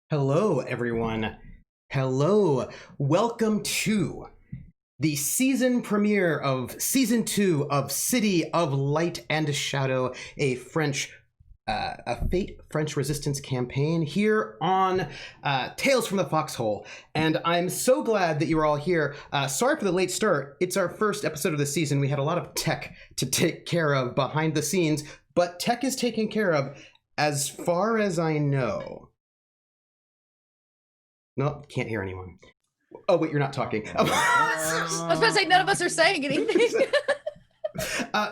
Hello, everyone. Hello. Welcome to the season premiere of season 2 of City of Light and Shadow, a Fate French Resistance campaign here on Tales from the Foxhole. And I'm so glad that you're all here. Sorry for the late start. It's our first episode of the season. We had a lot of tech to take care of behind the scenes, but tech is taken care of as far as I know. No, can't hear anyone. Oh, wait, you're not talking. I was about to say, none of us are saying anything.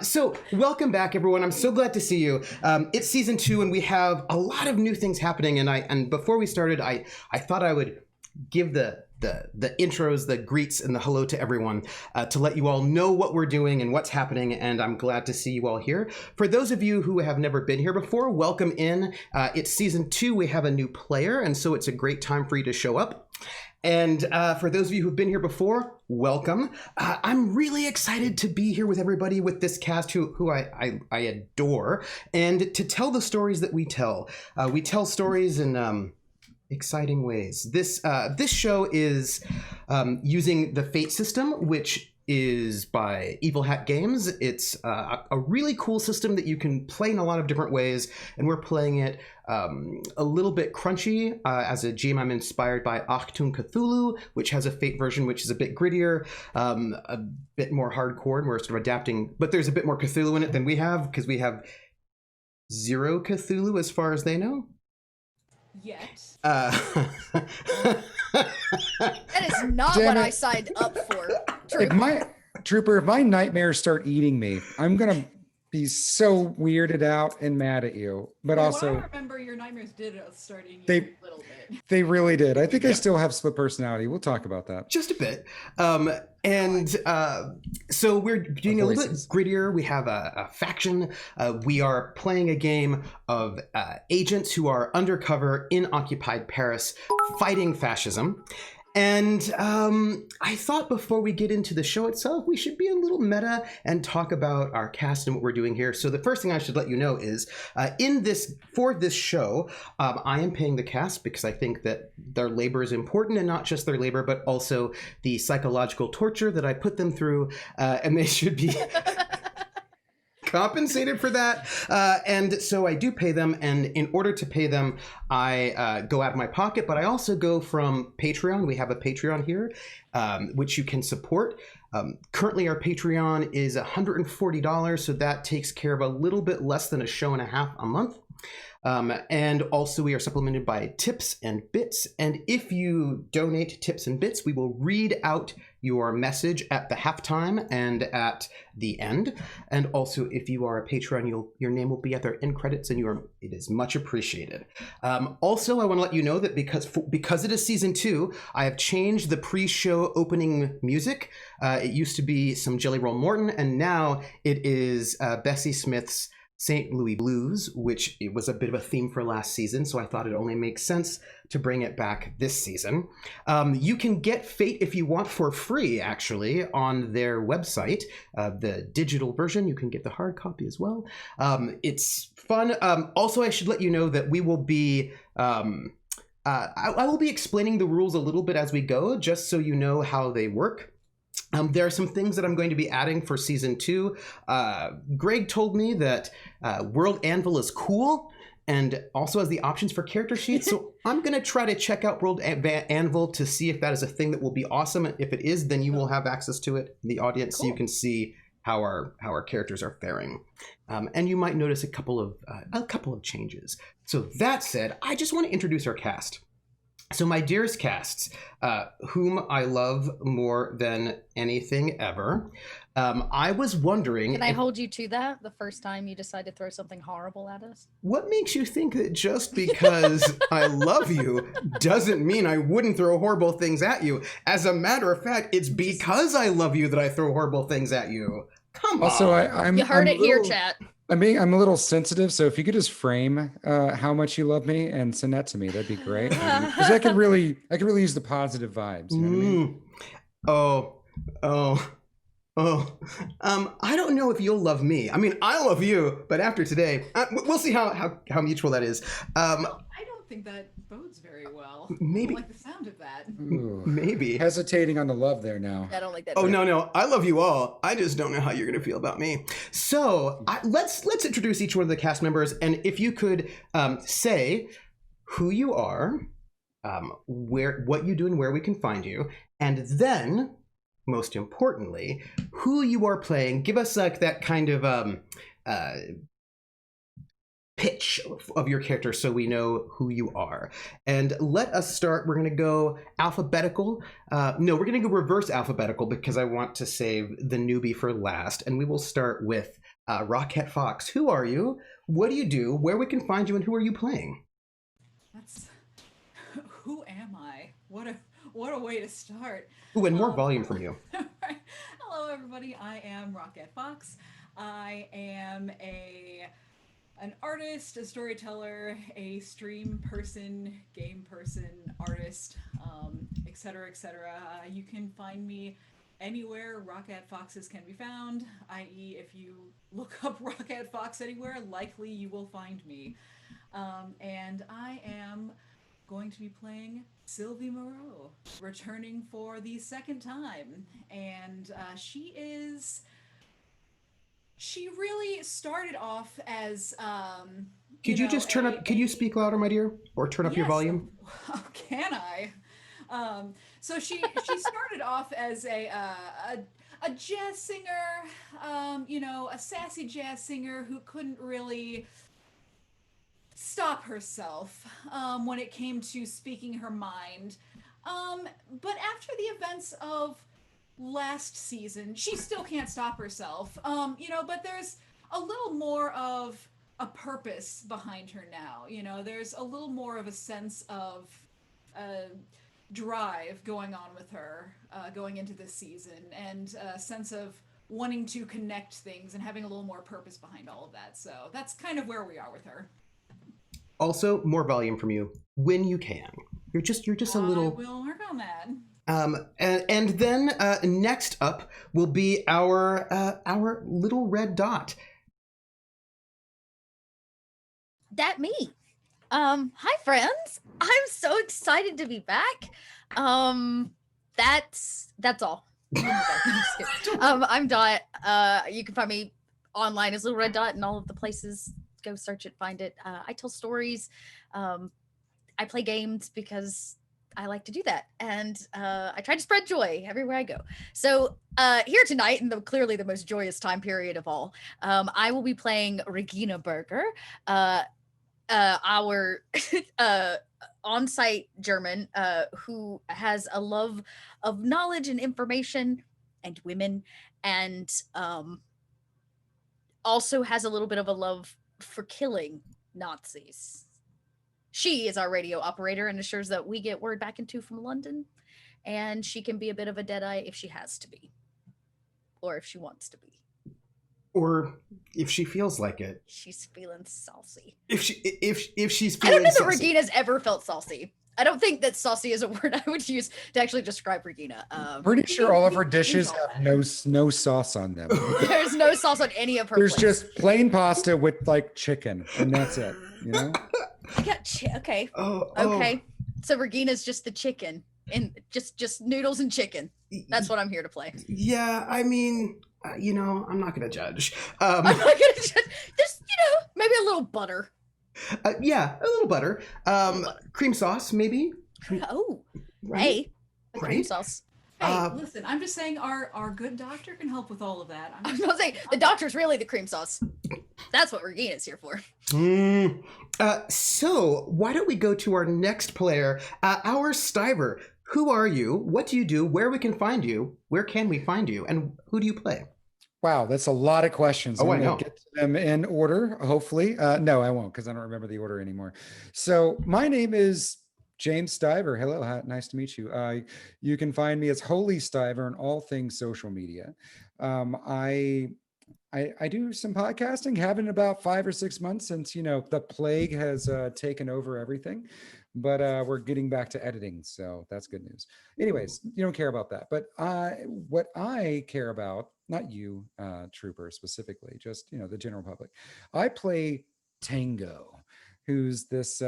So, welcome back, everyone. I'm so glad to see you. It's season 2, and we have a lot of new things happening. And before we started, I thought I would give the intros, the greets, and the hello to everyone to let you all know what we're doing and what's happening. And I'm glad to see you all here. For those of you who have never been here before, welcome in. It's season 2. We have a new player, and so it's a great time for you to show up. And for those of you who've been here before, welcome. I'm really excited to be here with everybody, with this cast who I adore, and to tell the stories that we tell. We tell stories in exciting ways. This show is using the Fate system, which is by Evil Hat Games. It's a really cool system that you can play in a lot of different ways, and we're playing it a little bit crunchy. As a GM, I'm inspired by Achtung Cthulhu, which has a Fate version, which is a bit grittier, a bit more hardcore, and we're sort of adapting, but there's a bit more Cthulhu in it than we have, because we have 0 Cthulhu as far as they know. Yet. That is not what I signed up for. If my nightmares start eating me, I'm gonna be so weirded out and mad at you. But also, I remember your nightmares did start eating you they a little bit. They really did. I think I still have split personality. We'll talk about that. Just a bit. So we're doing a little bit grittier. We have a faction. We are playing a game of agents who are undercover in occupied Paris fighting fascism. And I thought before we get into the show itself, we should be a little meta and talk about our cast and what we're doing here. So the first thing I should let you know is for this show, I am paying the cast because I think that their labor is important, and not just their labor, but also the psychological torture that I put them through, and they should be compensated for that. And so I do pay them, and in order to pay them, I go out of my pocket, but I also go from Patreon. We have a Patreon here, which you can support. Currently our Patreon is $140, so that takes care of a little bit less than a show and a half a month. And also we are supplemented by tips and bits. And if you donate tips and bits, we will read out your message at the halftime and at the end. And also, if you are a patron, your name will be at their end credits, and it is much appreciated. Also, I want to let you know that because it is season 2, I have changed the pre-show opening music. It used to be some Jelly Roll Morton, and now it is Bessie Smith's St. Louis Blues, which it was a bit of a theme for last season, so I thought it only makes sense to bring it back this season. You can get Fate if you want for free, actually, on their website. The digital version, you can get the hard copy as well. It's fun. Also, I should let you know that we will be I will be explaining the rules a little bit as we go, just so you know how they work. There are some things that I'm going to be adding for season 2. Greg told me that World Anvil is cool and also has the options for character sheets. So I'm going to try to check out World Anvil to see if that is a thing that will be awesome. If it is, then you will have access to it in the audience, so you can see how our characters are faring. And you might notice a couple of changes. So that said, I just want to introduce our cast. So my dearest casts, whom I love more than anything ever, I was wondering... Can I hold you to that the first time you decide to throw something horrible at us? What makes you think that just because I love you doesn't mean I wouldn't throw horrible things at you? As a matter of fact, it's because I love you that I throw horrible things at you. Come on. Also, I'm you heard it here, chat. I'm a little sensitive, so if you could just frame how much you love me and send that to me, that'd be great. Because I could really use the positive vibes. You know what I mean? I don't know if you'll love me. I mean, I love you, but after today, we'll see how mutual that is. I don't don't think that bodes very well. Maybe. I don't like the sound of that. Ooh. Maybe. Hesitating on the love there now. I don't like that. Oh no, I love you all. I just don't know how you're gonna feel about me. So let's introduce each one of the cast members, and if you could say who you are, what you do, and where we can find you, and then, most importantly, who you are playing. Give us like that kind of pitch of your character so we know who you are. And let us start. We're going to go alphabetical. No, we're going to go reverse alphabetical because I want to save the newbie for last. And we will start with Rocket Fox. Who are you? What do you do? Where we can find you? And who are you playing? Who am I? What a way to start. Ooh, and more volume from you. Hello, everybody. I am Rocket Fox. I am an artist, a storyteller, a stream person, game person, artist, etc., etc. You can find me anywhere Rocket Foxes can be found, i.e. if you look up Rocket Fox anywhere, likely you will find me. And I am going to be playing Sylvie Moreau, returning for the second time. And she really started off as Could you just turn up? Could you speak louder, my dear, or turn up your volume? Can I? So she started off as a jazz singer, a sassy jazz singer who couldn't really stop herself when it came to speaking her mind. But after the events of last season, she still can't stop herself. But there's a little more of a purpose behind her now. There's a little more of a sense of drive going on with her going into this season, and a sense of wanting to connect things and having a little more purpose behind all of that. So that's kind of where we are with her. Also, more volume from you when you can. You're just a little. I will work on that. And then next up will be our little red dot. That me. Hi friends. I'm so excited to be back. That's all. I'm Dot. You can find me online as Little Red Dot in all of the places. Go search it, find it. I tell stories. I play games because I like to do that, and I try to spread joy everywhere I go. So here tonight, in clearly the most joyous time period of all, I will be playing Regina Berger, our on-site German who has a love of knowledge and information and women, and also has a little bit of a love for killing Nazis. She is our radio operator and assures that we get word back into from London, and she can be a bit of a deadeye if she has to be, or if she wants to be, or if she feels like it. She's feeling saucy. If she's feeling I don't know that saucy. Regina's ever felt saucy. I don't think that saucy is a word I would use to actually describe Regina. Pretty sure all of her dishes have no sauce on them. There's no sauce on any of her There's plates. just plain pasta with like chicken, and that's it. I got okay. Okay. So Regina's just the chicken, and just noodles and chicken. That's what I'm here to play. Yeah, I mean, I'm not gonna judge. I'm not gonna judge. Just maybe a little butter. Yeah, a little butter. Cream sauce, maybe. Oh, right? Hey, a cream Right? sauce. Hey, listen, I'm just saying our good doctor can help with all of that. I was gonna say the doctor's really the cream sauce. That's what Regina's here for. So why don't we go to our next player, our Stiver. Who are you? What do you do? Where we can find you? Where can we find you? And who do you play? Wow, that's a lot of questions. Oh, I'm I know. gonna get to them in order, hopefully. No, I won't, because I don't remember the order anymore. So my name is James Stiver. Hello, nice to meet you. You can find me as Holy Stiver on all things social media. I do some podcasting, haven't in about 5 or 6 months since, the plague has taken over everything, but we're getting back to editing. So that's good news. Anyways, you don't care about that. But what I care about, not you, Trooper specifically, just, the general public. I play Tango, who's this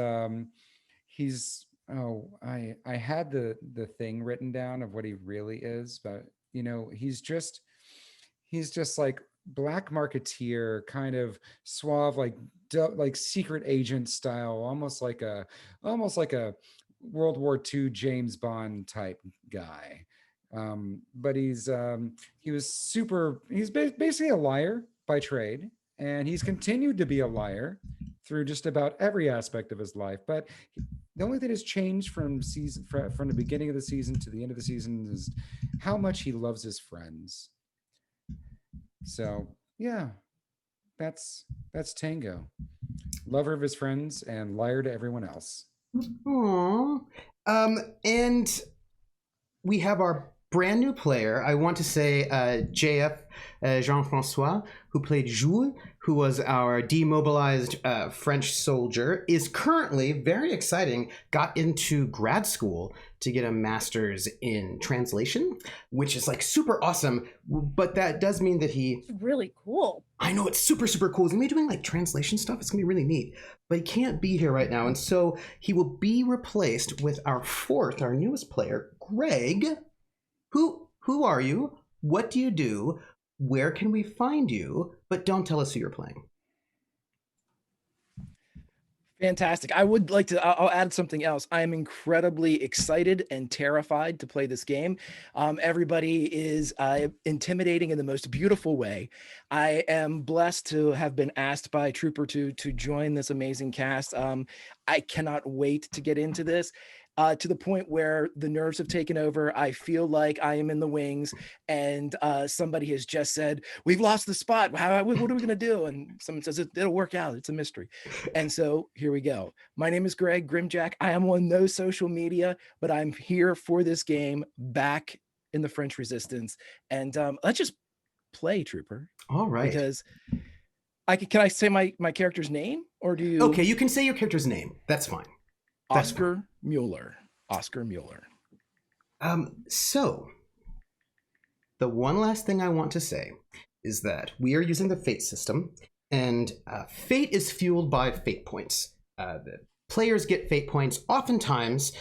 he's I had the thing written down of what he really is, but you know, he's just like black marketeer, kind of suave, like secret agent style, almost like a World War II James Bond type guy. But he's basically a liar by trade, and he's continued to be a liar through just about every aspect of his life. But the only thing that's changed from the beginning of the season to the end of the season is how much he loves his friends. So yeah, that's Tango, lover of his friends and liar to everyone else. Aww. And we have our brand new player. I want to say JF Jean-Francois, who played Jules, who was our demobilized French soldier, is currently, very exciting, got into grad school to get a master's in translation, which is like super awesome. But that does mean that It's really cool. I know, it's super, super cool. He's gonna be doing like translation stuff. It's gonna be really neat. But he can't be here right now. And so he will be replaced with our newest player, Greg. Who are you? What do you do? Where can we find you? But don't tell us who you're playing. Fantastic. I would like to, I'll add something else. I am incredibly excited and terrified to play this game. Everybody is intimidating in the most beautiful way. I am blessed to have been asked by Trooper to join this amazing cast. I cannot wait to get into this. To the point where the nerves have taken over. I feel like I am in the wings, and somebody has just said, "We've lost the spot. What are we going to do?" And someone says, "It'll work out. It's a mystery." And so here we go. My name is Greg Grimjack. I am on no social media, but I'm here for this game back in the French Resistance. And let's just play, Trooper. All right. Because can I say my character's name, or do you? Okay, you can say your character's name. That's fine. Oscar Müller. Oscar Müller. So, the one last thing I want to say is that we are using the fate system, and fate is fueled by fate points. The players get fate points oftentimes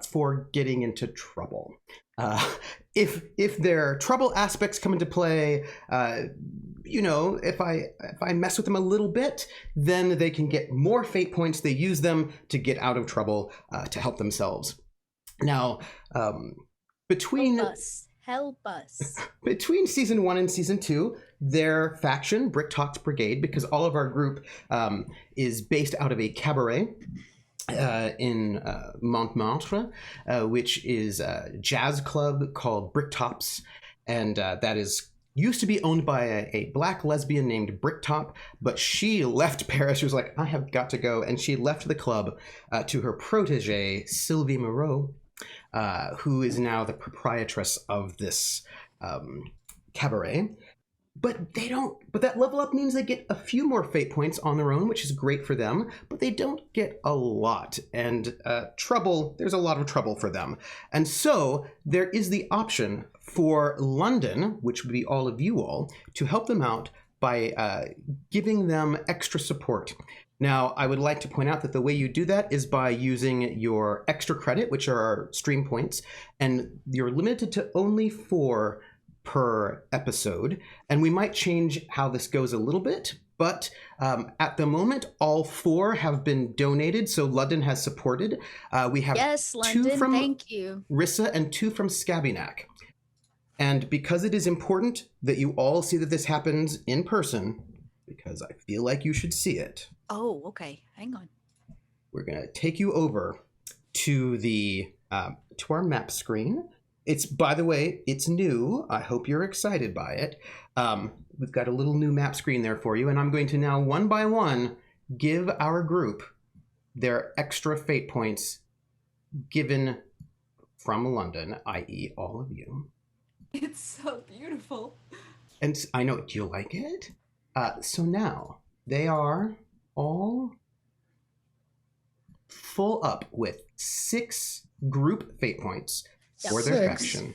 for getting into trouble. If their trouble aspects come into play, you know, if I mess with them a little bit, then they can get more fate points. They use them to get out of trouble, to help themselves. Now, between help us. Between season 1 and season 2, their faction, Bricktop's Brigade, because all of our group is based out of a cabaret in Montmartre, which is a jazz club called Bricktops, and that is used to be owned by a black lesbian named Bricktop, but she left Paris. She was like, I have got to go, and she left the club to her protege, Sylvie Moreau, who is now the proprietress of this cabaret. But that level up means they get a few more fate points on their own, which is great for them, but they don't get a lot. And there's a lot of trouble for them. And so there is the option for London, which would be all of you all, to help them out by giving them extra support. Now, I would like to point out that the way you do that is by using your extra credit, which are our stream points, and you're limited to only 4 per episode, and we might change how this goes a little bit, but at the moment all 4 have been donated, so London has supported. We have yes, London, 2 from thank you, Rissa, and 2 from Scabinac. And because it is important that you all see that this happens in person, because I feel like you should see it. Oh, okay, hang on. We're gonna take you over to to our map screen. It's, by the way, it's new. I hope you're excited by it. We've got a little new map screen there for you, and I'm going to now, one by one, give our group their extra fate points given from London, i.e. all of you. It's so beautiful. And I know, do you like it? So now, they are all full up with 6 group fate points for their 6. faction,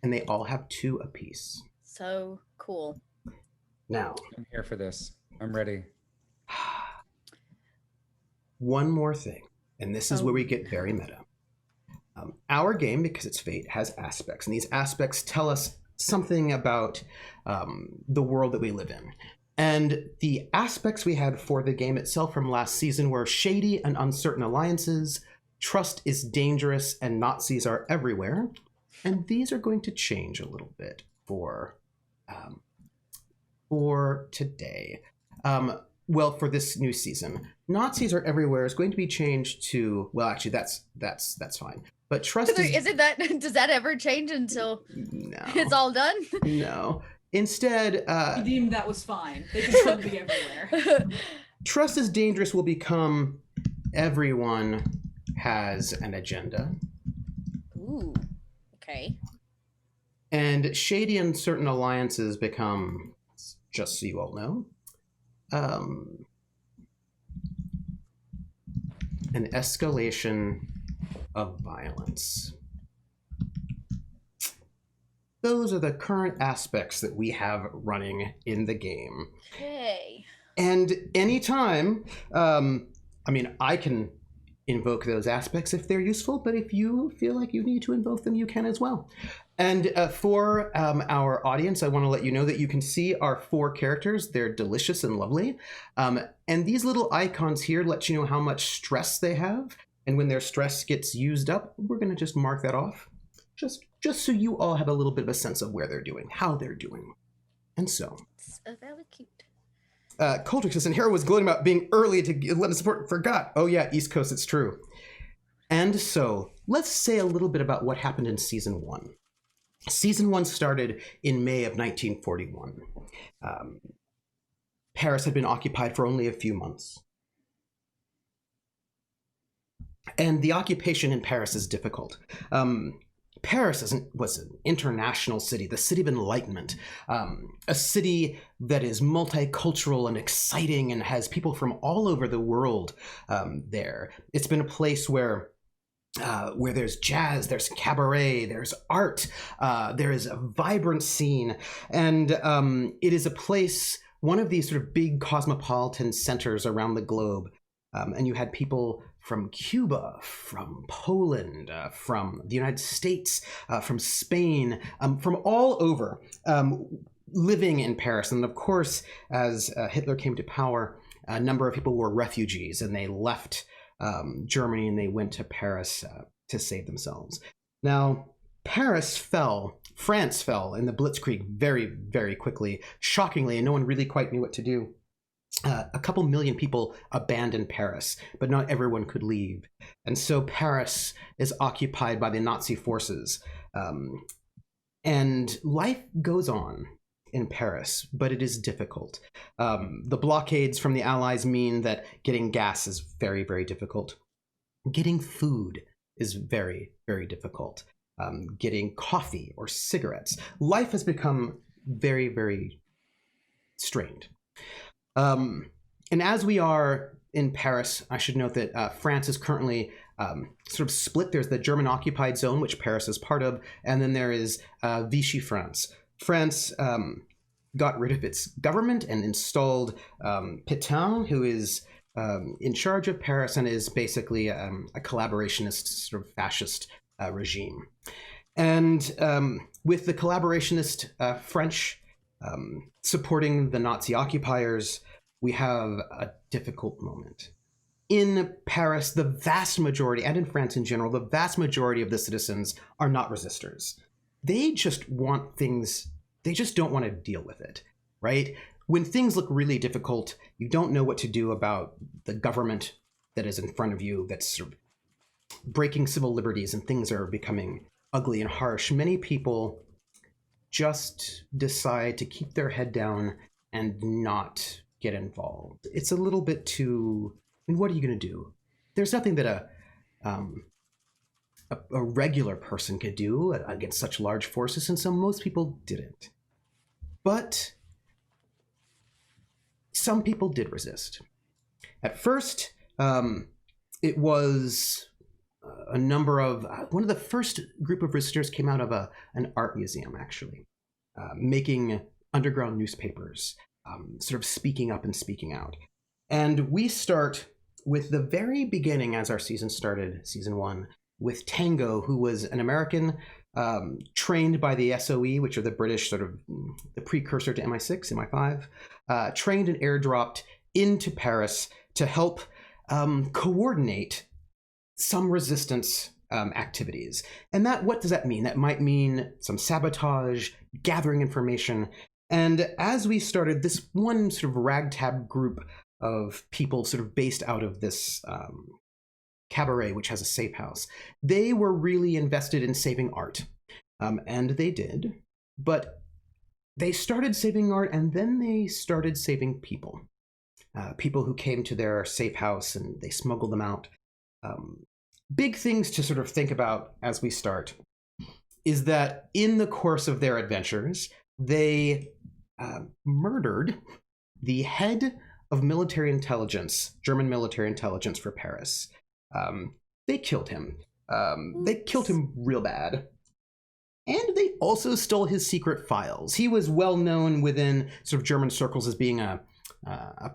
and they all have 2 apiece. So cool. Now, I'm here for this. I'm ready. one more thing, And this is where we get very meta. Our game, because it's Fate, has aspects, and these aspects tell us something about the world that we live in. And the aspects we had for the game itself from last season were shady and uncertain alliances, trust is dangerous, and Nazis are everywhere. And these are going to change a little bit for today. Well, for this new season, Nazis are everywhere is going to be changed to, well, actually, that's fine. But trust isn't that, does that ever change until it's all done? No. Instead, he deemed that was fine. They can still be everywhere. Trust is dangerous will become everyone has an agenda. Ooh, okay. And shady and certain alliances become, just so you all know, an escalation of violence. Those are the current aspects that we have running in the game. Okay. And anytime, I mean, I can invoke those aspects if they're useful, but if you feel like you need to invoke them, you can as well. And for our audience, I want to let you know that you can see our 4 characters. They're delicious and lovely. And these little icons here let you know how much stress they have. And when their stress gets used up, we're going to just mark that off. Just so you all have a little bit of a sense of where they're doing, how they're doing. And so. It's very cute. Coldrick says, and Hero was gloating about being early to let us support. Forgot. Oh yeah, East Coast, it's true. And so, let's say a little bit about what happened in Season 1. Season 1 started in May of 1941. Paris had been occupied for only a few months. And the occupation in Paris is difficult. Paris was an international city, the city of enlightenment, a city that is multicultural and exciting and has people from all over the world there. It's been a place where there's jazz, there's cabaret, there's art, there is a vibrant scene, and it is a place, one of these sort of big cosmopolitan centers around the globe. And you had people from Cuba, from Poland, from the United States, from Spain, from all over, living in Paris. And of course, as Hitler came to power, a number of people were refugees, and they left Germany and they went to Paris to save themselves. Now, France fell in the Blitzkrieg very, very quickly, shockingly, and no one really quite knew what to do. A couple million people abandoned Paris, but not everyone could leave. And so Paris is occupied by the Nazi forces. And life goes on in Paris, but it is difficult. The blockades from the Allies mean that getting gas is very, very difficult. Getting food is very, very difficult. Getting coffee or cigarettes. Life has become very, very strained. And as we are in Paris, I should note that France is currently sort of split. There's the German occupied zone, which Paris is part of, and then there is Vichy France. France got rid of its government and installed Pétain, who is in charge of Paris and is basically a collaborationist sort of fascist regime. And with the collaborationist French supporting the Nazi occupiers, we have a difficult moment. In Paris, the vast majority, and in France in general, the vast majority of the citizens are not resistors. They just want things, they just don't want to deal with it, right? When things look really difficult, you don't know what to do about the government that is in front of you that's sort of breaking civil liberties and things are becoming ugly and harsh. Many people just decide to keep their head down and not get involved. It's a little bit too, I mean, what are you going to do? There's nothing that a regular person could do against such large forces, and so most people didn't. But some people did resist. At first, it was a number of, one of the first group of resistors came out of an art museum, actually, making underground newspapers, sort of speaking up and speaking out. And we start with the very beginning, as our season started, season 1, with Tango, who was an American trained by the SOE, which are the British sort of the precursor to MI6, MI5, trained and airdropped into Paris to help coordinate some resistance activities. And what does that mean? That might mean some sabotage, gathering information. And as we started, this one sort of ragtag group of people sort of based out of this cabaret, which has a safe house, they were really invested in saving art. And they did. But they started saving art, and then they started saving people. People who came to their safe house, and they smuggled them out. Big things to sort of think about as we start is that in the course of their adventures, they murdered the head of military intelligence, German military intelligence for Paris. They killed him. They killed him real bad. And they also stole his secret files. He was well known within sort of German circles as being a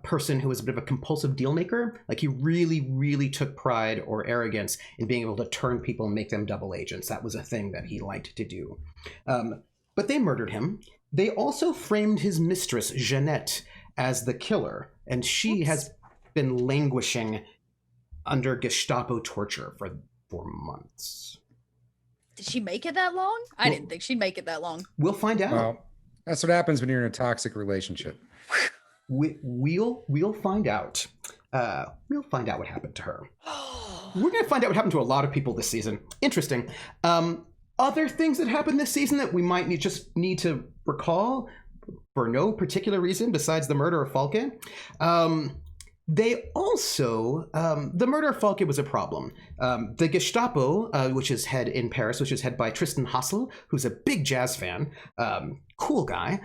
person who was a bit of a compulsive deal maker. Like, he really, really took pride or arrogance in being able to turn people and make them double agents. That was a thing that he liked to do. But they murdered him. They also framed his mistress, Jeanette, as the killer. And she has been languishing under Gestapo torture for months. Did she make it that long? I didn't think she'd make it that long. We'll find out. Well, that's what happens when you're in a toxic relationship. We'll find out. We'll find out what happened to her. We're going to find out what happened to a lot of people this season. Interesting. Other things that happened this season that we might just need to recall for no particular reason besides the murder of Falke. They also, the murder of Falke was a problem. The Gestapo, which is head in Paris, which is head by Tristan Hassel, who's a big jazz fan, cool guy.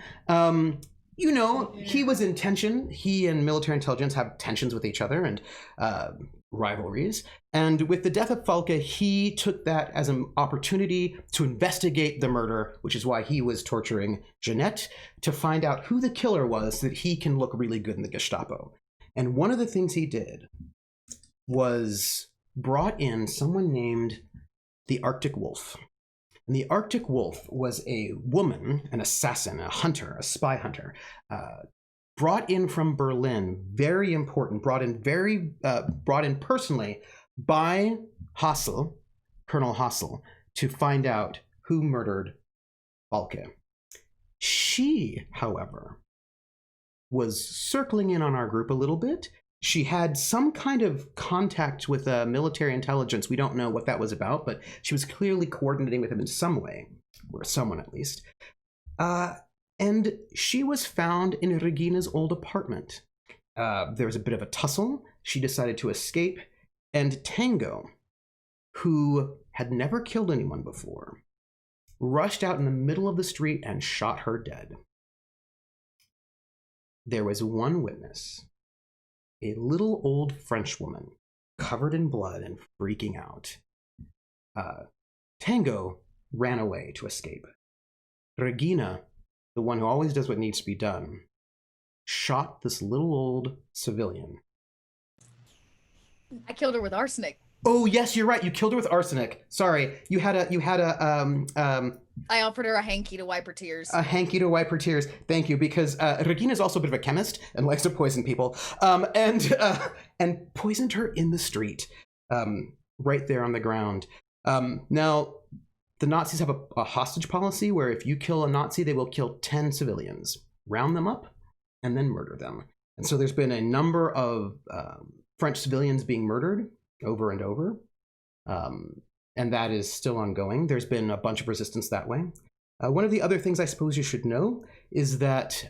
You know, he was in tension. He and military intelligence have tensions with each other and rivalries. And with the death of Falke, he took that as an opportunity to investigate the murder, which is why he was torturing Jeanette, to find out who the killer was so that he can look really good in the Gestapo. And one of the things he did was brought in someone named the Arctic Wolf. And the Arctic Wolf was a woman, an assassin, a hunter, a spy hunter, brought in from Berlin, very important, brought in personally by Hassel, Colonel Hassel, to find out who murdered Falke. She, however, was circling in on our group a little bit. She had some kind of contact with military intelligence. We don't know what that was about, but she was clearly coordinating with him in some way, or someone at least. And she was found in Regina's old apartment. There was a bit of a tussle. She decided to escape, and Tango, who had never killed anyone before, rushed out in the middle of the street and shot her dead. There was one witness, a little old French woman, covered in blood and freaking out. Tango ran away to escape. Regina, the one who always does what needs to be done, shot this little old civilian. I killed her with arsenic. Oh yes, you're right. You killed her with arsenic. Sorry, you had a. I offered her a hanky to wipe her tears. A hanky to wipe her tears. Thank you, because Regina's also a bit of a chemist and likes to poison people, and poisoned her in the street, right there on the ground. Now, the Nazis have a hostage policy where if you kill a Nazi, they will kill 10 civilians, round them up, and then murder them. And so there's been a number of French civilians being murdered over and over, and that is still ongoing. There's been a bunch of resistance that way. One of the other things I suppose you should know is that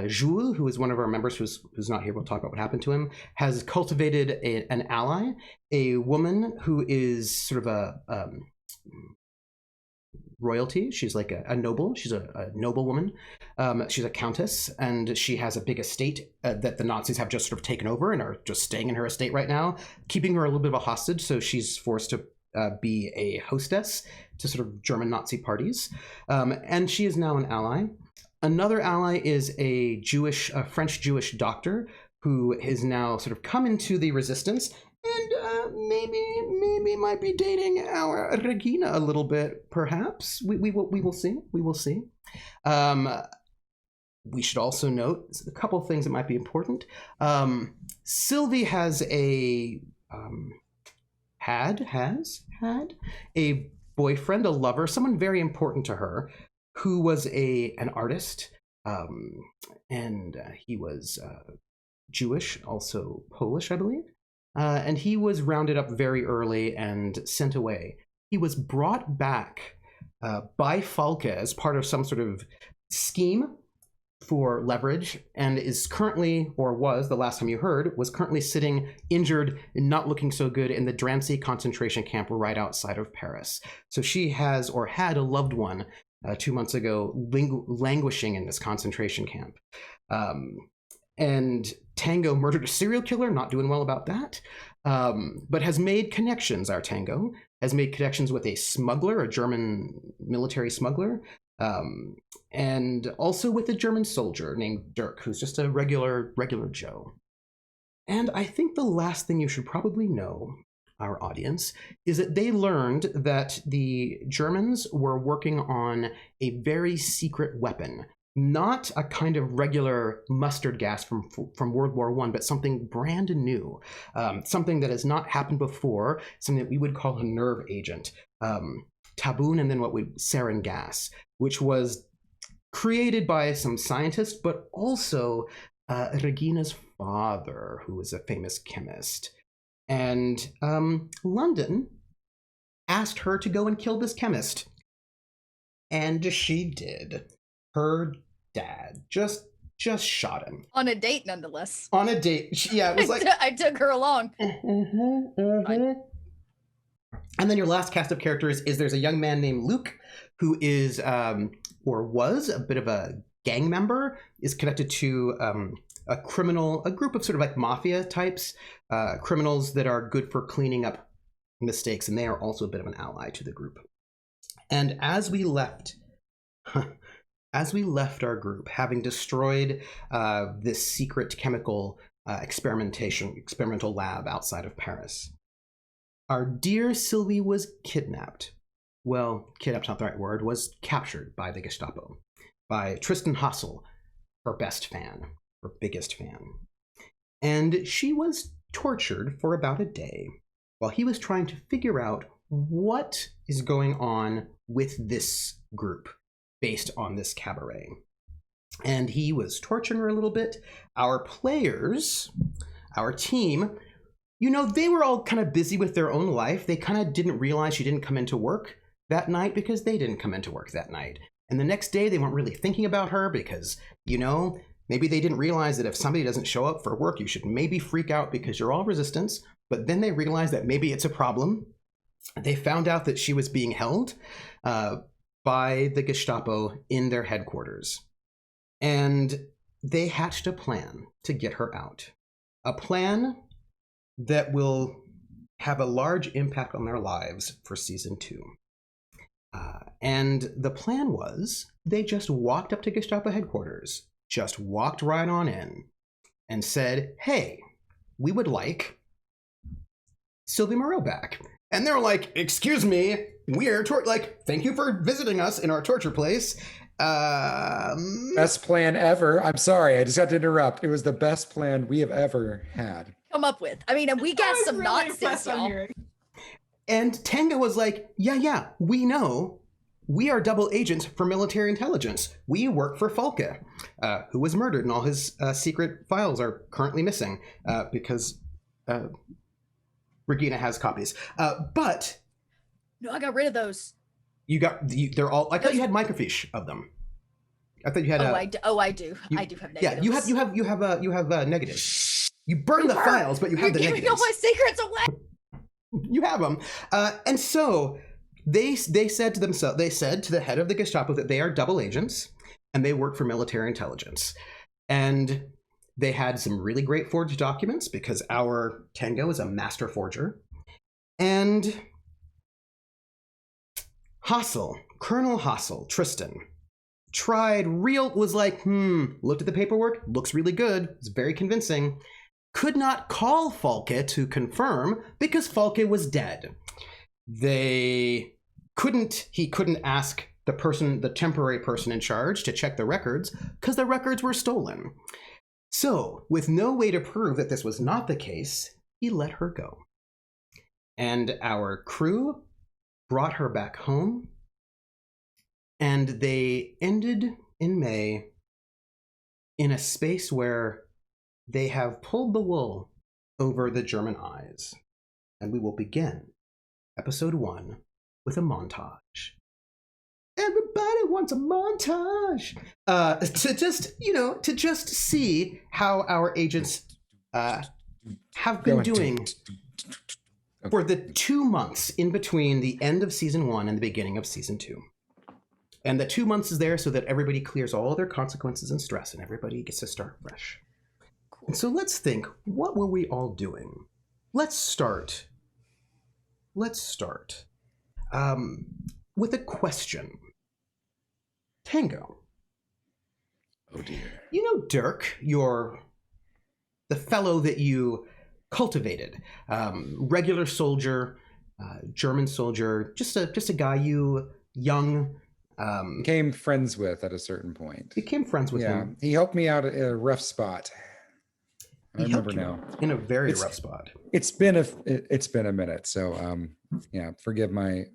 Jules, who is one of our members who's not here, we'll talk about what happened to him, has cultivated an ally, a woman who is sort of a royalty. She's like a noble. She's a noble woman. She's a countess, and she has a big estate that the Nazis have just sort of taken over and are just staying in her estate right now, keeping her a little bit of a hostage. So she's forced to be a hostess to sort of German Nazi parties. And she is now an ally. Another ally is a French Jewish doctor who is now sort of come into the resistance and maybe might be dating our Regina a little bit, perhaps. We will see. We will see. We should also note a couple of things that might be important. Sylvie has had a boyfriend, a lover, someone very important to her, who was an artist, and he was Jewish, also Polish, I believe. And he was rounded up very early and sent away. He was brought back by Falke as part of some sort of scheme for leverage, and is currently, or was, the last time you heard, was currently sitting injured and not looking so good in the Drancy concentration camp right outside of Paris. So she has, or had, a loved one 2 months ago languishing in this concentration camp. And Tango murdered a serial killer, not doing well about that, but has made connections, our Tango, has made connections with a smuggler, a German military smuggler, and also with a German soldier named Dirk, who's just a regular Joe. And I think the last thing you should probably know, our audience, is that they learned that the Germans were working on a very secret weapon. Not a kind of regular mustard gas from World War I, but something brand new, something that has not happened before, something that we would call a nerve agent, taboon, and then sarin gas, which was created by some scientists, but also Regina's father, who was a famous chemist. And London asked her to go and kill this chemist. And she did. Her dad just shot him. On a date, nonetheless. On a date. Yeah, it was like... I took her along. And then your last cast of characters is there's a young man named Luke, who is, or was, a bit of a gang member, is connected to a group of sort of like mafia types, criminals that are good for cleaning up mistakes, and they are also a bit of an ally to the group. And as we left our group, having destroyed this secret chemical experimental lab outside of Paris, our dear Sylvie was kidnapped. Well, kidnapped's not the right word, was captured by the Gestapo, by Tristan Hassel, her best fan, her biggest fan. And she was tortured for about a day while he was trying to figure out what is going on with this group based on this cabaret. And he was torturing her a little bit. Our players, our team, they were all kind of busy with their own life. They kind of didn't realize she didn't come into work that night because they didn't come into work that night. And the next day they weren't really thinking about her because, maybe they didn't realize that if somebody doesn't show up for work, you should maybe freak out because you're all resistance. But then they realized that maybe it's a problem. They found out that she was being held by the Gestapo in their headquarters. And they hatched a plan to get her out. A plan that will have a large impact on their lives for season 2. And the plan was they just walked up to Gestapo headquarters, just walked right on in and said, hey, we would like Sylvie Moreau back. And they're like, excuse me, we're thank you for visiting us in our torture place. Best plan ever. I'm sorry, I just got to interrupt. It was the best plan we have ever had. Come up with. I mean, and we got some really nonsense, y'all. And Tango was like, yeah, we know. We are double agents for military intelligence. We work for Falke, who was murdered, and all his secret files are currently missing because Regina has copies. But no, I got rid of those. They're all. I thought you had microfiche of them. I thought you had. I do. I do have negatives. Yeah, you have negatives. You burn the files, but you have the negatives. You're giving all my secrets away. You have them, and so they said to themselves. They said to the head of the Gestapo that they are double agents and they work for military intelligence, and they had some really great forged documents because our Tango is a master forger, and Colonel Hassel, Tristan, was like, looked at the paperwork, looks really good, it's very convincing. Could not call Falke to confirm because Falke was dead. He couldn't ask the temporary person in charge to check the records because the records were stolen. So, with no way to prove that this was not the case, he let her go. And our crew brought her back home, and they ended in May in a space where they have pulled the wool over the German eyes. And we will begin episode 1 with a montage. Everybody wants a montage to just see how our agents have been doing for the 2 months in between the end of season 1 and the beginning of season 2. And the 2 months is there so that everybody clears all their consequences and stress and everybody gets to start fresh. Cool. And so let's think, what were we all doing? Let's start with a question. Tango. Oh dear. You know Dirk, the fellow that you cultivated, regular soldier, German soldier, just a guy young. Became friends with at a certain point. Became friends with him. He helped me out at a rough spot. I remember now. In a very rough spot. It's been a minute, so forgive my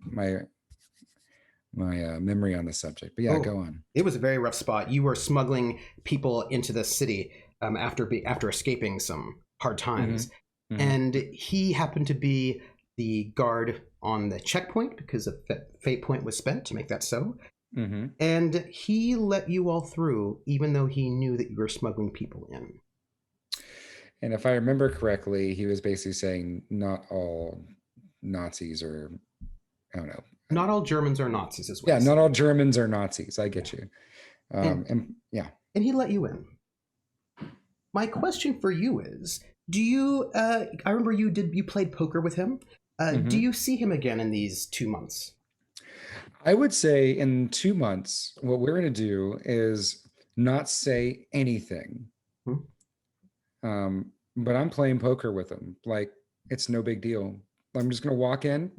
memory on the subject. But go on. It was a very rough spot. You were smuggling people into the city after escaping some hard times. Mm-hmm. And he happened to be the guard on the checkpoint because a fate point was spent to make that so. Mm-hmm. And he let you all through, even though he knew that you were smuggling people in. And if I remember correctly, he was basically saying not all Nazis are, I don't know. Not all Germans are Nazis as well. Yeah, not all Germans are Nazis. I get you. And he let you in. My question for you is, do you, I remember you played poker with him. Mm-hmm. Do you see him again in these 2 months? I would say in 2 months, what we're going to do is not say anything. But I'm playing poker with him. Like, it's no big deal. I'm just going to walk in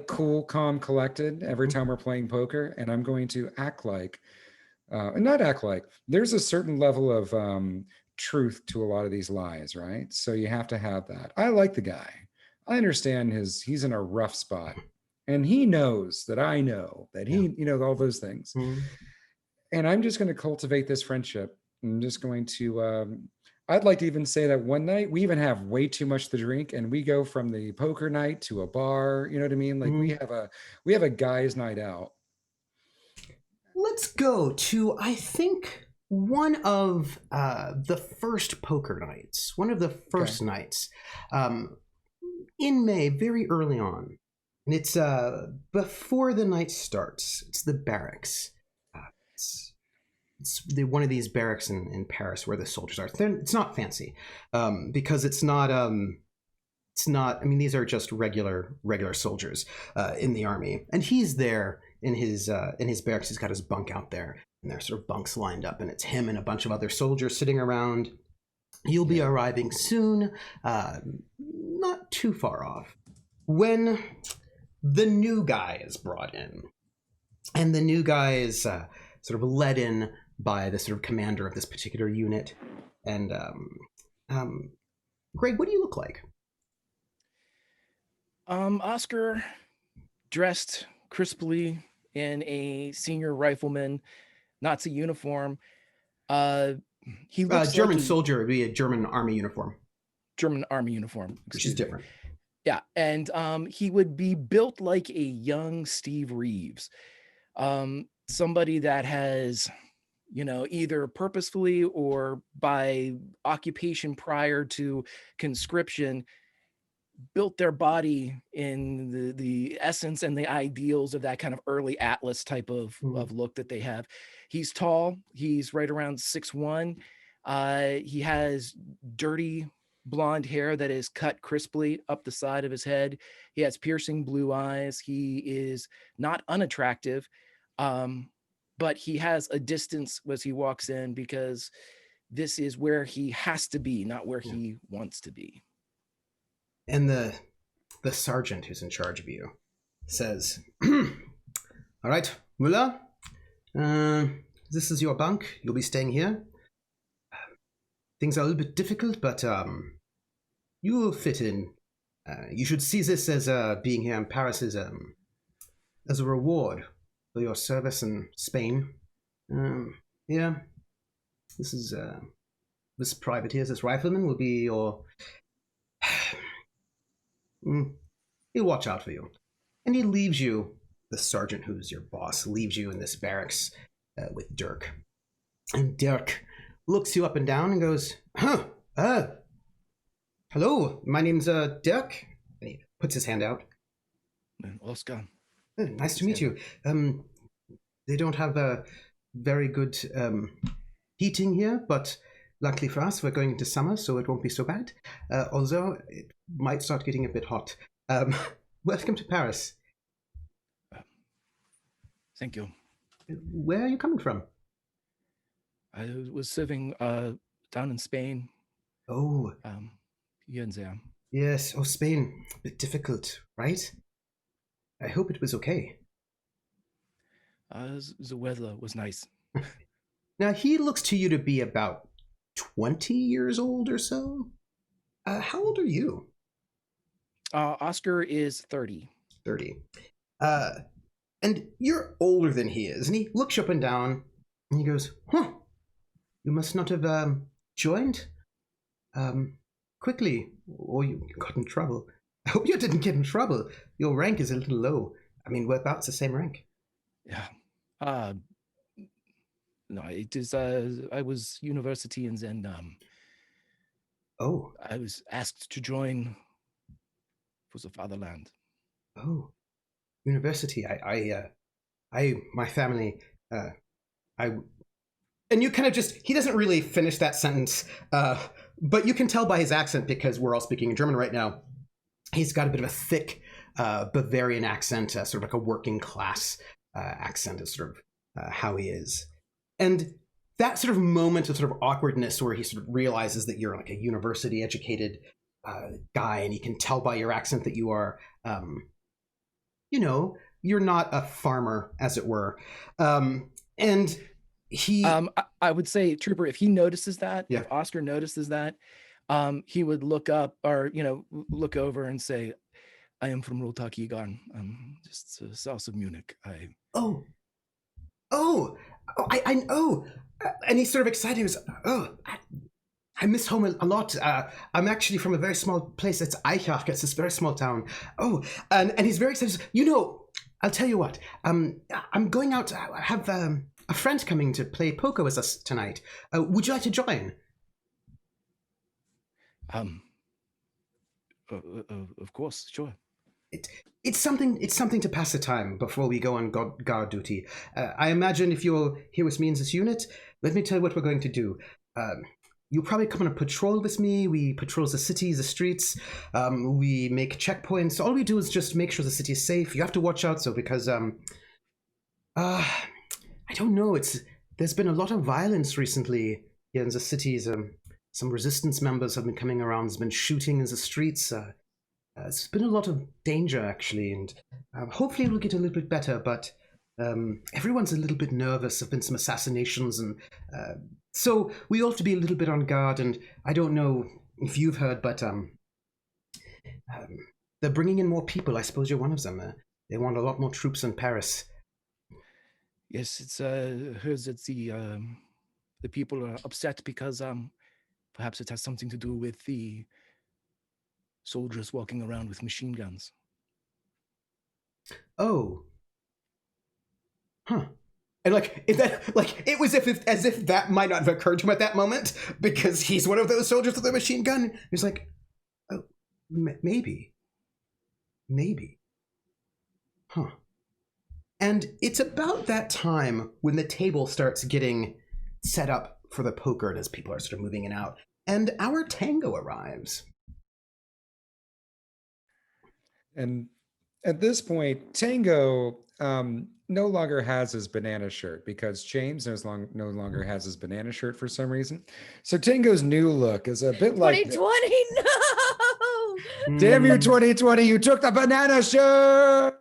cool, calm, collected every time we're playing poker. And I'm going to there's a certain level of truth to a lot of these lies, right? So you have to have that. I like the guy. I understand he's in a rough spot, and he knows that I know that he, all those things. Mm-hmm. And I'm just going to cultivate this friendship. I'm just going to, I'd like to even say that one night we even have way too much to drink, and we go from the poker night to a bar. You know what I mean? Like we have a guys' night out. Let's go to, I think, one of the first poker nights. One of the first nights in May, very early on, and it's before the night starts. It's the barracks. It's one of these barracks in Paris where the soldiers are. It's not fancy because it's not. I mean, these are just regular soldiers in the army, and he's there in his barracks. He's got his bunk out there, and there's sort of bunks lined up, and it's him and a bunch of other soldiers sitting around. You'll be arriving soon, not too far off, when the new guy is brought in, and the new guy is sort of led in by the sort of commander of this particular unit. And Greg, what do you look like? Oscar, dressed crisply in a senior rifleman Nazi uniform. He looks German soldier would be a German army uniform. German army uniform, which is different. Yeah, and he would be built like a young Steve Reeves, somebody that has, either purposefully or by occupation prior to conscription, built their body in the essence and the ideals of that kind of early Atlas type of look that they have. He's tall. He's right around 6'1". He has dirty blonde hair that is cut crisply up the side of his head. He has piercing blue eyes. He is not unattractive. but he has a distance as he walks in because this is where he has to be, not where he wants to be. And the sergeant who's in charge of you says, "All right, Müller, this is your bunk. You'll be staying here. Things are a little bit difficult, but you'll fit in. You should see this as being here in Paris as a reward for your service in Spain. Yeah, this privateer, this rifleman will be your... he'll watch out for you." And he leaves you, the sergeant who's your boss, leaves you in this barracks with Dirk. And Dirk looks you up and down and goes, "Hello, my name's Dirk." And he puts his hand out. Oscar. Nice to meet you. They don't have very good heating here, but luckily for us, we're going into summer, so it won't be so bad. Although it might start getting a bit hot. Welcome to Paris. Thank you. Where are you coming from? I was serving down in Spain. Oh. Here and there. Yes. Oh, Spain. A bit difficult, right? I hope it was okay. The weather was nice. Now, he looks to you to be about 20 years old or so. How old are you? Oscar is 30. 30. And you're older than he is. And he looks you up and down, and he goes, "You must not have joined quickly, or you got in trouble. I hope you didn't get in trouble. Your rank is a little low. I mean, we're about the same rank." Yeah. No, it is. I was university, and then Oh. I was asked to join for the fatherland. Oh. University. My family, and you kind of just, he doesn't really finish that sentence, but you can tell by his accent, because we're all speaking in German right now, he's got a bit of a thick Bavarian accent, sort of like a working class accent is sort of how he is. And that sort of moment of sort of awkwardness where he sort of realizes that you're like a university educated guy, and he can tell by your accent that you are, you're not a farmer, as it were. And he... I would say, Trooper, if he notices that, Yeah. if Oscar notices that, he would look up or, look over and say, "I am from Rotakigan, just south of Munich. I know. And he's sort of excited. He goes, I miss home a lot. I'm actually from a very small place. It's Eichach. It's this very small town. And he's very excited. I'll tell you what. I'm going out. I have a friend coming to play poker with us tonight. Would you like to join? Of course, sure. It's something to pass the time before we go on guard duty. I imagine if you're here with me in this unit, let me tell you what we're going to do. You'll probably come on a patrol with me. We patrol the city, the streets. We make checkpoints. All we do is just make sure the city is safe. You have to watch out, because I don't know. There's been a lot of violence recently here in the cities. Some resistance members have been coming around. There's been shooting in the streets. It's been a lot of danger, actually, and hopefully it'll get a little bit better, but everyone's a little bit nervous. There have been some assassinations, and so we all have to be a little bit on guard, and I don't know if you've heard, but they're bringing in more people. I suppose you're one of them. They want a lot more troops in Paris. Yes, it's heard that the people are upset because perhaps it has something to do with the soldiers walking around with machine guns. Oh. Huh. And it was as if that might not have occurred to him at that moment, because he's one of those soldiers with a machine gun. He's like, oh, maybe. Huh. And it's about that time when the table starts getting set up for the poker, as people are sort of moving in and out, and our tango arrives. And At this point, Tango no longer has his banana shirt because James no longer has his banana shirt for some reason. So Tango's new look is a bit like 2020, no. damn you 2020, you took the banana shirt.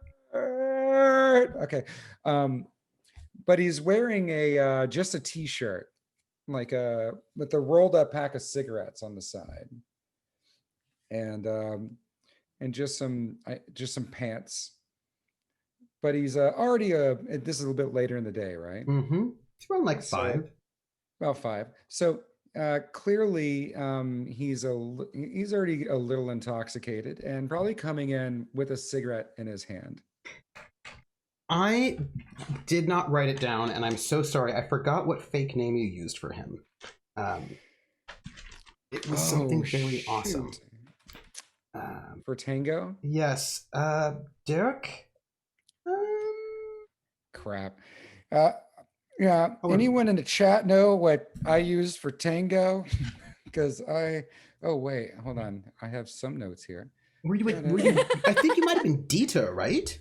Okay. But he's wearing a just a t-shirt, like with a rolled up pack of cigarettes on the side. And just some pants. But he's already this is a little bit later in the day, right? Mm-hmm. It's around like 5. About 5. So clearly he's already a little intoxicated and probably coming in with a cigarette in his hand. I did not write it down, and I'm so sorry. I forgot what fake name you used for him. It was something very awesome. For Tango? Yes. Derek? Crap. Yeah. Anyone in the chat know what I used for Tango? Because oh wait, hold on. I have some notes here. Were you I think you might have been Dieter, right?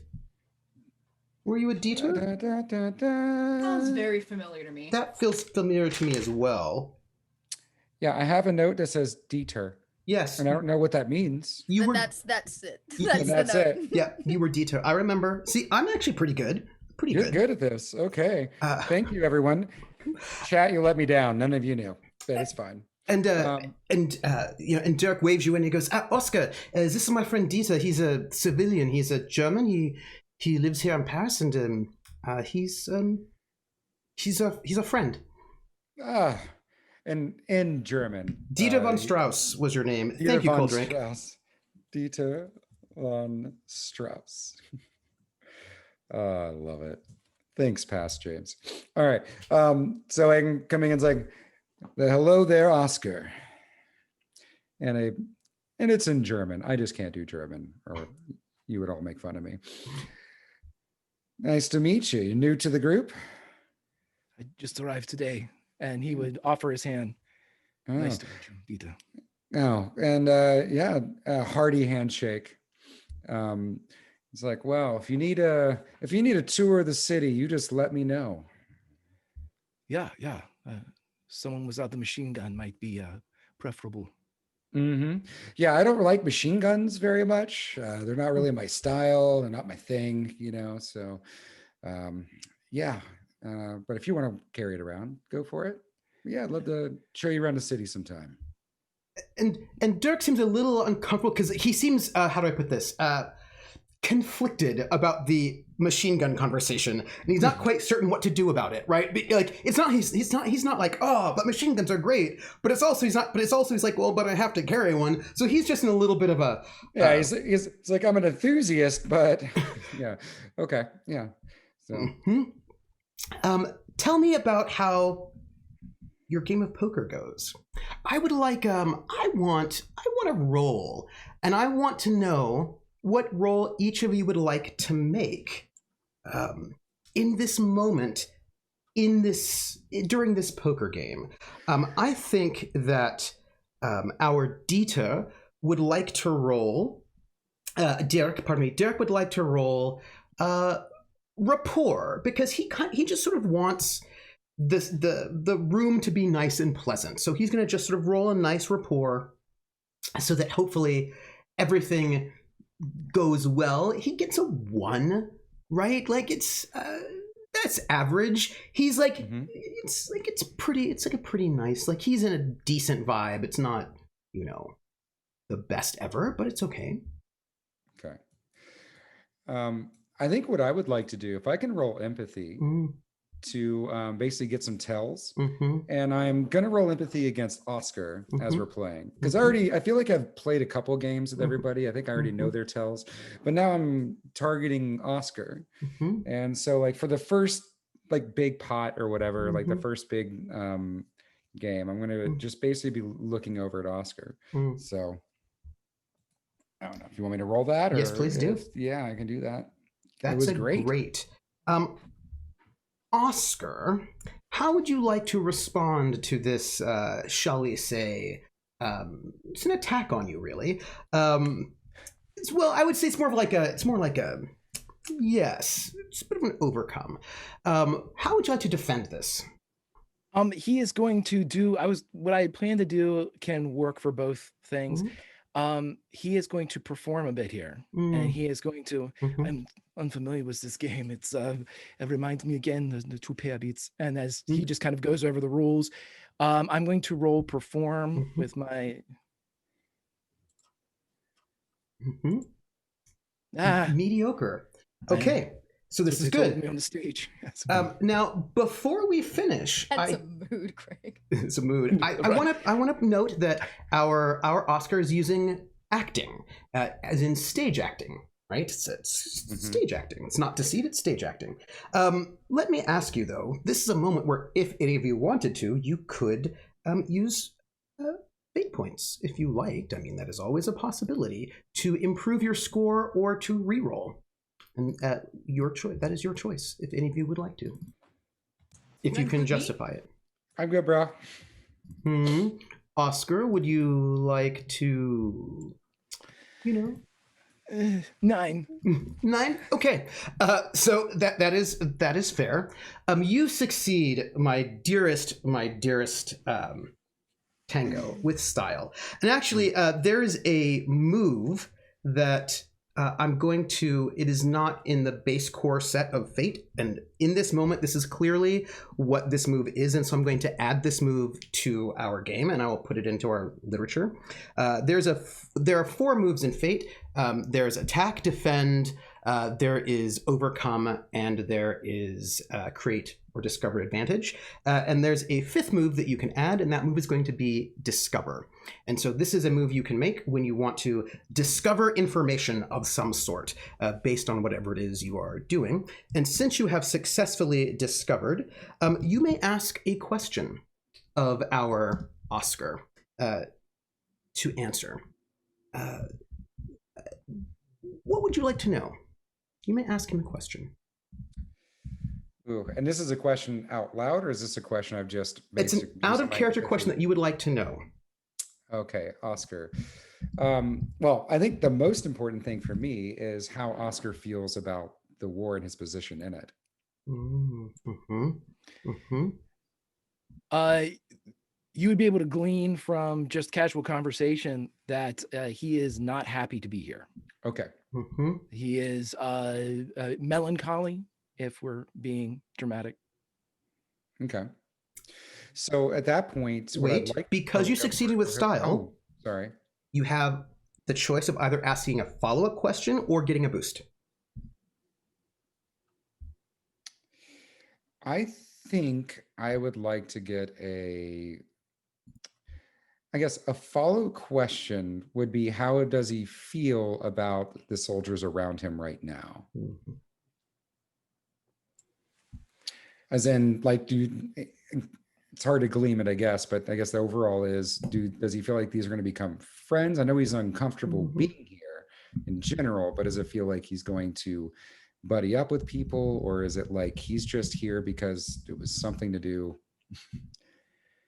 Were you a Dieter? Sounds very familiar to me. That feels familiar to me as well. Yeah, I have a note that says Dieter. Yes. And I don't know what that means. You were, that's it. That's it. Yeah, you were Dieter. I remember. See, I'm actually pretty good. You're good at this. Okay. Thank you, everyone. Chat, you let me down. None of you knew. But it's fine. And Dirk waves you in. He goes, Oscar, this is my friend Dieter. He's a civilian. He's a German. He lives here in Paris, and he's a friend. And in German. Dieter von Strauss was your name. Thank you, Cold Drink. Dieter von Strauss. I love it. Thanks, Past James. All right. So I'm coming in like, hello there, Oscar. And it's in German. I just can't do German, or you would all make fun of me. Nice to meet you. You're new to the group? I just arrived today, and he would offer his hand. Oh. Nice to meet you, Dieter. Oh, and a hearty handshake. It's like, well, if you need a tour of the city, you just let me know. Yeah. Someone without the machine gun might be preferable. Mm-hmm. Yeah, I don't like machine guns very much. They're not really my style. They're not my thing, So, yeah. But if you want to carry it around, go for it. Yeah, I'd love to show you around the city sometime. And Dirk seems a little uncomfortable because he seems, how do I put this? Conflicted about the machine gun conversation, and he's not quite certain what to do about it, right? Like, it's not he's not like, oh, but machine guns are great, but it's also he's like, well, but I have to carry one, so he's just in a little bit of a he's like, I'm an enthusiast, but yeah, okay, yeah. So tell me about how your game of poker goes. I would like I want a roll, and I want to know what role each of you would like to make in this moment, during this poker game. I think that our Dieter would like to roll. Derek would like to roll rapport, because he just sort of wants the room to be nice and pleasant. So he's going to just sort of roll a nice rapport, so that hopefully everything goes well. He gets a 1, right? Like, it's that's average. He's like, it's like a pretty nice, like, he's in a decent vibe. It's not, the best ever, but it's okay. Okay. I think what I would like to do, if I can roll empathy to basically get some tells, and I'm gonna roll empathy against Oscar as we're playing, because I feel like I've played a couple games with everybody. I think I already know their tells, but now I'm targeting Oscar, and so, like, for the first, like, big pot or whatever, like the first big game, I'm gonna just basically be looking over at Oscar. So I don't know if you want me to roll that, or yes, please do. Yeah, I can do that. That's great. Oscar, how would you like to respond to this, shall we say, it's an attack on you, really. Well, I would say it's more like a yes, it's a bit of an overcome. How would you like to defend this? He is going to do. What I had planned to do can work for both things. He is going to perform a bit here, and he is going to. I'm unfamiliar with this game. It reminds me again the two pair beats, and as he just kind of goes over the rules, I'm going to roll perform with my. Mediocre. Okay, so this is good. Me on the stage. Now, before we finish, That's a mood, Craig. It's a mood. I want to note that our Oscar is using acting, as in stage acting, right? It's stage acting. It's not deceit. It's stage acting. Let me ask you though. This is a moment where, if any of you wanted to, you could use fate points if you liked. I mean, that is always a possibility to improve your score or to reroll. And your choice. That is your choice. If any of you would like to, if you can justify it. I'm good, bro. Oscar, would you like to? 9. 9. Okay. So that is fair. You succeed, my dearest Tango, with style. And actually, there is a move that. I'm going to, it is not in the base core set of Fate. And in this moment, this is clearly what this move is. And so I'm going to add this move to our game and I will put it into our literature. There are 4 moves in Fate. There's attack, defend, there is overcome, and there is create or discover advantage. And there's a 5th move that you can add, and that move is going to be discover. And so this is a move you can make when you want to discover information of some sort based on whatever it is you are doing. And since you have successfully discovered, you may ask a question of our Oscar to answer. What would you like to know? You may ask him a question. Ooh, and this is a question out loud, or is this a question I've just... It's an out-of-character question that you would like to know. Okay, Oscar. Well, I think the most important thing for me is how Oscar feels about the war and his position in it. You would be able to glean from just casual conversation that he is not happy to be here. Okay. He is melancholy, if we're being dramatic. Okay. So at that point, wait, because you succeeded with style. Oh, sorry. You have the choice of either asking a follow-up question or getting a boost. I think I would like to get a follow question would be, how does he feel about the soldiers around him right now? As in, like, it's hard to glean it, I guess, but I guess the overall is, does he feel like these are going to become friends? I know he's uncomfortable being here in general, but does it feel like he's going to buddy up with people, or is it like he's just here because it was something to do?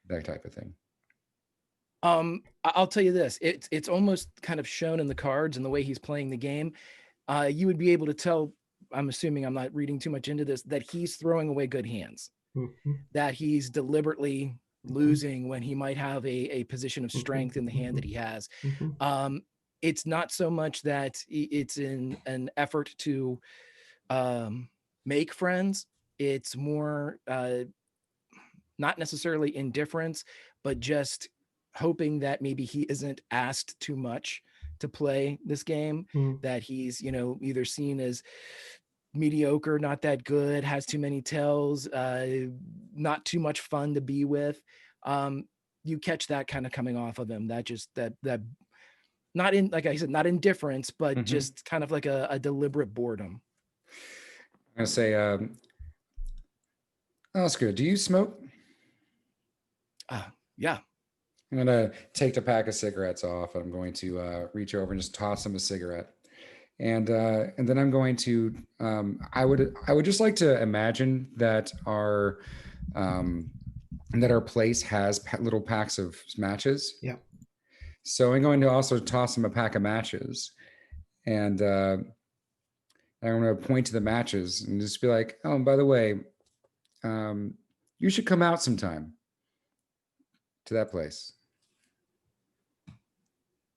That type of thing. I'll tell you this, it's almost kind of shown in the cards and the way he's playing the game. You would be able to tell, I'm assuming I'm not reading too much into this, that he's throwing away good hands, that he's deliberately losing when he might have a position of strength in the hand that he has. It's not so much that it's in an effort to make friends. It's more not necessarily indifference, but just hoping that maybe he isn't asked too much to play this game, that he's, either seen as mediocre, not that good, has too many tells, not too much fun to be with. You catch that kind of coming off of him, that not in, like I said, not indifference, but just kind of like a deliberate boredom. I'm gonna say, Oscar, do you smoke? Yeah. I'm gonna take the pack of cigarettes off, and I'm going to reach over and just toss him a cigarette, and then I'm going to. I would just like to imagine that our place has little packs of matches. Yeah. So I'm going to also toss him a pack of matches, And I'm going to point to the matches and just be like, oh, and by the way, you should come out sometime to that place.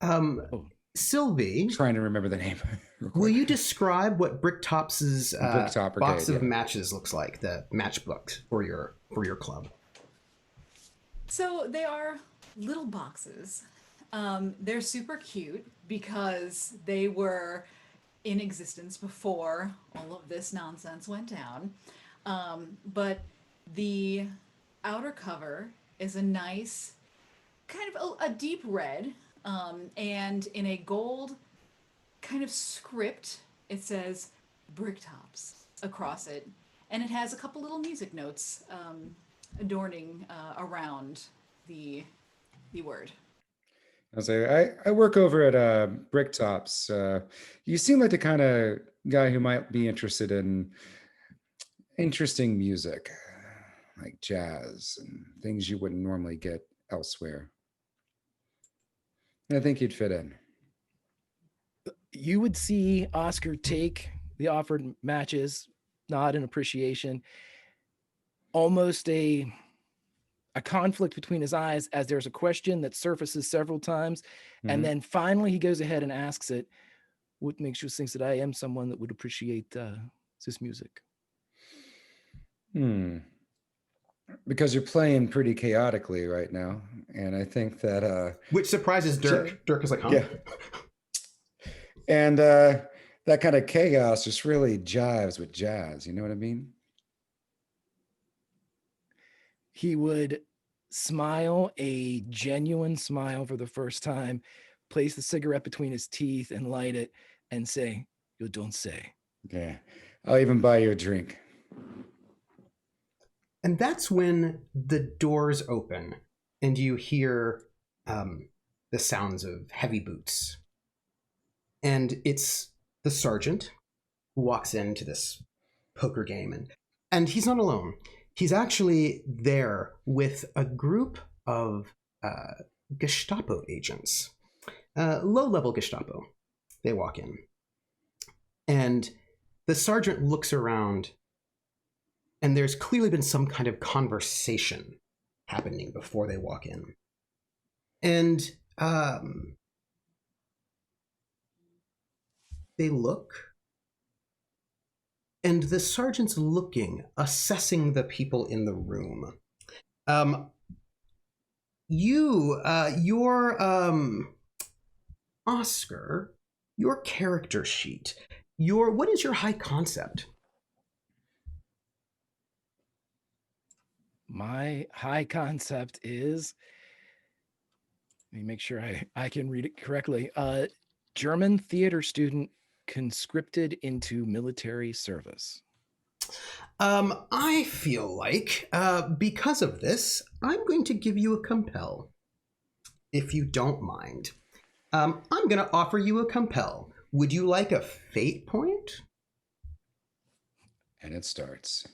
Oh, Sylvie, I'm trying to remember the name. real will quick. you describe what Bricktop's Bricktop Brigade, box of yeah. matches looks like? The match books for your club. So they are little boxes. They're super cute because they were in existence before all of this nonsense went down. But the outer cover is a nice, kind of a deep red, and in a gold kind of script, it says Bricktops across it. And it has a couple little music notes adorning around the word. I say, I work over at Bricktops. You seem like the kind of guy who might be interested in interesting music, like jazz and things you wouldn't normally get elsewhere. And I think you'd fit in. you would see Oscar take the offered matches, nod in appreciation, almost a conflict between his eyes as there's a question that surfaces several times. Mhm. And then finally he goes ahead and asks it, what makes you think that I am someone that would appreciate this music? Because you're playing pretty chaotically right now. And I think that Which surprises Dirk. Dirk is like, huh? Yeah. And that kind of chaos just really jives with jazz. You know what I mean? He would smile, a genuine smile for the first time, place the cigarette between his teeth and light it and say, you don't say. Yeah. I'll even buy you a drink. And that's when the doors open and you hear the sounds of heavy boots. And it's the sergeant who walks into this poker game. And he's not alone. He's actually there with a group of Gestapo agents, low-level Gestapo. They walk in. And the sergeant looks around, and there's clearly been some kind of conversation happening before they walk in. And they look, and the sergeant's looking, assessing the people in the room. Oscar, your character sheet, what is your high concept? My high concept is, let me make sure I can read it correctly. German theater student conscripted into military service. I feel like, because of this, I'm going to give you a compel, if you don't mind. I'm going to offer you a compel. Would you like a fate point? And it starts.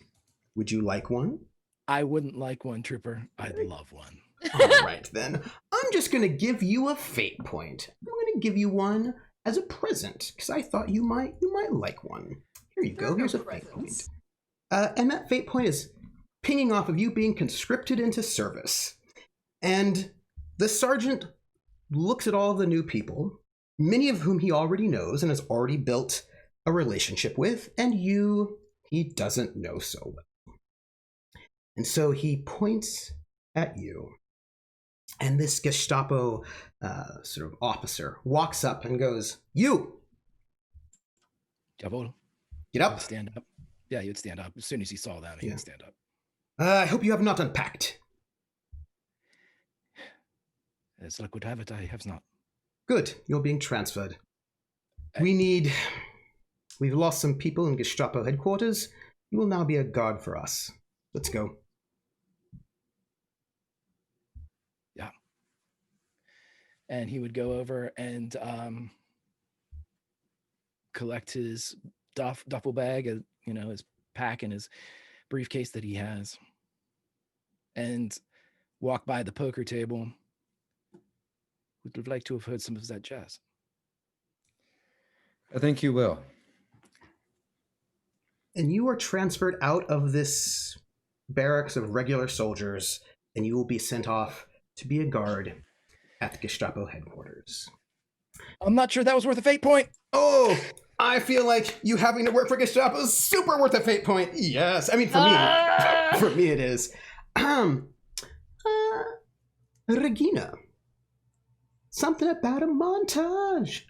Would you like one? I wouldn't like one, Trooper. I'd love one. All right, then. I'm just going to give you a fate point. I'm going to give you one as a present, because I thought you might like one. Here you go. Here's a fate point. And that fate point is pinging off of you being conscripted into service. And the sergeant looks at all the new people, many of whom he already knows and has already built a relationship with, and he doesn't know so well. And so he points at you, and this Gestapo sort of officer walks up and goes, "You! Jawohl. Get up! Stand up." Yeah, he would stand up. As soon as he saw that, he would stand up. I hope you have not unpacked." As luck would have it, I have not. Good, you're being transferred. We've lost some people in Gestapo headquarters. You will now be a guard for us. Let's go. Yeah. And he would go over and collect his duffel bag, his pack and his briefcase that he has, and walk by the poker table. Would have liked to have heard some of that jazz. I think you will. And you are transferred out of this barracks of regular soldiers, and you will be sent off to be a guard at the Gestapo headquarters. I'm not sure that was worth a fate point. Oh, I feel like you having to work for Gestapo is super worth a fate point. Yes, I mean for me it is. Regina, something about a montage.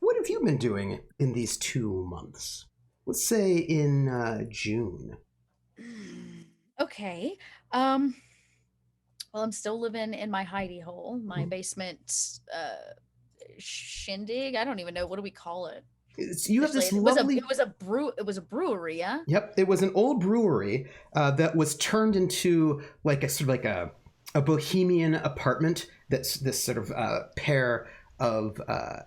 What have you been doing in these 2 months? Let's say in June. Okay. Well, I'm still living in my hidey hole, my basement shindig. I don't even know, what do we call it? You have this lovely. It was a brewery, yeah. Yep, it was an old brewery that was turned into like a sort of like a bohemian apartment that's this sort of pair of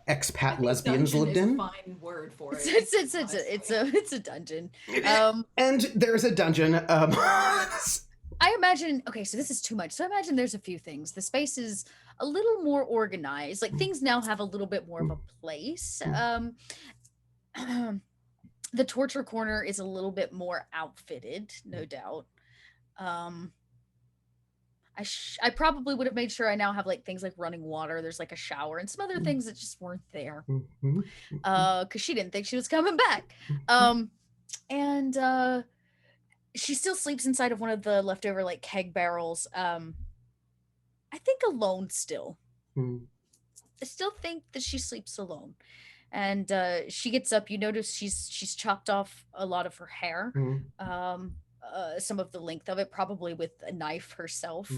expat lesbians lived in. Fine word for it. It's a dungeon. And there's a dungeon. I imagine, okay, so this is too much. So I imagine there's a few things. The space is a little more organized. Like things now have a little bit more of a place. The torture corner is a little bit more outfitted, no doubt. I probably would have made sure I now have like things like running water. There's like a shower and some other things that just weren't there. Because she didn't think she was coming back. And she still sleeps inside of one of the leftover like keg barrels. I think alone still. I still think that she sleeps alone. And she gets up. You notice she's chopped off a lot of her hair. Some of the length of it, probably with a knife herself.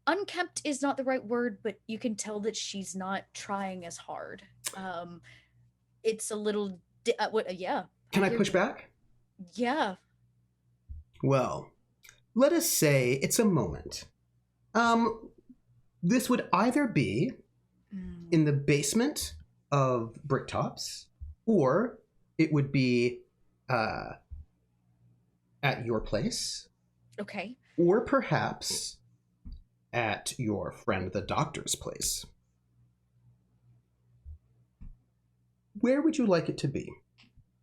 Unkempt is not the right word, but you can tell that she's not trying as hard. It's a little yeah. Can I push back? Yeah. Well, let us say it's a moment. This would either be in the basement of Bricktop's, or it would be at your place. Okay. Or perhaps at your friend the doctor's place. Where would you like it to be?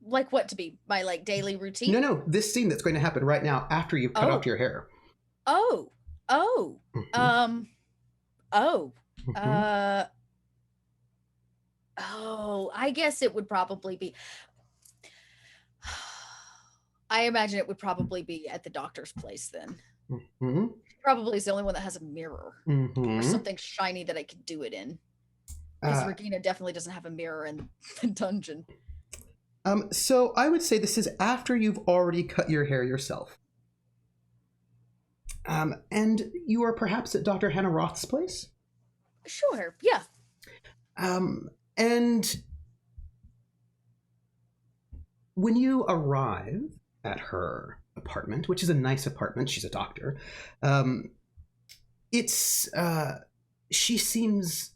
Like what to be? My like daily routine? No, this scene that's going to happen right now after you've cut off your hair. Oh, I guess it would probably be. I imagine it would probably be at the doctor's place then. Probably is the only one that has a mirror or something shiny that I could do it in. Because Regina definitely doesn't have a mirror in the dungeon. So I would say this is after you've already cut your hair yourself. And you are perhaps at Dr. Hannah Roth's place? Sure, yeah. And when you arrive at her apartment, which is a nice apartment, she's a doctor, she seems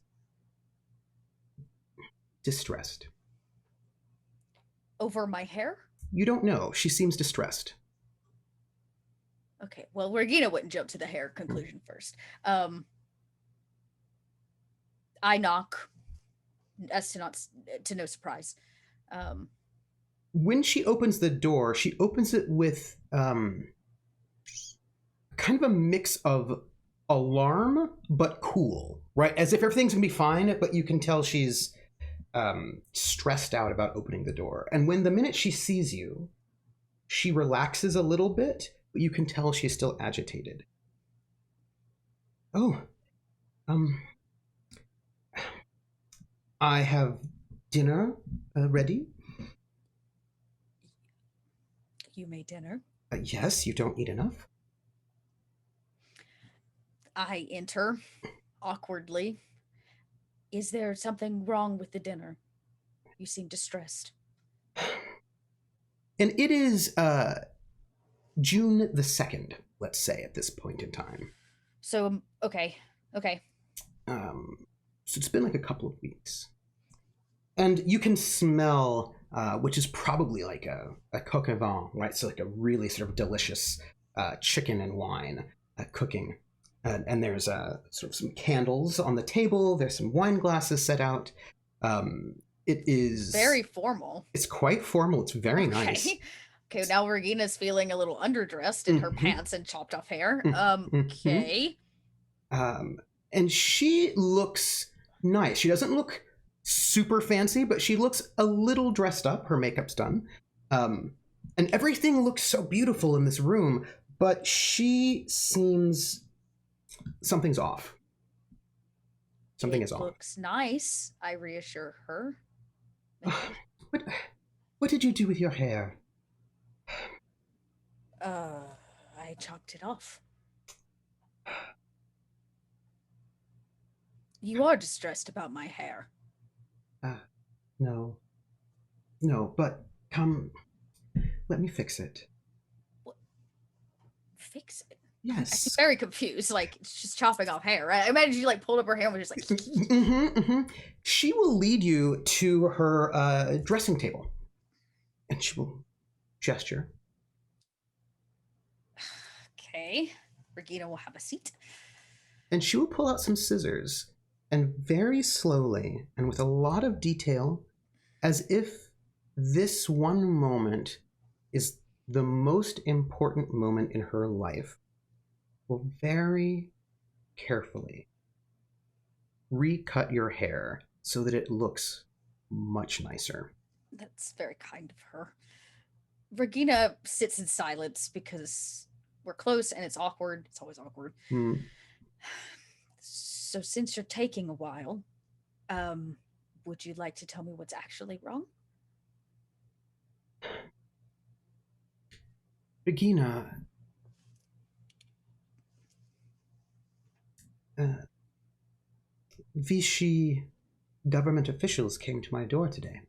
distressed. Over my hair? You don't know. She seems distressed. Okay, well, Regina wouldn't jump to the hair conclusion first. I knock, as to no surprise. When she opens the door, she opens it with kind of a mix of alarm but cool, right? As if everything's gonna be fine, but you can tell she's stressed out about opening the door. And when the minute she sees you, she relaxes a little bit, but you can tell she's still agitated. Oh, I have dinner ready. You made dinner? Yes, you don't eat enough. I enter awkwardly. Is there something wrong with the dinner? You seem distressed. And it is June the 2nd, let's say, at this point in time. So, okay. So it's been like a couple of weeks. And you can smell, which is probably like a coq au vin, right? So like a really sort of delicious chicken and wine cooking. And there's sort of some candles on the table. There's some wine glasses set out. It is Very formal. It's quite formal. It's very nice. Okay, now Regina's feeling a little underdressed in her pants and chopped off hair. Okay. And she looks nice. She doesn't look super fancy, but she looks a little dressed up. Her makeup's done. And everything looks so beautiful in this room, but she seems something's off. Something is off. Looks nice, I reassure her. What did you do with your hair? I chopped it off. You are distressed about my hair. No. No, but come, let me fix it. What? Fix it? Yes. I'm very confused. Like, she's chopping off hair, right? I imagine she like pulled up her hair and was just like. She will lead you to her dressing table, and she will gesture. Okay. Regina will have a seat. And she will pull out some scissors, and very slowly and with a lot of detail, as if this one moment is the most important moment in her life, will very carefully recut your hair so that it looks much nicer. That's very kind of her. Regina sits in silence because we're close and it's awkward. It's always awkward. So since you're taking a while, would you like to tell me what's actually wrong? Regina, Vichy government officials came to my door today.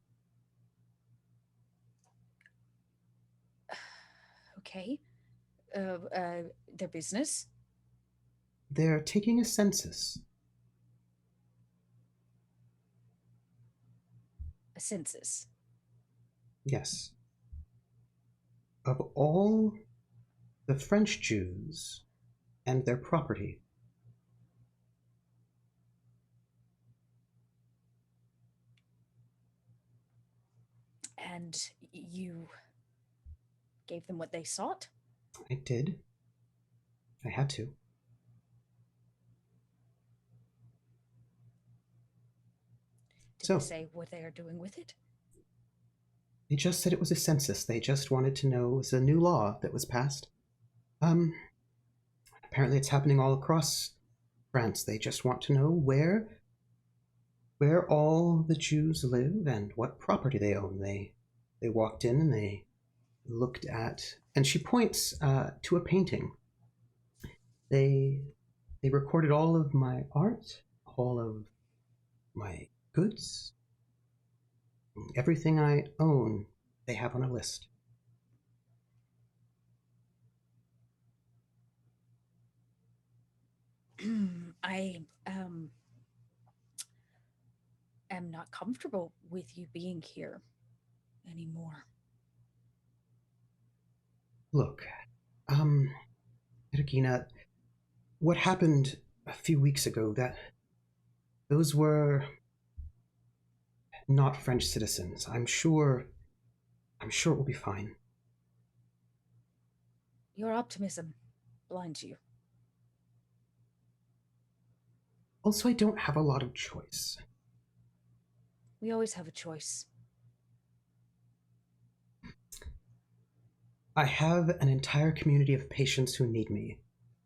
Okay. Their business? They're taking a census. A census? Yes. Of all the French Jews and their property. And you gave them what they sought? I did. I had to. Did they say what they are doing with it? They just said it was a census. They just wanted to know it was a new law that was passed. Apparently it's happening all across France. They just want to know where all the Jews live and what property they own. They walked in and they looked at, and she points to a painting. They recorded all of my art, all of my goods, everything I own. They have on a list. I am not comfortable with you being here anymore. Look, Regina, what happened a few weeks ago, those were not French citizens. I'm sure it will be fine. Your optimism blinds you. Also, I don't have a lot of choice. We always have a choice. I have an entire community of patients who need me,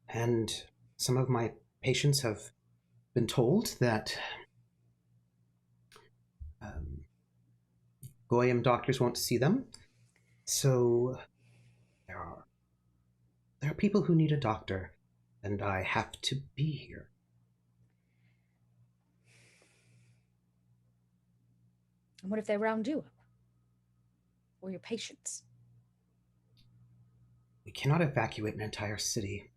and some of my patients have been told that Goyim doctors won't see them. So there are people who need a doctor, and I have to be here. And what if they round you up? Or your patients? We cannot evacuate an entire city.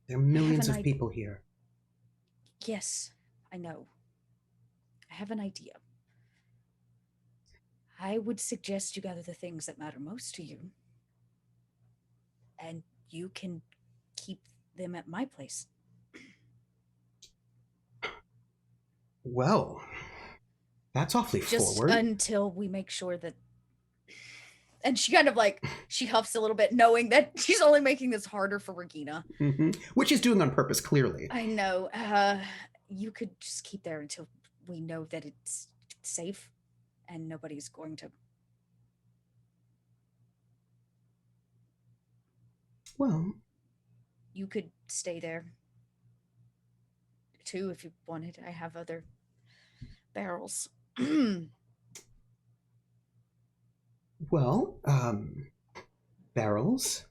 There are millions of people here. Yes, I know. I have an idea. I would suggest you gather the things that matter most to you. And you can keep them at my place. Well, that's awfully Just forward. until we make sure that. And she kind of like, she huffs a little bit, knowing that she's only making this harder for Regina. Which she's doing on purpose, clearly. I know. You could just keep there until we know that it's safe and nobody's going to. Well, You could stay there too if you wanted. I have other barrels. well, barrels.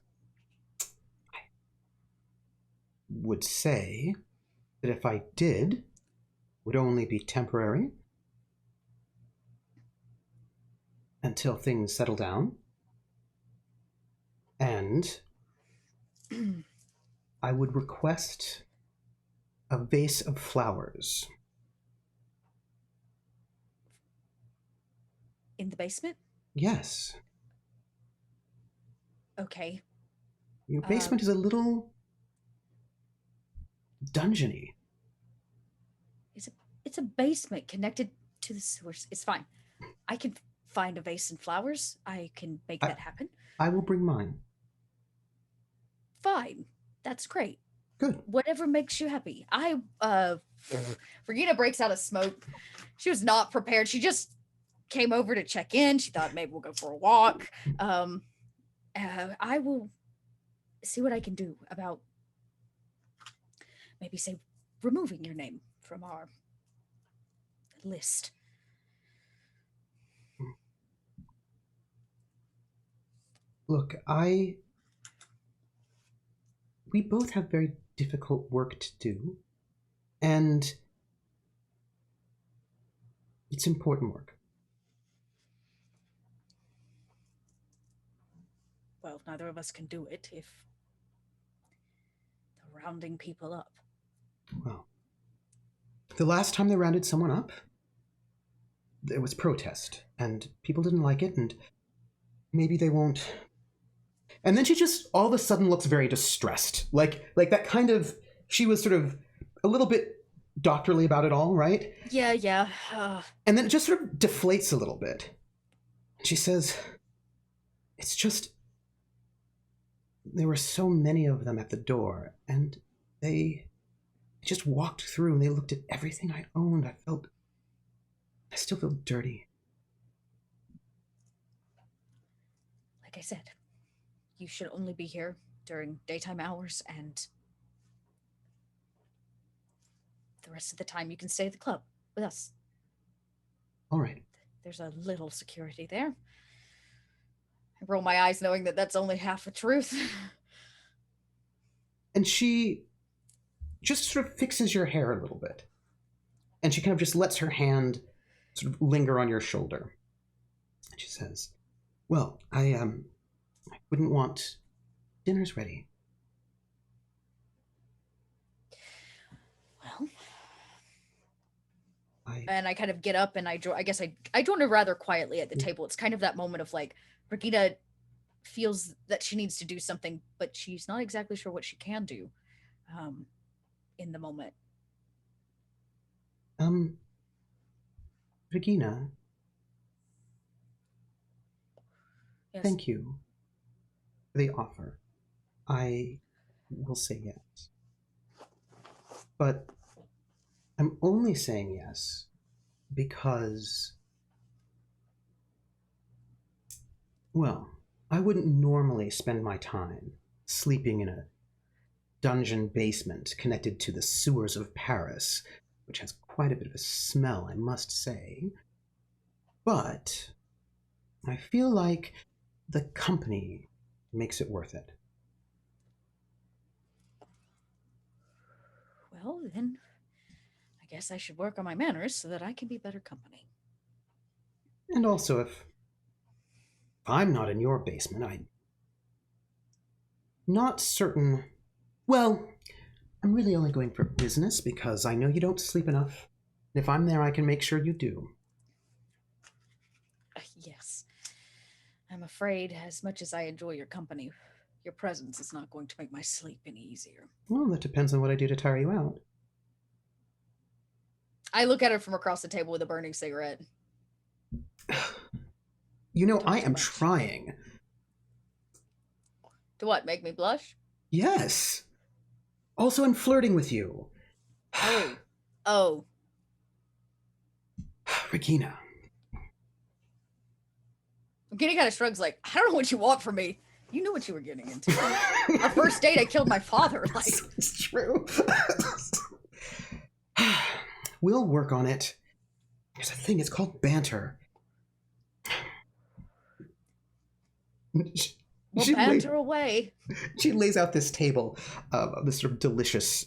I would say that if I did, would only be temporary until things settle down. And I would request a vase of flowers. In the basement? Yes. Okay. Your basement is a little dungeony. It's a basement connected to the sewers. It's fine. I can find a vase and flowers. I can make that happen. I will bring mine. Fine. That's great. Good. Whatever makes you happy. Regina breaks out of smoke. She was not prepared. She just came over to check in. She thought maybe we'll go for a walk. I will see what I can do about maybe say removing your name from our list. Look, we both have very difficult work to do, and it's important work. Well, neither of us can do it if they're rounding people up. Well, the last time they rounded someone up, there was protest, and people didn't like it, and maybe they won't. And then she just all of a sudden looks very distressed. Like that kind of, she was sort of a little bit doctorly about it all, right? Yeah. And then it just sort of deflates a little bit. She says, it's just, there were so many of them at the door, and they just walked through and they looked at everything I owned. I still feel dirty. Like I said, you should only be here during daytime hours, and the rest of the time you can stay at the club with us. All right. There's a little security there. I roll my eyes knowing that that's only half the truth. And she just sort of fixes your hair a little bit. And she kind of just lets her hand sort of linger on your shoulder. And she says, well, I wouldn't want... Dinner's ready. Well... And I kind of get up and I guess I join her rather quietly at the table. It's kind of that moment of like, Regina feels that she needs to do something, but she's not exactly sure what she can do in the moment. Regina. Yes. Thank you for the offer. I will say yes. But I'm only saying yes because, well, I wouldn't normally spend my time sleeping in a dungeon basement connected to the sewers of Paris, which has quite a bit of a smell, I must say. But I feel like the company makes it worth it. Well, then I guess I should work on my manners so that I can be better company. And also, if I'm not in your basement, I'm not certain... Well, I'm really only going for business because I know you don't sleep enough. If I'm there, I can make sure you do. Yes. I'm afraid, as much as I enjoy your company, your presence is not going to make my sleep any easier. Well, that depends on what I do to tire you out. I look at her from across the table with a burning cigarette. You know, Don't I too am much. trying. To what? Make me blush? Yes. Also, I'm flirting with you. Oh. Regina. Regina kind of shrugs like, I don't know what you want from me. You knew what you were getting into. Our first date, I killed my father. Like, It's true. We'll work on it. There's a thing, it's called banter. we'll She banter away. She lays out this table of this sort of delicious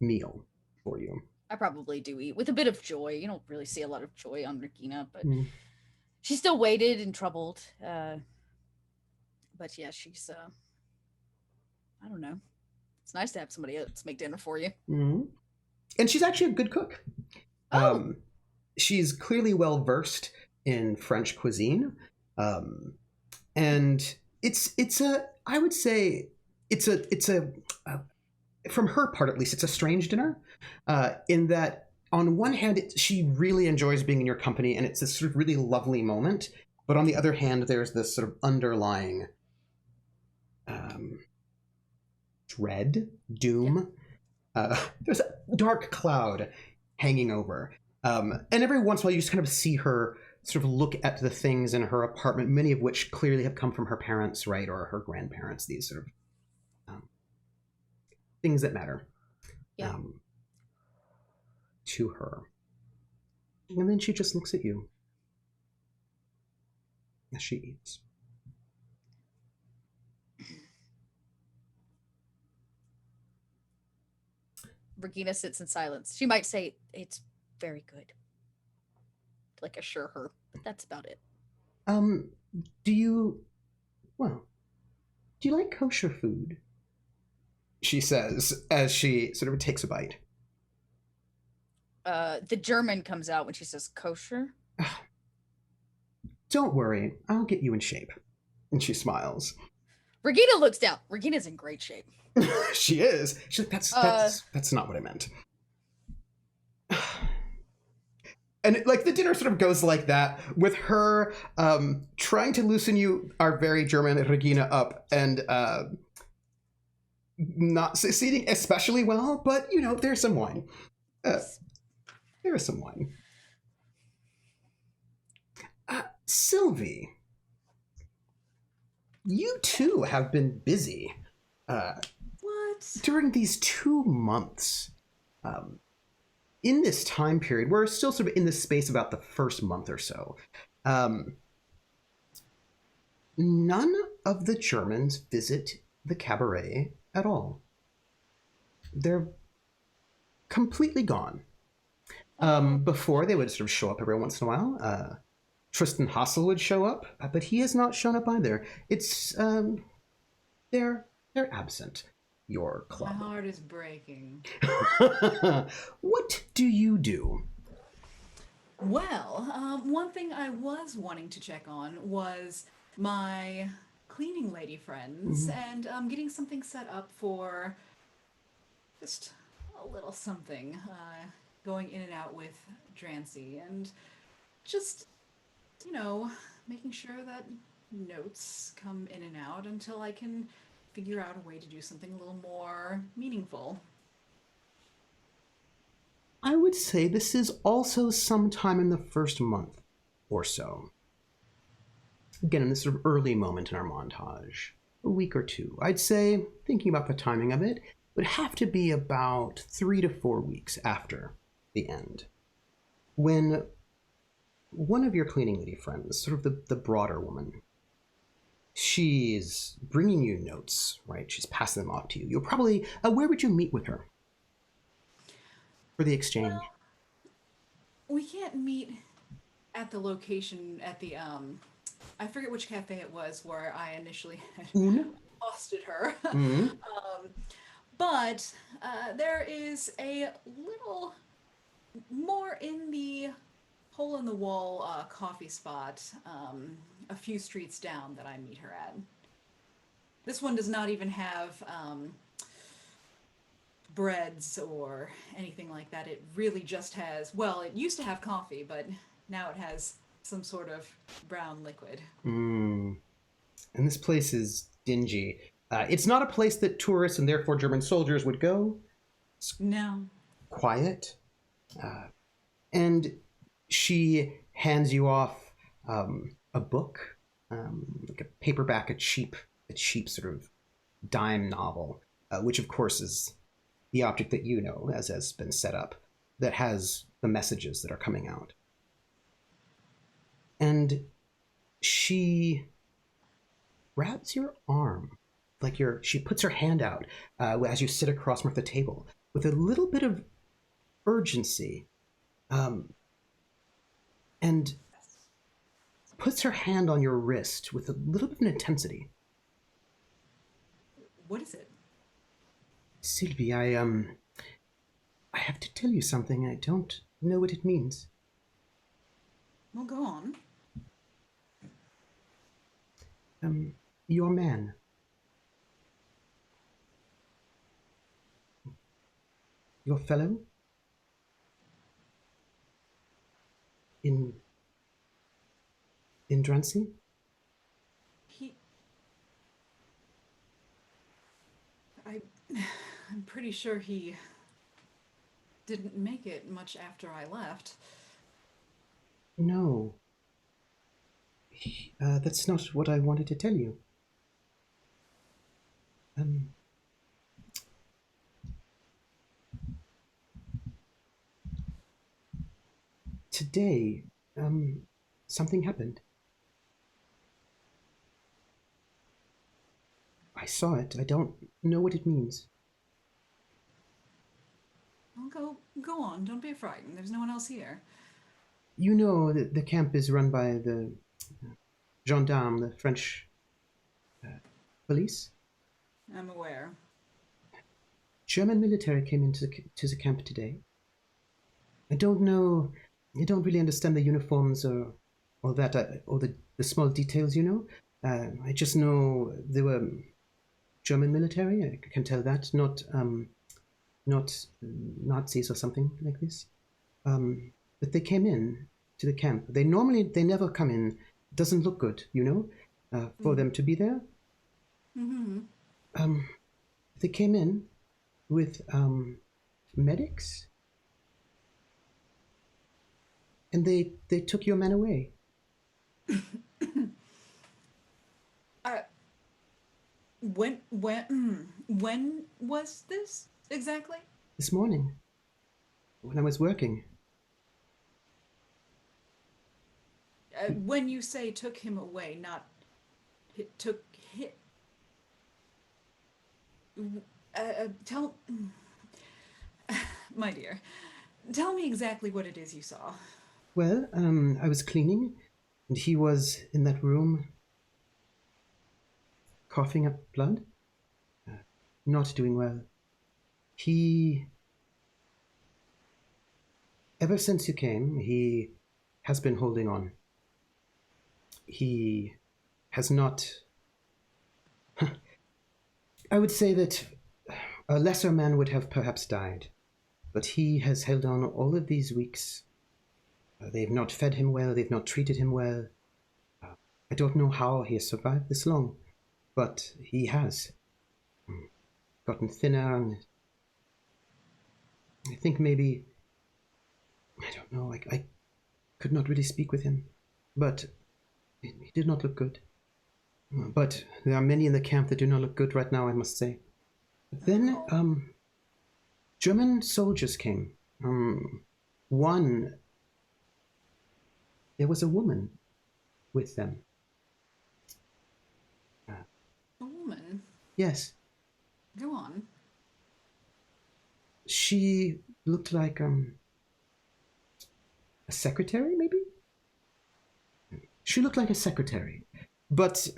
meal for you. I probably do eat with a bit of joy. You don't really see a lot of joy on Regina, but Mm. she's still weighted and troubled. But yeah, she's I don't know. It's nice to have somebody else make dinner for you. Mm-hmm. And she's actually a good cook. Oh. She's clearly well versed in French cuisine, and it's a I would say it's a from her part at least it's a strange dinner, in that on one hand she really enjoys being in your company and it's this sort of really lovely moment, but on the other hand there's this sort of underlying dread, doom. There's a dark cloud hanging over. And every once in a while you just kind of see her sort of look at the things in her apartment, many of which clearly have come from her parents, right, or her grandparents, these sort of things that matter to her. And then she just looks at you as she eats. Regina sits in silence. She might say, it's very good. Like assure her, but that's about it. Do you like kosher food? She says as she sort of takes a bite. The German comes out when she says kosher. Don't worry, I'll get you in shape. And she smiles. Regina looks down. Regina's in great shape. She is. She's like, that's not what I meant. And like the dinner sort of goes like that, with her trying to loosen you, our very German Regina, up, and not succeeding especially well. But you know, there's some wine. There is some wine. Sylvie, you too have been busy. What? During these 2 months. In this time period, we're still sort of in this space about the first month or so. None of the Germans visit the cabaret at all. They're completely gone. Before, they would sort of show up every once in a while. Tristan Hassel would show up, but he has not shown up either. It's they're absent. Your club. My heart is breaking. What do you do? Well, one thing I was wanting to check on was my cleaning lady friends and getting something set up for just a little something going in and out with Drancy, and just, you know, making sure that notes come in and out until I can figure out a way to do something a little more meaningful. I would say this is also sometime in the first month or so. Again, in this sort of early moment in our montage. A week or two. I'd say, thinking about the timing of it, would have to be about 3 to 4 weeks after the end. When one of your cleaning lady friends, sort of the broader woman, she's bringing you notes, right? She's passing them off to you. You'll probably, where would you meet with her for the exchange? Well, we can't meet at the location at the, I forget which cafe it was where I initially had accosted her. But there is a little more in the hole in the wall coffee spot a few streets down that I meet her at. This one does not even have breads or anything like that. It really just has, well, it used to have coffee, but now it has some sort of brown liquid. And this place is dingy. It's not a place that tourists and therefore German soldiers would go. No. Quiet. And she hands you off a book, like a paperback, a cheap sort of dime novel, which of course is the object that you know as has been set up, that has the messages that are coming out. And she grabs your arm, like she puts her hand out as you sit across from the table with a little bit of urgency, and puts her hand on your wrist with a little bit of intensity. What is it? Sylvie, I have to tell you something. I don't know what it means. Well, go on. Your man. Your fellow? In Drancy? I'm pretty sure he didn't make it much after I left. No. That's not what I wanted to tell you. Today, something happened. I saw it. I don't know what it means. Well, go on. Don't be frightened. There's no one else here. You know that the camp is run by the gendarmes, the French police? I'm aware. German military came into the camp today. I don't know. I don't really understand the uniforms or that, or the small details, you know. I just know they were German military. I can tell that, not Nazis or something like this. But they came in to the camp. They never come in. It doesn't look good, you know, for them to be there. Mm-hmm. They came in with medics, and they took your man away. When was this exactly? This morning, when I was working. When you say took him away, not took hit. Tell, my dear, tell me exactly what it is you saw. Well, I was cleaning, and he was in that room, coughing up blood, not doing well. Ever since you came, he has been holding on. He has not. I would say that a lesser man would have perhaps died, but he has held on all of these weeks. They've not fed him well, they've not treated him well. I don't know how he has survived this long, but he has gotten thinner, and I think maybe, I don't know, I could not really speak with him, but he did not look good. But there are many in the camp that do not look good right now, I must say. But then, German soldiers came. There was a woman with them. A woman? Yes. Go on. She looked like a secretary, maybe? She looked like a secretary. But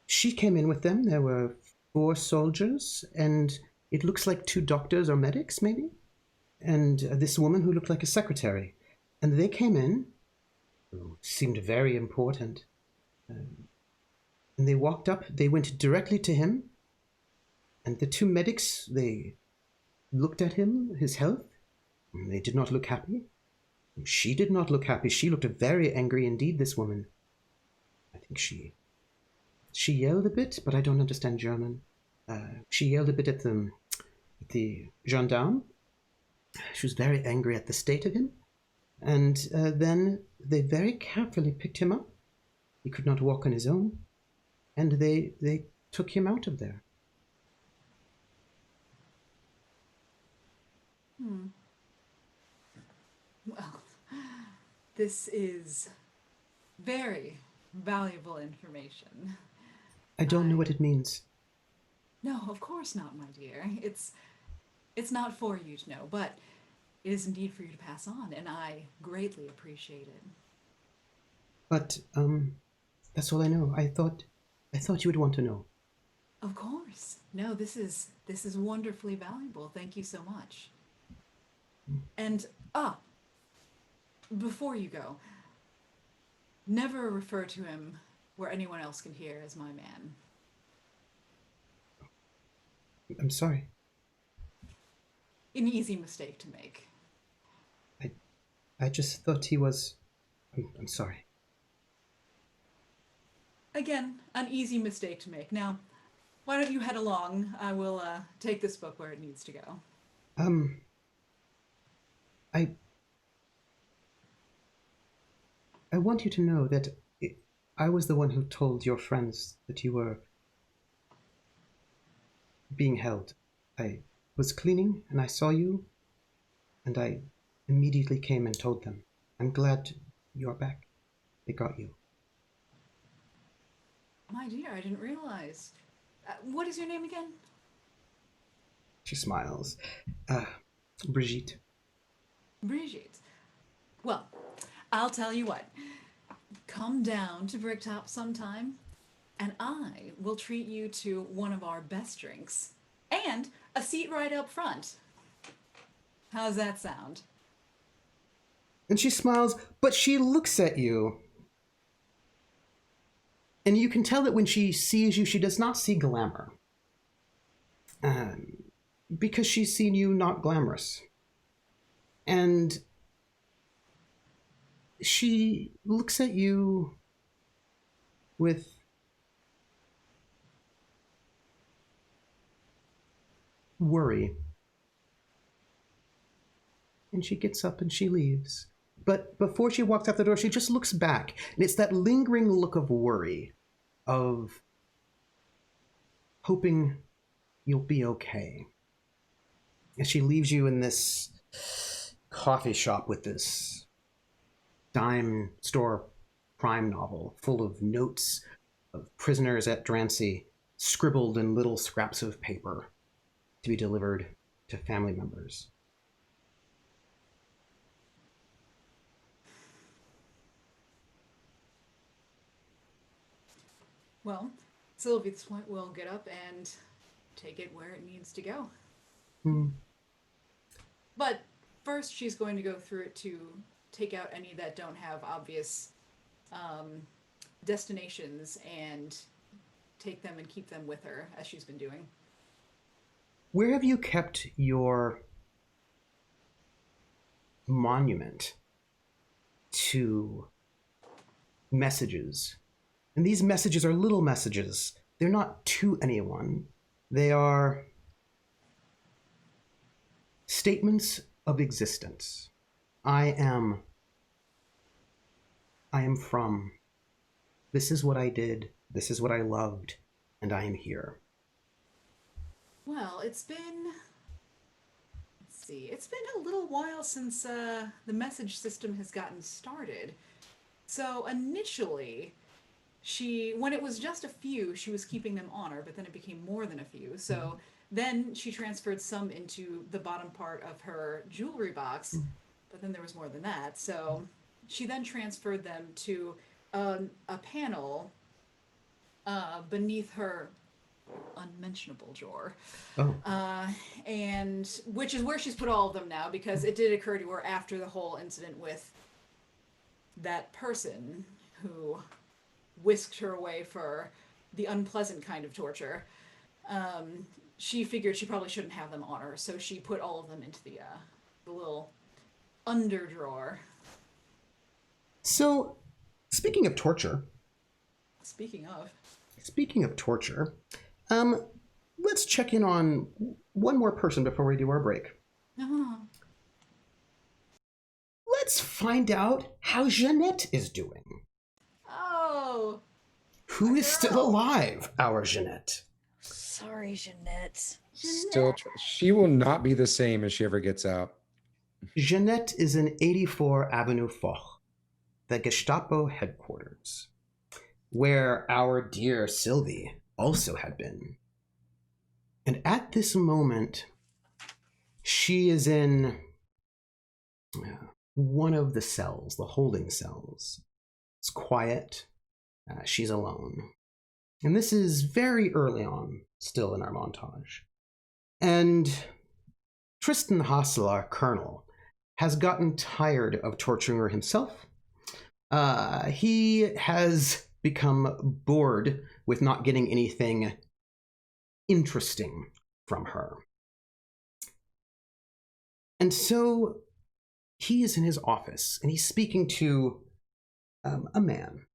she came in with them. There were 4 soldiers, and it looks like 2 doctors or medics, maybe? And this woman who looked like a secretary. And they came in, who seemed very important. And they walked up, they went directly to him, And the two medics, they looked at him, his health. And they did not look happy. She did not look happy. She looked very angry indeed, this woman. I think she yelled a bit, but I don't understand German. She yelled a bit at the gendarme. She was very angry at the state of him. And then they very carefully picked him up. He could not walk on his own. And they took him out of there. Well, this is very valuable information. I don't know what it means. No, of course not, my dear. It's not for you to know, but it is indeed for you to pass on, and I greatly appreciate it. But that's all I know. I thought you would want to know. Of course. No, this is wonderfully valuable. Thank you so much. And before you go, never refer to him where anyone else can hear as my man. I'm sorry. An easy mistake to make. I just thought he was... I'm sorry. Again, an easy mistake to make. Now, why don't you head along? I will take this book where it needs to go. I want you to know that I was the one who told your friends that you were being held. I was cleaning and I saw you, and I immediately came and told them. I'm glad you're back. They got you. My dear, I didn't realize. What is your name again? She smiles. Brigitte. Brigitte. Well, I'll tell you what. Come down to Bricktop sometime, and I will treat you to one of our best drinks and a seat right up front. How's that sound? And she smiles, but she looks at you. And you can tell that when she sees you, she does not see glamour. Because she's seen you not glamorous. And she looks at you with worry. And she gets up and she leaves. But before she walks out the door, she just looks back. And it's that lingering look of worry, of hoping you'll be okay. And she leaves you in this coffee shop with this dime store crime novel full of notes of prisoners at Drancy scribbled in little scraps of paper to be delivered to family members. Well, Sylvie at this point will get up and take it where it needs to go. But first she's going to go through it to take out any that don't have obvious destinations and take them and keep them with her, as she's been doing. Where have you kept your monument to messages? And these messages are little messages. They're not to anyone. They are statements of existence. I am from. This is what I did. This is what I loved. And I am here. Well, it's been a little while since the message system has gotten started. So initially, when it was just a few, she was keeping them on her, but then it became more than a few. So then she transferred some into the bottom part of her jewelry box, but then there was more than that. So she then transferred them to a panel beneath her unmentionable drawer. And which is where she's put all of them now, because it did occur to her after the whole incident with that person who whisked her away for the unpleasant kind of torture. she figured she probably shouldn't have them on her, so she put all of them into the little under drawer. So, speaking of torture, Speaking of torture, let's check in on one more person before we do our break. oh. Let's find out how Jeanette is doing. Oh, Who is still alive, our Jeanette? Sorry, Jeanette. She will not be the same as she ever gets out. Jeanette is in 84 Avenue Foch, the Gestapo headquarters, where our dear Sylvie also had been. And at this moment, she is in one of the cells, the holding cells. It's quiet. She's alone. And this is very early on, still in our montage. And Tristan Hassel, our colonel, has gotten tired of torturing her himself. He has become bored with not getting anything interesting from her. And so he is in his office, and he's speaking to a man,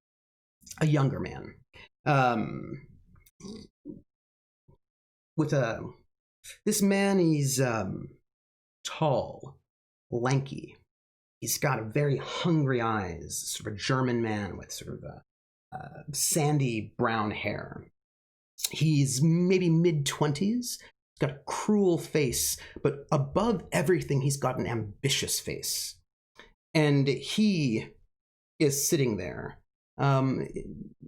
a younger man, this man, he's tall, lanky. He's got very hungry eyes, sort of a German man with sort of a sandy brown hair. He's maybe mid-20s. He's got a cruel face, but above everything, he's got an ambitious face. And he is sitting there.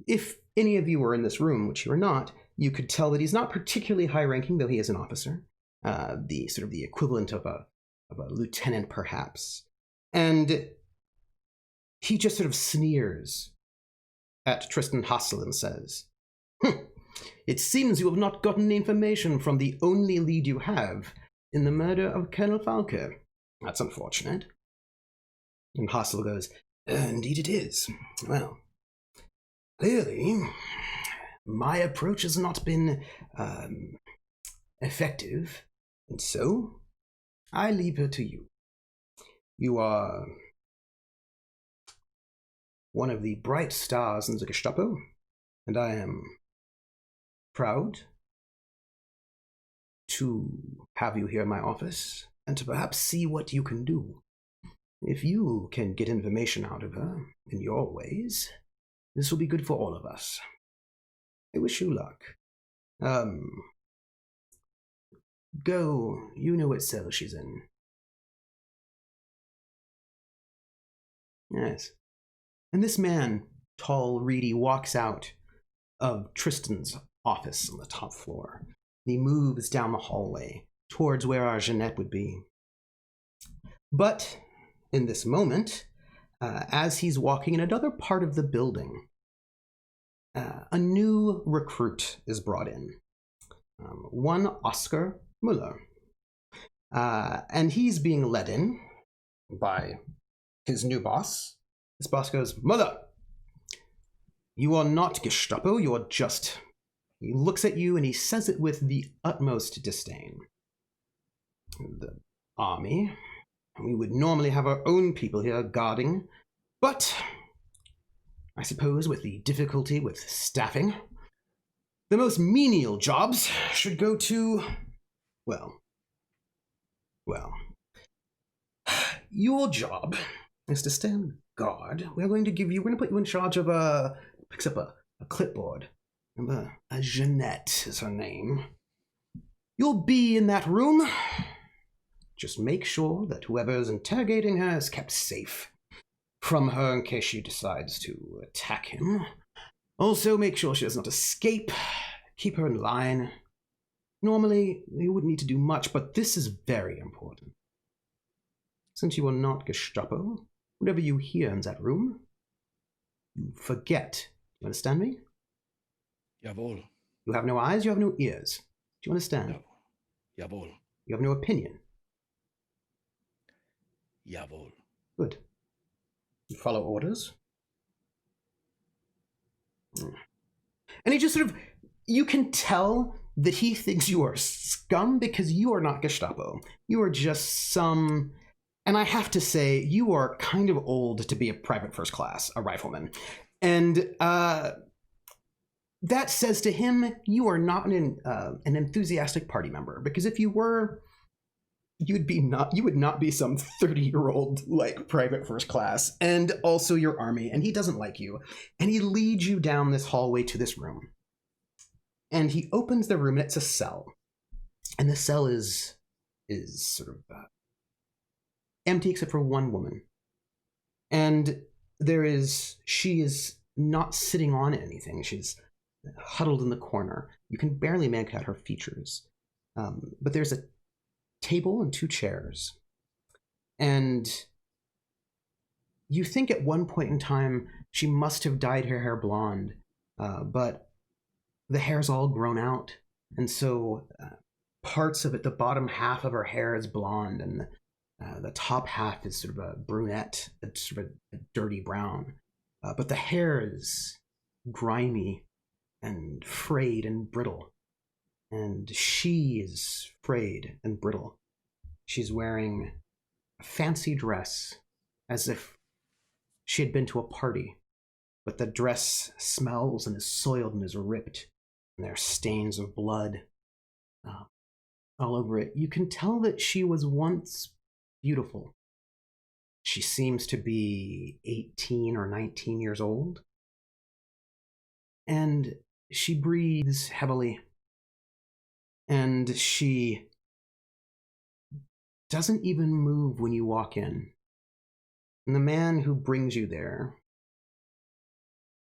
If any of you were in this room, which you are not, you could tell that he's not particularly high-ranking, though he is an officer. The sort of the equivalent of a lieutenant, perhaps. And he just sort of sneers at Tristan Hassel and says, "It seems you have not gotten information from the only lead you have in the murder of Colonel Falke. That's unfortunate." And Hassel goes, "Indeed it is. Well, clearly, my approach has not been effective, and so I leave her to you. You are one of the bright stars in the Gestapo, and I am proud to have you here in my office and to perhaps see what you can do. If you can get information out of her in your ways, this will be good for all of us. I wish you luck. Go, you know what cell she's in." Yes. And this man, tall, reedy, walks out of Tristan's office on the top floor. He moves down the hallway towards where our Jeanette would be. But in this moment, as he's walking in another part of the building, a new recruit is brought in. One Oscar Müller. And he's being led in by his new boss. His boss goes, "Müller, you are not Gestapo, you are just..." He looks at you and he says it with the utmost disdain. "The army, we would normally have our own people here guarding, but I suppose with the difficulty with staffing, the most menial jobs should go to, well, your job is to stand guard. We're going to put you in charge of picks up a clipboard. Remember, Jeanette is her name. You'll be in that room. Just make sure that whoever's interrogating her is kept safe from her in case she decides to attack him. Also, make sure she does not escape. Keep her in line. Normally, you wouldn't need to do much, but this is very important. Since you are not Gestapo, whatever you hear in that room, you forget. You understand me? Jawohl. You have no eyes, you have no ears. Do you understand? Jawohl. You have no opinion. Jawohl. Good. You follow orders. And he just sort of, you can tell that he thinks you are scum because you are not Gestapo. You are just some. And I have to say, you are kind of old to be a private first class, a rifleman. And that says to him, you are not an enthusiastic party member. Because if you were, you would not be some 30-year-old like private first class, and also your army. And he doesn't like you. And he leads you down this hallway to this room. And he opens the room, and it's a cell. And the cell is sort of empty except for one woman. And she is not sitting on anything. She's huddled in the corner. You can barely make out her features. But there's a table and 2 chairs. And you think at one point in time she must have dyed her hair blonde, but the hair's all grown out. And so parts of it, the bottom half of her hair is blonde, and the top half is sort of a brunette, sort of a dirty brown. But the hair is grimy and frayed and brittle. And she is frayed and brittle. She's wearing a fancy dress, as if she had been to a party. But the dress smells and is soiled and is ripped. And there are stains of blood all over it. You can tell that she was once beautiful. She seems to be 18 or 19 years old. And she breathes heavily. And she doesn't even move when you walk in. And the man who brings you there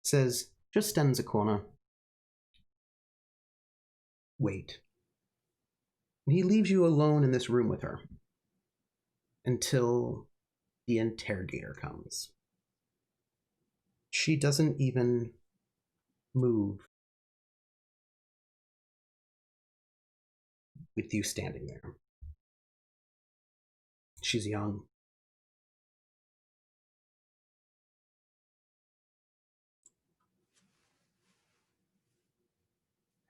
says, "Just stand the corner. Wait." And he leaves you alone in this room with her until the interrogator comes. She doesn't even move with you standing there. She's young.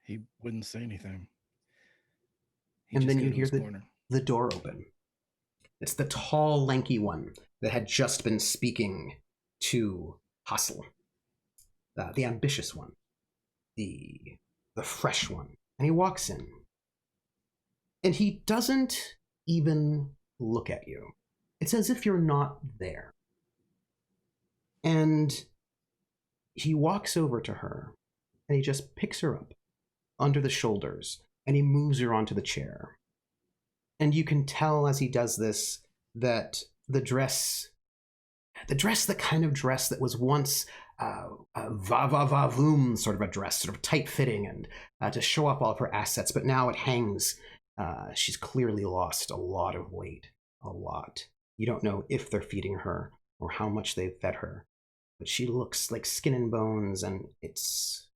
He wouldn't say anything. And then you hear the door open. It's the tall, lanky one that had just been speaking to Hassel. The ambitious one. The fresh one. And he walks in. And he doesn't even look at you. It's as if you're not there. And he walks over to her, and he just picks her up under the shoulders, and he moves her onto the chair. And you can tell as he does this that the kind of dress that was once a va-va-va-voom sort of a dress, sort of tight-fitting and to show off all of her assets, but now it hangs. She's clearly lost a lot of weight, a lot. You don't know if they're feeding her or how much they've fed her, but she looks like skin and bones, and it's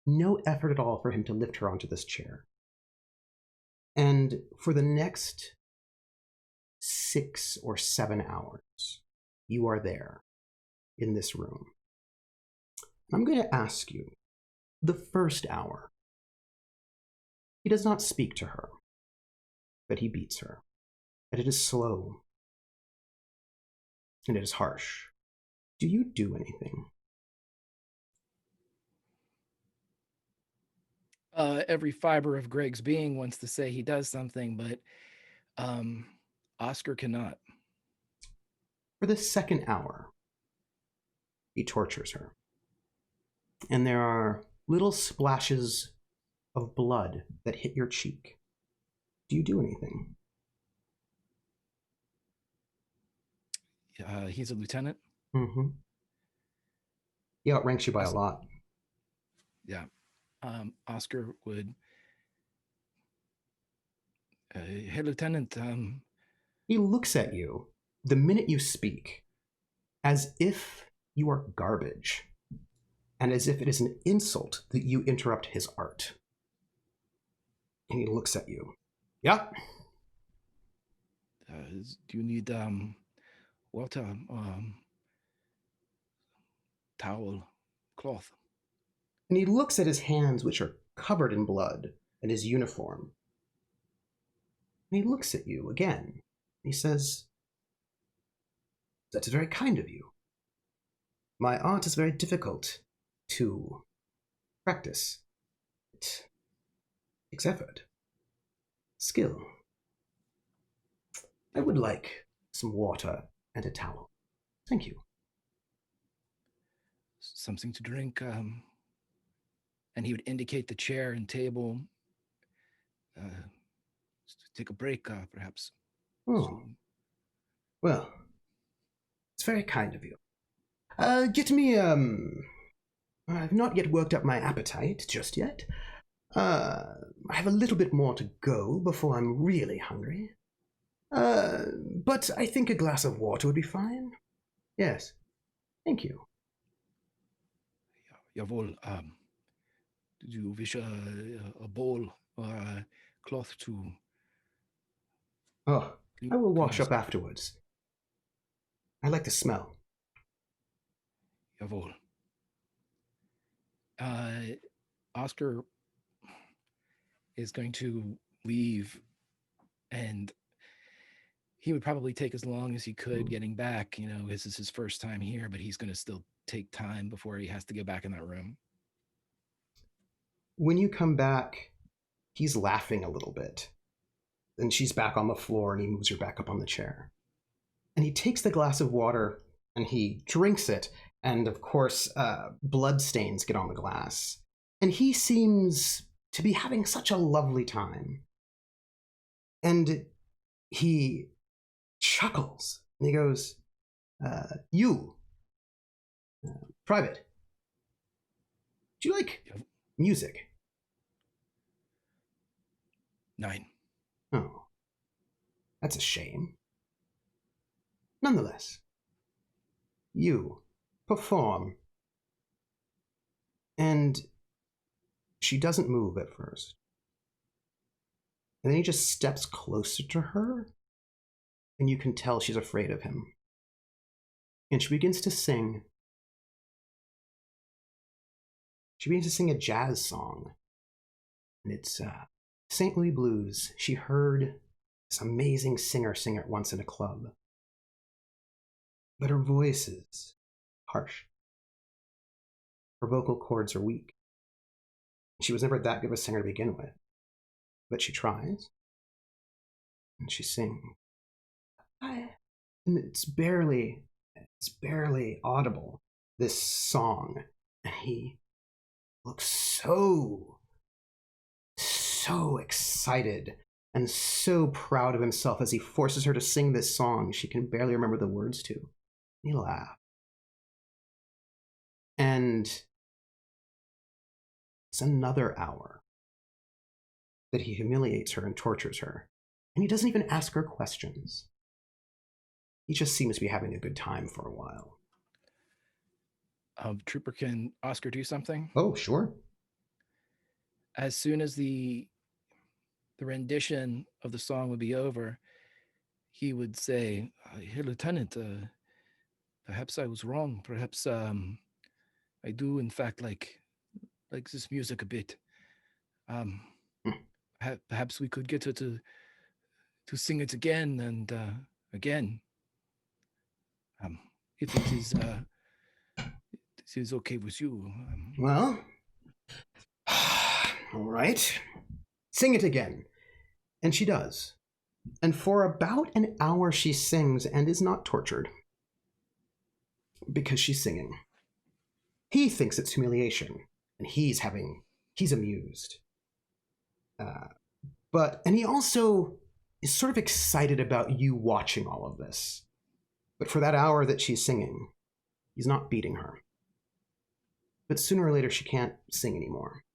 no effort at all for him to lift her onto this chair. And for the next 6 or 7 hours, you are there in this room. I'm going to ask you, the first hour, he does not speak to her, but he beats her. And it is slow. And it is harsh. Do you do anything? Every fiber of Greg's being wants to say he does something, but Oscar cannot. For the second hour, he tortures her. And there are little splashes of blood that hit your cheek. Do you do anything? He's a lieutenant. Mm-hmm. He outranks you by a lot. Yeah. Oscar would. Hey, Lieutenant. He looks at you the minute you speak as if you are garbage, and as if it is an insult that you interrupt his art. And he looks at you. Yeah. Do you need water, towel, cloth? And he looks at his hands, which are covered in blood, and his uniform. And he looks at you again. He says, "That is very kind of you. My art is very difficult to practice. It takes effort, skill. I would like some water and a towel. Thank you." Something to drink. And he would indicate the chair and table. Take a break, perhaps. Oh, Soon. well, it's very kind of you. Get me, I've not yet worked up my appetite just yet. I have a little bit more to go before I'm really hungry. But I think a glass of water would be fine. Yes, thank you. Jawohl. Do you wish a bowl or a cloth to? Oh, I will wash cleanse? up afterwards. I like the smell. Jawohl. Oscar is going to leave, and he would probably take as long as he could getting back. This is his first time here, but he's going to still take time before he has to go back in that room. When you come back, he's laughing a little bit. And she's back on the floor, and he moves her back up on the chair. And he takes the glass of water, and he drinks it, and of course, blood stains get on the glass. And he seems to be having such a lovely time. And he chuckles, and he goes, "You, Private, do you like music?" 9. Oh, that's a shame. Nonetheless, you perform. And she doesn't move at first. And then he just steps closer to her, and you can tell she's afraid of him. And she begins to sing. She begins to sing a jazz song. And it's St. Louis Blues. She heard this amazing singer sing it once in a club. But her voice is harsh. Her vocal cords are weak. She was never that good of a singer to begin with. But she tries. And she sings. And it's barely audible, this song. And he looks so excited and so proud of himself as he forces her to sing this song she can barely remember the words to. He laughs. And it's another hour that he humiliates her and tortures her. And he doesn't even ask her questions. He just seems to be having a good time for a while. Trooper, can Oscar do something? Oh, sure. As soon as the rendition of the song would be over, he would say, "Hey, Lieutenant, perhaps I was wrong. Perhaps I do, in fact, like this music a bit. Perhaps we could get her to sing it again and again. If it is this is okay with you." Well, all right. Sing it again. And she does. And for about an hour she sings and is not tortured. Because she's singing. He thinks it's humiliation. And he's amused. And he also is sort of excited about you watching all of this. But for that hour that she's singing, he's not beating her. But sooner or later she can't sing anymore.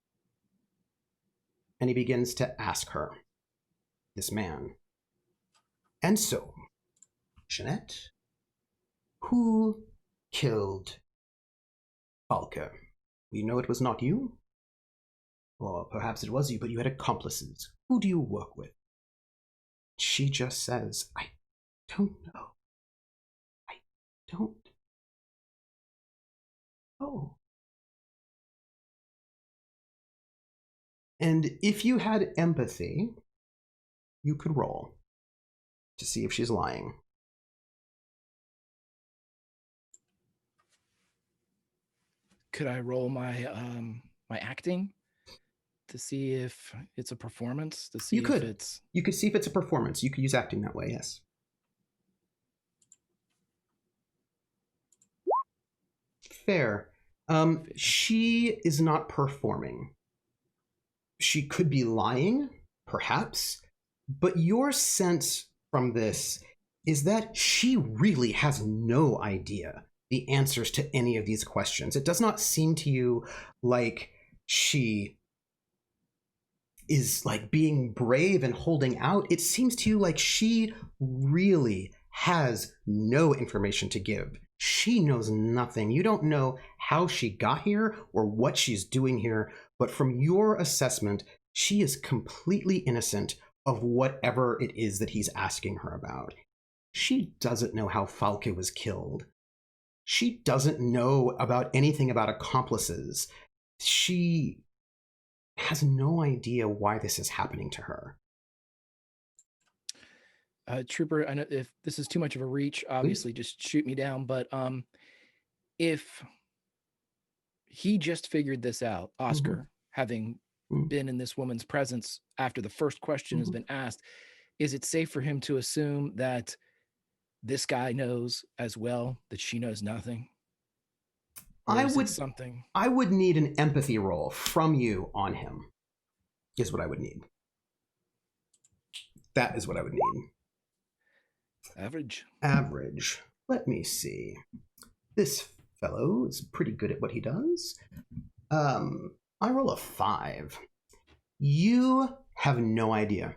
And he begins to ask her, this man. "And so, Jeanette, who killed Falke? We know it was not you. Or perhaps it was you, but you had accomplices. Who do you work with?" She just says, "I don't know. I don't know." And if you had empathy, you could roll to see if she's lying. Could I roll my my acting to see if it's a performance? To see You could. if it's You could see if it's a performance. You could use acting that way, yes. Fair. She is not performing. She could be lying, perhaps, but your sense from this is that she really has no idea the answers to any of these questions. It does not seem to you like she is like being brave and holding out. It seems to you like she really has no information to give. She knows nothing. You don't know how she got here or what she's doing here, but from your assessment, she is completely innocent of whatever it is that he's asking her about. She doesn't know how Falke was killed. She doesn't know about anything about accomplices. She has no idea why this is happening to her. Trooper, I know if this is too much of a reach, obviously just shoot me down. But if he just figured this out, Oscar, having been in this woman's presence after the first question has been asked, is it safe for him to assume that this guy knows as well that she knows nothing? Or I is would it something. I would need an empathy roll from you on him. Is what I would need. That is what I would need. Average. Average. Let me see. This fellow is pretty good at what he does. I roll a 5. You have no idea.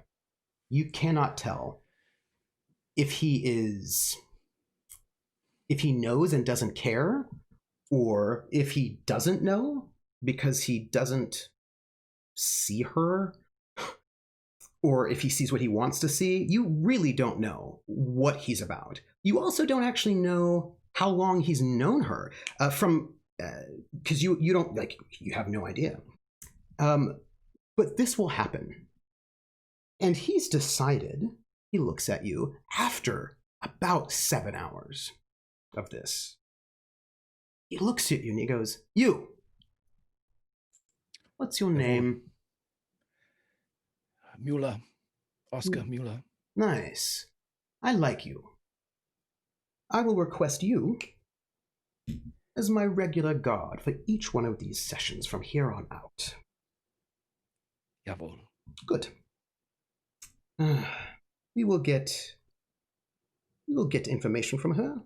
You cannot tell if he knows and doesn't care, or if he doesn't know because he doesn't see her, or if he sees what he wants to see. You really don't know what he's about. You also don't actually know how long he's known her because you don't, like, you have no idea. But this will happen. And he's decided, he looks at you after about 7 hours of this. He looks at you and he goes, "You, what's your name?" Müller. Oscar Müller. Nice. I like you. I will request you as my regular guard for each one of these sessions from here on out. Jawohl. Good. We will get information from her,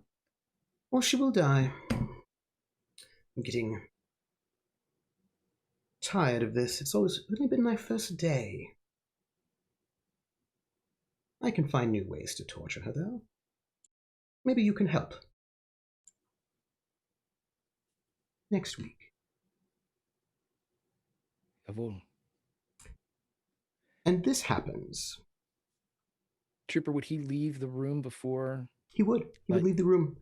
or she will die. I'm getting tired of this. It's only been my first day. I can find new ways to torture her, though. Maybe you can help. Next week. Jawohl. And this happens. Trooper, would he leave the room before? He would. He would leave the room.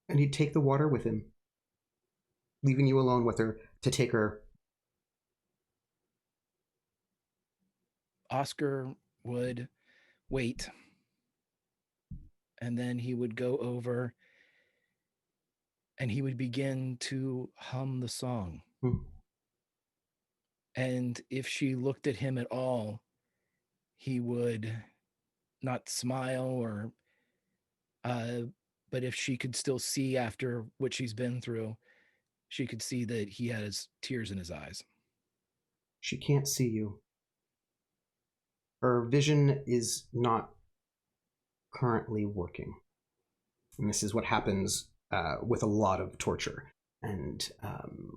And he'd take the water with him, leaving you alone with her to take her. Oscar would wait, and then he would go over and he would begin to hum the song. And if she looked at him at all, he would not smile, or but if she could still see after what she's been through, she could see that he has tears in his eyes. She can't see you. Her vision is not currently working. And this is what happens with a lot of torture and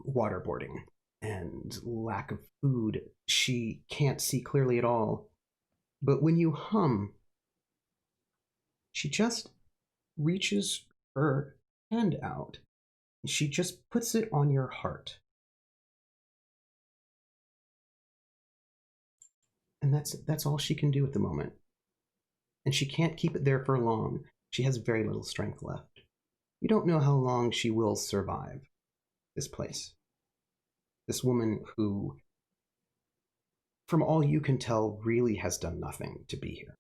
waterboarding and lack of food. She can't see clearly at all. But when you hum, she just reaches her hand out. And she just puts it on your heart. And that's all she can do at the moment. And she can't keep it there for long. She has very little strength left. You don't know how long she will survive this place. This woman who, from all you can tell, really has done nothing to be here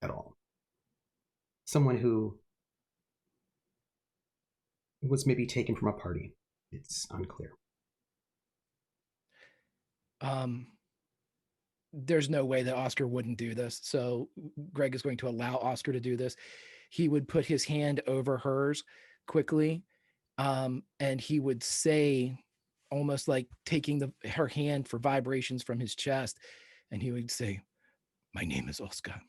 at all. Someone who was maybe taken from a party. It's unclear. There's no way that Oscar wouldn't do this. So Greg is going to allow Oscar to do this. He would put his hand over hers quickly, and he would say, almost like taking her hand for vibrations from his chest, and he would say, "My name is Oscar."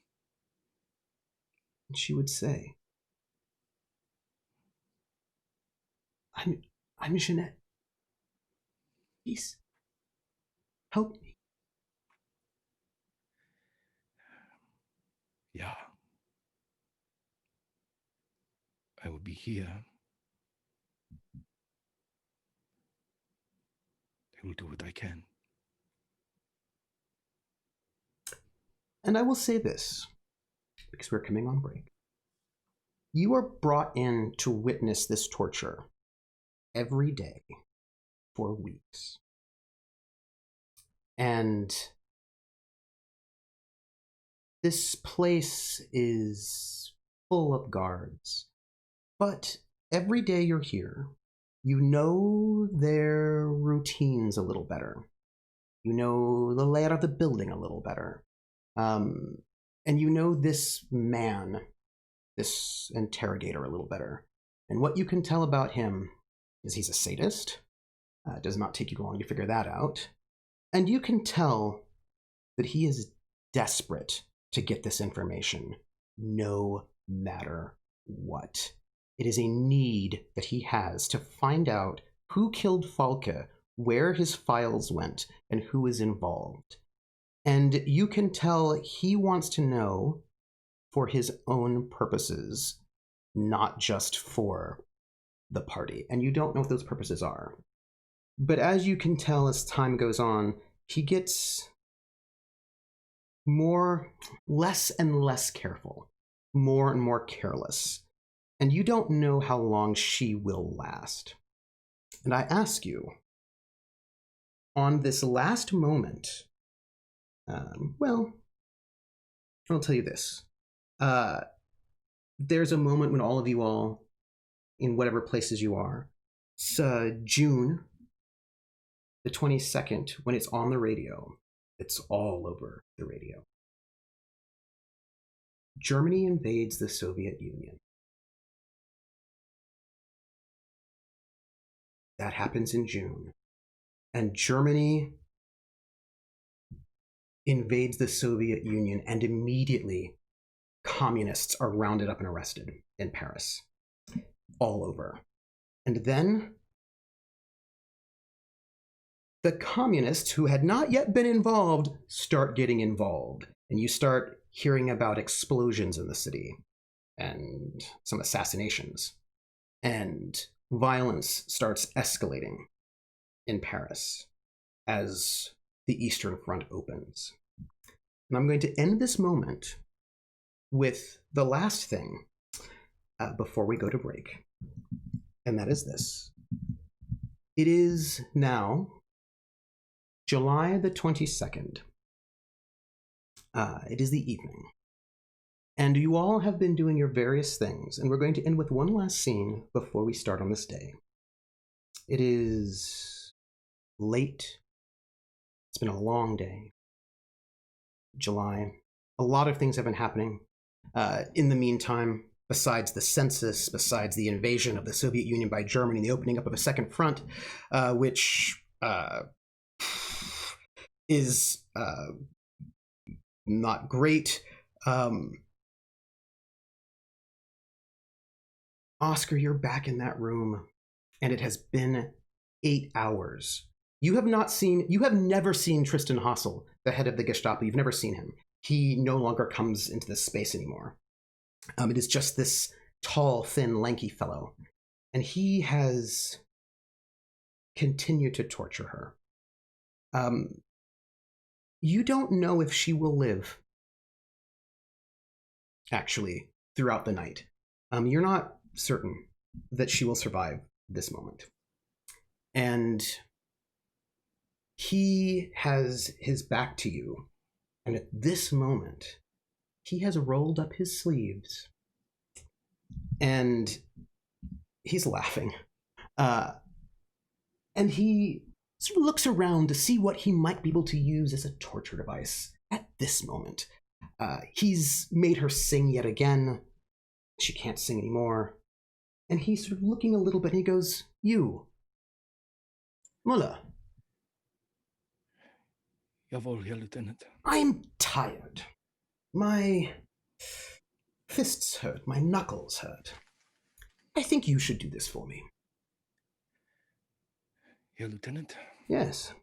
And she would say, I'm Jeanette. Please, help me. Yeah. I will be here. I will do what I can. And I will say this, because we're coming on break. You are brought in to witness this torture every day for weeks. And this place is full of guards. But every day you're here, you know their routines a little better. You know the layout of the building a little better. And you know this man, this interrogator, a little better. And what you can tell about him is he's a sadist. It does not take you long to figure that out. And you can tell that he is desperate to get this information, no matter what. It is a need that he has to find out who killed Falke, where his files went, and who is involved. And you can tell he wants to know for his own purposes, not just for the party. And you don't know what those purposes are. But as you can tell as time goes on, he gets less and less careful, more and more careless. And you don't know how long she will last. And I ask you, on this last moment, well, I'll tell you this. There's a moment when all of you all, in whatever places you are, it's June the 22nd, when it's on the radio. It's all over the radio. Germany invades the Soviet Union. That happens in June. And Germany invades the Soviet Union, and immediately communists are rounded up and arrested in Paris. All over. And then the communists who had not yet been involved start getting involved. And you start hearing about explosions in the city and some assassinations. And violence starts escalating in Paris as the Eastern Front opens. And I'm going to end this moment with the last thing before we go to break. And that is this. It is now July the 22nd. It is the evening. And you all have been doing your various things, and we're going to end with one last scene before we start on this day. It is late. It's been a long day. July. A lot of things have been happening. In the meantime, besides the census, besides the invasion of the Soviet Union by Germany, the opening up of a second front, which is not great. Oscar, you're back in that room, and it has been 8 hours. You have never seen Tristan Hassel, the head of the Gestapo. You've never seen him. He no longer comes into this space anymore. It is just this tall, thin, lanky fellow. And he has continued to torture her. You don't know if she will live, actually, throughout the night. You're not certain that she will survive this moment. And he has his back to you, and at this moment, he has rolled up his sleeves, and he's laughing. And he sort of looks around to see what he might be able to use as a torture device at this moment. He's made her sing yet again. She can't sing anymore. And he's sort of looking a little bit, and he goes, "You, Müller." Jawohl, Herr Lieutenant. "I'm tired. My fists hurt, my knuckles hurt. I think you should do this for me." Herr Lieutenant? "Yes.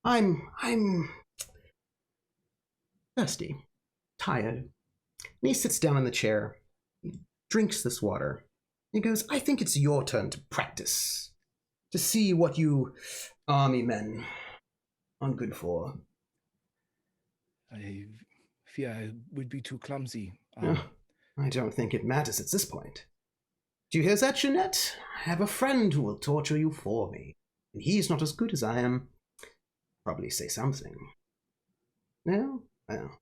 I'm thirsty, tired." And he sits down in the chair, he drinks this water. He goes, "I think it's your turn to practice, to see what you army men are good for." I fear I would be too clumsy. I don't think it matters at this point. Do you hear that, Jeanette? I have a friend who will torture you for me, and he's not as good as I am. Probably say something. No? Well.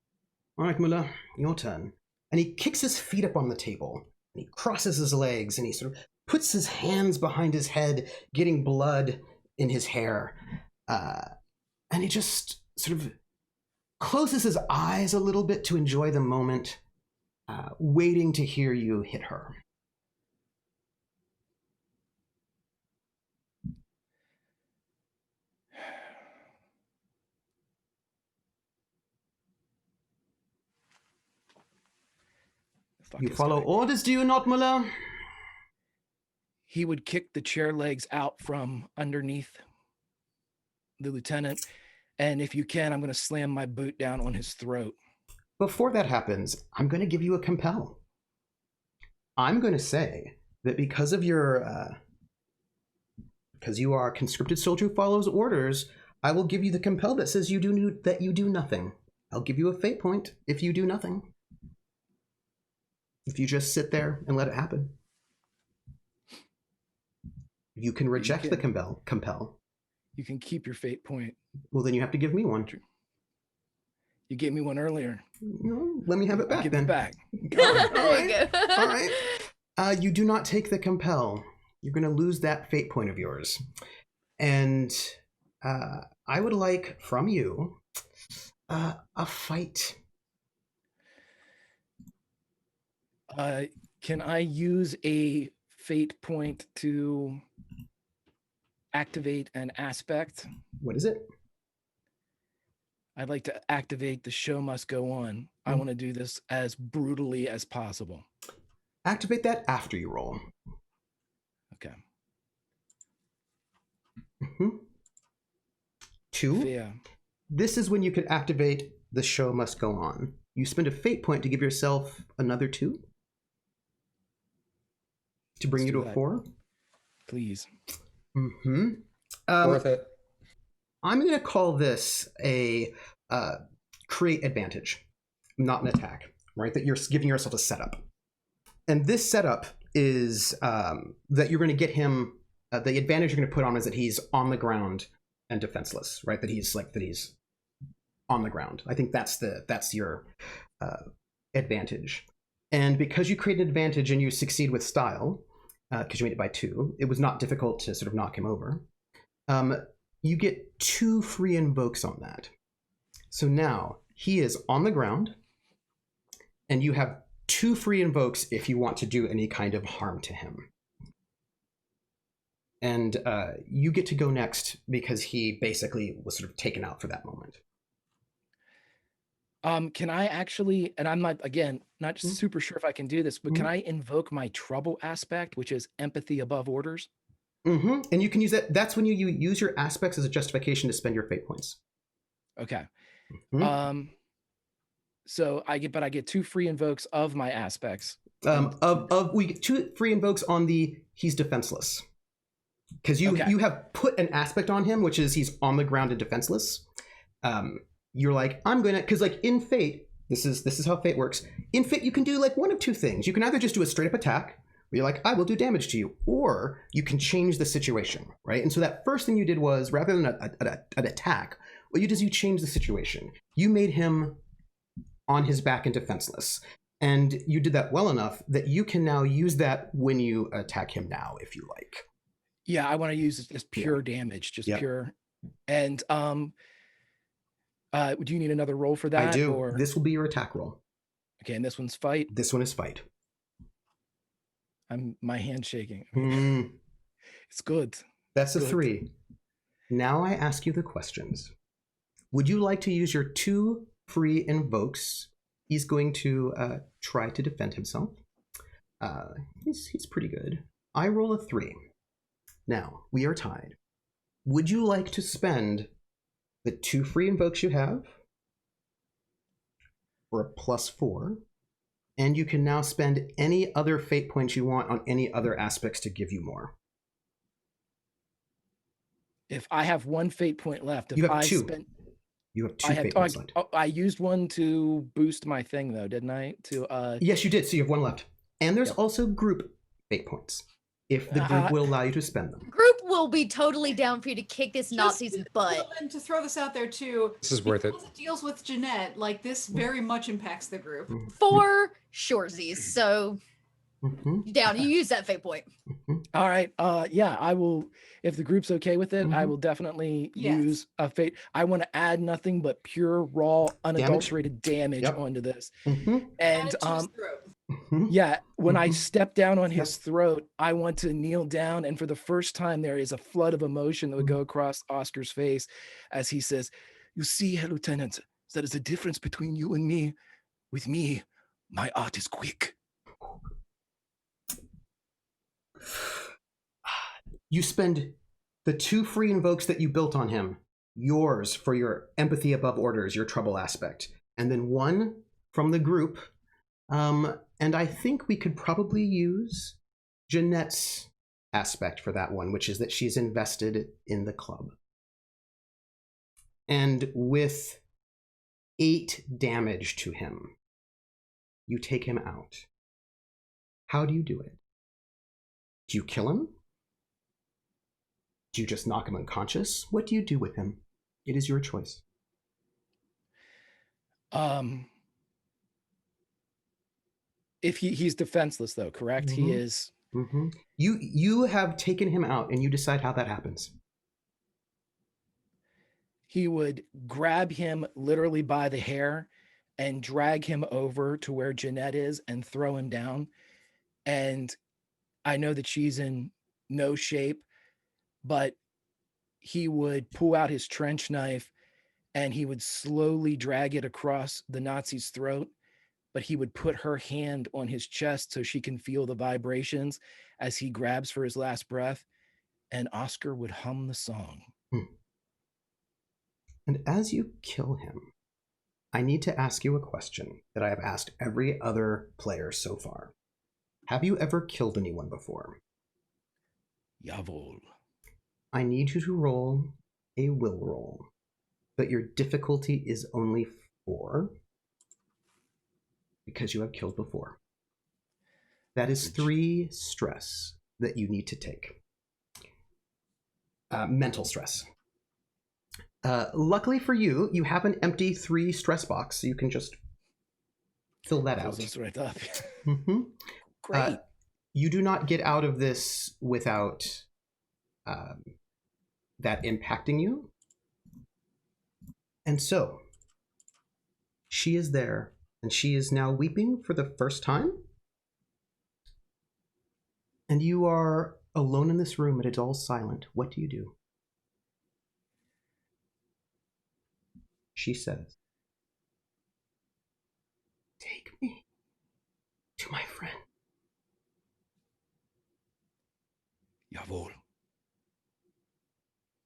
All right, Müller, your turn. And he kicks his feet up on the table, and he crosses his legs, and he sort of puts his hands behind his head, getting blood in his hair. And he just sort of closes his eyes a little bit to enjoy the moment, waiting to hear you hit her. You follow orders, do you not, Müller? He would kick the chair legs out from underneath the lieutenant, and if you can, I'm going to slam my boot down on his throat. Before that happens, I'm going to give you a compel. I'm going to say that because of your, because you are a conscripted soldier who follows orders, I will give you the compel that says you do nothing. I'll give you a fate point if you do nothing. If you just sit there and let it happen. You can reject the compel. You can keep your fate point. Well, then you have to give me one. You gave me one earlier. No, let me have it back. Give then. it back. All right. All right. You do not take the compel. You're going to lose that fate point of yours. And I would like from you a fight. Can I use a fate point to activate an aspect? What is it? I'd like to activate the show must go on. I want to do this as brutally as possible. Activate that after you roll. Okay. 2. Yeah. This is when you can activate the show must go on. You spend a fate point to give yourself another 2 to bring you to a 4. Please. Worth it. I'm going to call this a create advantage, not an attack, right? That you're giving yourself a setup. And this setup is that you're going to get him, the advantage you're going to put on is that he's on the ground and defenseless, right? That he's on the ground. I think that's your advantage. And because you create an advantage and you succeed with style, because you made it by 2, it was not difficult to sort of knock him over. You get 2 free invokes on that. So now he is on the ground, and you have 2 free invokes if you want to do any kind of harm to him. And you get to go next because he basically was sort of taken out for that moment. Can I actually, and I'm not super sure if I can do this, but can I invoke my trouble aspect, which is empathy above orders? And you can use that. That's when you use your aspects as a justification to spend your fate points. Okay. So I get 2 free invokes of my aspects. We get 2 free invokes on the he's defenseless. Because you have put an aspect on him, which is he's on the ground and defenseless. You're like, I'm gonna, because like in Fate, this is how Fate works. In Fate, you can do like one of 2 things. You can either just do a straight up attack, where you're like, I will do damage to you. Or you can change the situation, right? And so that first thing you did was, rather than an attack, what you did is you changed the situation. You made him on his back and defenseless. And you did that well enough that you can now use that when you attack him now, if you like. Yeah, I want to use just pure damage, just pure. And do you need another roll for that? I do. Or... This will be your attack roll. Okay, and this one's fight? This one is fight. My hand's shaking. It's good. That's a 3. Now I ask you the questions. Would you like to use your 2 free invokes? He's going to try to defend himself. He's pretty good. I roll a 3. Now, we are tied. Would you like to spend the 2 free invokes you have for a +4? And you can now spend any other fate points you want on any other aspects to give you more. If I have 1 fate point left, you have 2. You have 2 fate points left. I used 1 to boost my thing, though, didn't I? Yes, you did. So you have 1 left. And there's also group fate points, if the group will allow you to spend them. Group will be totally down for you to kick this Nazi's butt. And to throw this out there too, this is worth it. Because it deals with Jeanette, like this very much impacts the group. For shoresies, so down. You use that fate point. All right. Yeah, I will. If the group's okay with it, I will definitely use a fate. I want to add nothing but pure, raw, unadulterated damage onto this. And yeah, when I step down on his throat, I want to kneel down, and for the first time, there is a flood of emotion that would go across Oscar's face as he says, "You see, Lieutenant, there is a difference between you and me. With me, my art is quick." You spend the 2 free invokes that you built on him, yours for your empathy above orders, your trouble aspect, and then 1 from the group. And I think we could probably use Jeanette's aspect for that one, which is that she's invested in the club. And with 8 damage to him, you take him out. How do you do it? Do you kill him? Do you just knock him unconscious? What do you do with him? It is your choice. If he's defenseless, though, correct? He is. You have taken him out, and you decide how that happens. He would grab him literally by the hair and drag him over to where Jeanette is and throw him down. And I know that she's in no shape, but he would pull out his trench knife and he would slowly drag it across the Nazi's throat, but he would put her hand on his chest so she can feel the vibrations as he grabs for his last breath, and Oscar would hum the song. And as you kill him, I need to ask you a question that I have asked every other player so far. Have you ever killed anyone before? Jawohl. I need you to roll a will roll, but your difficulty is only 4 because you have killed before. That is 3 stress that you need to take. Mental stress. Luckily for you, you have an empty 3 stress box, so you can just fill that out. That's right up. Great. You do not get out of this without that impacting you. And so, she is there, and she is now weeping for the first time. And you are alone in this room, and it's all silent. What do you do? She says, "Take me to my friend." Jawohl.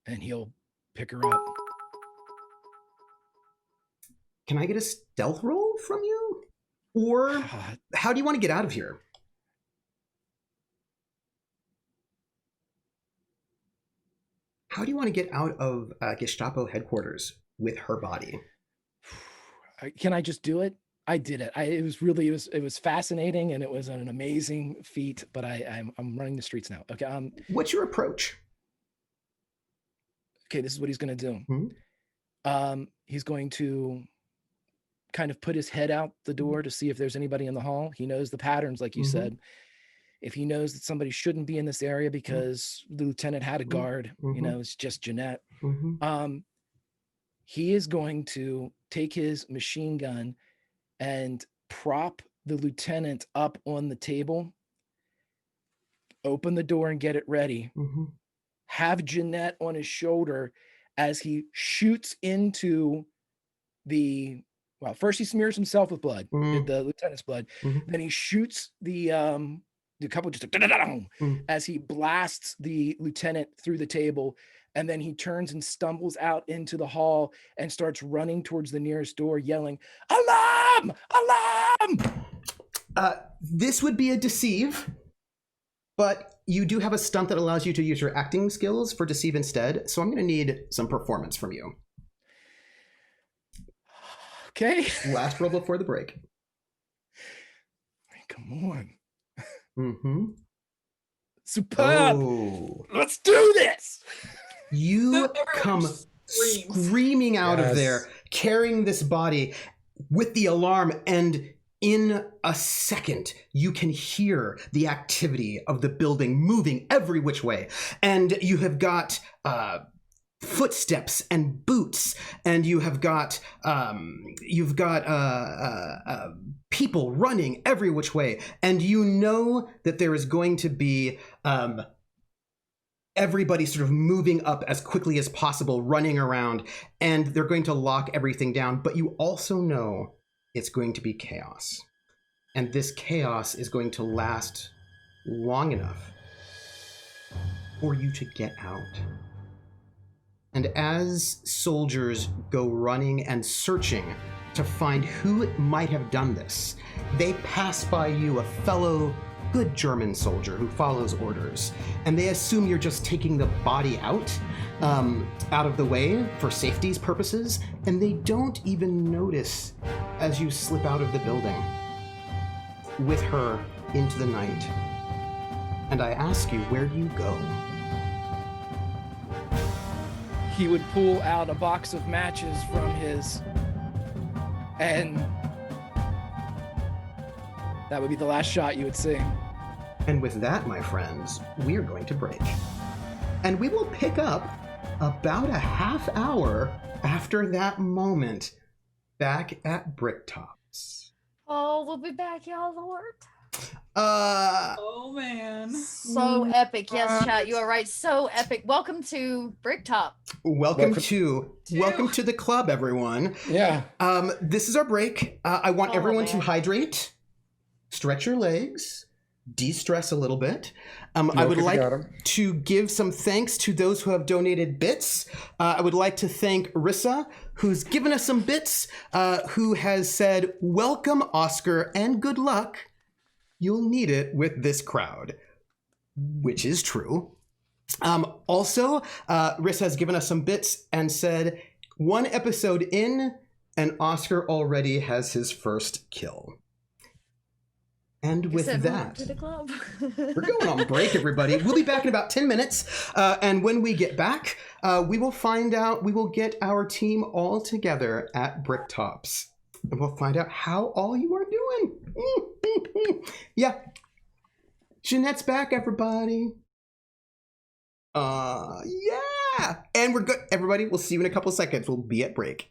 And he'll pick her up. Can I get a stealth roll from you? Or how do you want to get out of here? How do you want to get out of Gestapo headquarters with her body? Can I just do it? I did it. It was fascinating, and it was an amazing feat. But I'm running the streets now. Okay. What's your approach? Okay. This is what he's going to do. Hmm? He's going to kind of put his head out the door to see if there's anybody in the hall. He knows the patterns, like you Mhm. said. If he knows that somebody shouldn't be in this area because the lieutenant had a guard, it's just Jeanette. Mhm. He is going to take his machine gun and prop the lieutenant up on the table, open the door and get it ready, Mhm. have Jeanette on his shoulder as he shoots into first he smears himself with blood, Mhm. the lieutenant's blood. Mhm. Then he shoots the couple just Mhm. as he blasts the lieutenant through the table. And then he turns and stumbles out into the hall and starts running towards the nearest door, yelling, "Alarm! Alarm!" This would be a deceive, but you do have a stunt that allows you to use your acting skills for deceive instead. So I'm going to need some performance from you. Okay. Last roll before the break. Come on. Mm-hmm. Superb. Oh. Let's do this. You come Screams. screaming out of Yes. there, carrying this body with the alarm, and in a second, you can hear the activity of the building moving every which way. And you have got footsteps and boots, and you've got people running every which way, and you know that there is going to be everybody sort of moving up as quickly as possible, running around, and they're going to lock everything down. But you also know it's going to be chaos, and this chaos is going to last long enough for you to get out. And as soldiers go running and searching to find who might have done this, they pass by you, a fellow good German soldier who follows orders, and they assume you're just taking the body out of the way for safety's purposes, and they don't even notice as you slip out of the building with her into the night. And I ask you, where do you go? He would pull out a box of matches from and that would be the last shot you would see. And with that, my friends, we are going to break. And we will pick up about a half hour after that moment back at Bricktops. Oh, we'll be back, y'all, Lord. Oh man. So epic. Yes, chat. You are right. So epic. Welcome to Bricktop. Welcome to the club, everyone. Yeah. This is our break. I want Oh, everyone to man. hydrate, stretch your legs, de-stress a little bit. I would if you like got 'em. to give some thanks to those who have donated bits. I would like to thank Rissa, who's given us some bits, who has said, "Welcome, Oscar, and good luck. You'll need it with this crowd," which is true. Also, Rissa has given us some bits and said, "One episode in, and Oscar already has his first kill." And with Said, "Welcome that, to the club." we're going on break, everybody. We'll be back in about 10 minutes. And when we get back, we will get our team all together at Bricktops. And we'll find out how all you are doing. Yeah. Jeanette's back, everybody. Yeah. And we're good. Everybody, we'll see you in a couple seconds. We'll be at break.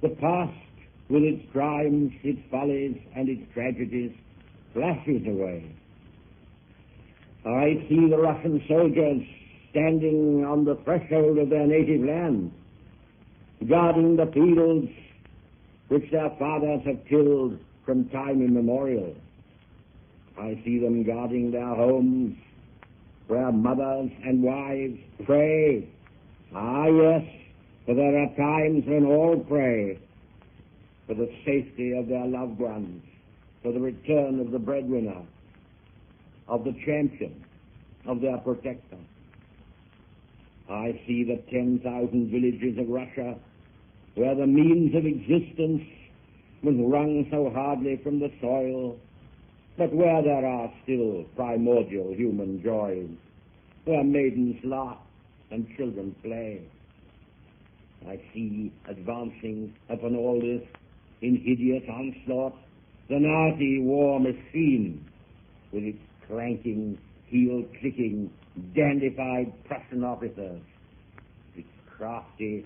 The past, with its crimes, its follies, and its tragedies, flashes away. I see the Russian soldiers standing on the threshold of their native land, guarding the fields which their fathers have tilled from time immemorial. I see them guarding their homes, where mothers and wives pray. Ah, yes, for there are times when all pray for the safety of their loved ones, for the return of the breadwinner, of the champion, of their protector. I see the 10,000 villages of Russia where the means of existence was wrung so hardly from the soil, but where there are still primordial human joys, where maidens laugh and children play. I see advancing upon all this in hideous onslaught the Nazi war machine with its clanking, heel-clicking, dandified Prussian officers, its crafty,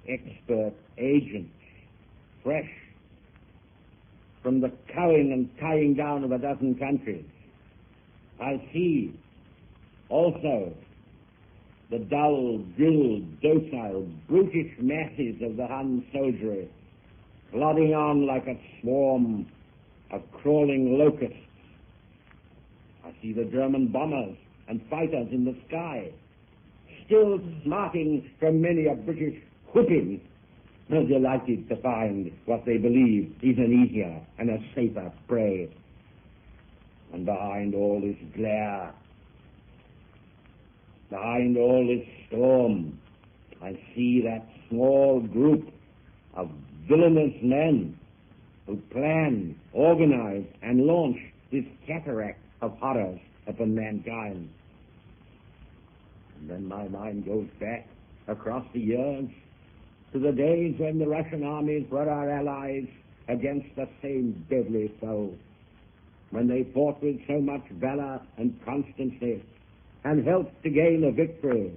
expert agents, fresh from the cowing and tying down of a dozen countries. I see also the dull, drilled, docile, brutish masses of the Hun soldiery plodding on like a swarm of crawling locusts. I see the German bombers and fighters in the sky, still smarting from many a British whipping, delighted to find what they believe is an easier and a safer prey. And behind all this glare, behind all this storm, I see that small group of villainous men who plan, organize, and launch this cataract of horrors upon mankind. And then my mind goes back across the years to the days when the Russian armies were our allies against the same deadly foe, when they fought with so much valor and constancy and helped to gain a victory,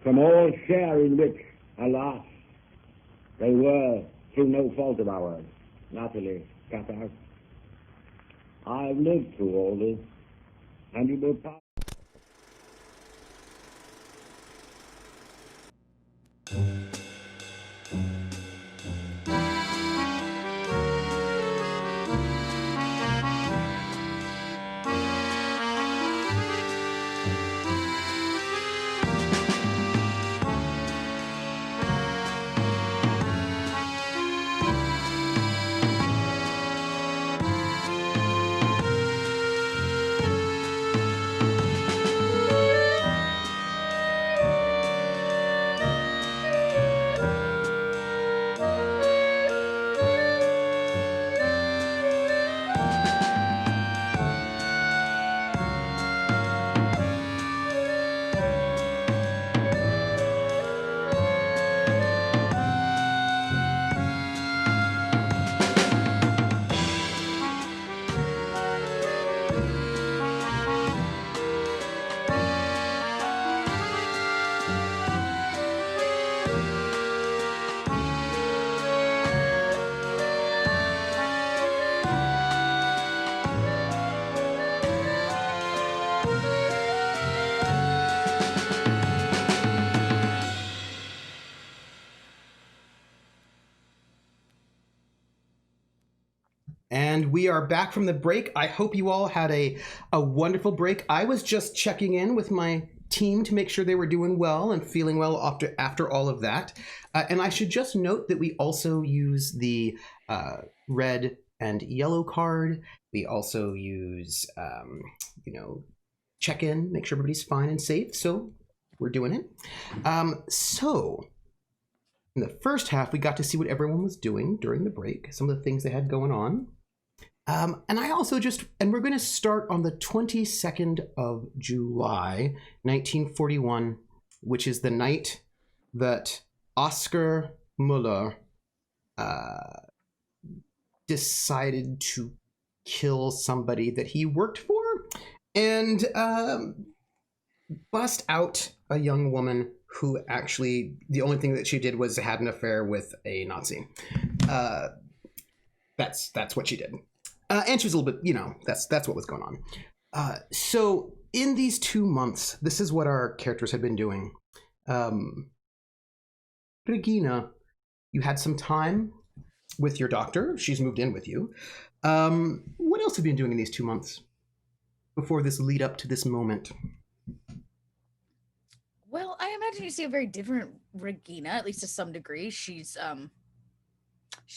from all share in which, alas, they were, through no fault of ours, utterly cut out. I've lived through all this, and it will pass. And we are back from the break. I hope you all had a wonderful break. I was just checking in with my team to make sure they were doing well and feeling well after all of that. And I should just note that we also use the red and yellow card. We also use, check in, make sure everybody's fine and safe. So we're doing it. So in the first half, we got to see what everyone was doing during the break, some of the things they had going on. And I also and we're going to start on the 22nd of July, 1941, which is the night that Oscar Müller decided to kill somebody that he worked for and bust out a young woman who actually the only thing that she did was had an affair with a Nazi. That's what she did. And she was a little bit, that's what was going on. So in these 2 months, this is what our characters had been doing. Regina, you had some time with your doctor. She's moved in with you. What else have you been doing in these 2 months before this lead up to this moment? Well, I imagine you see a very different Regina, at least to some degree. She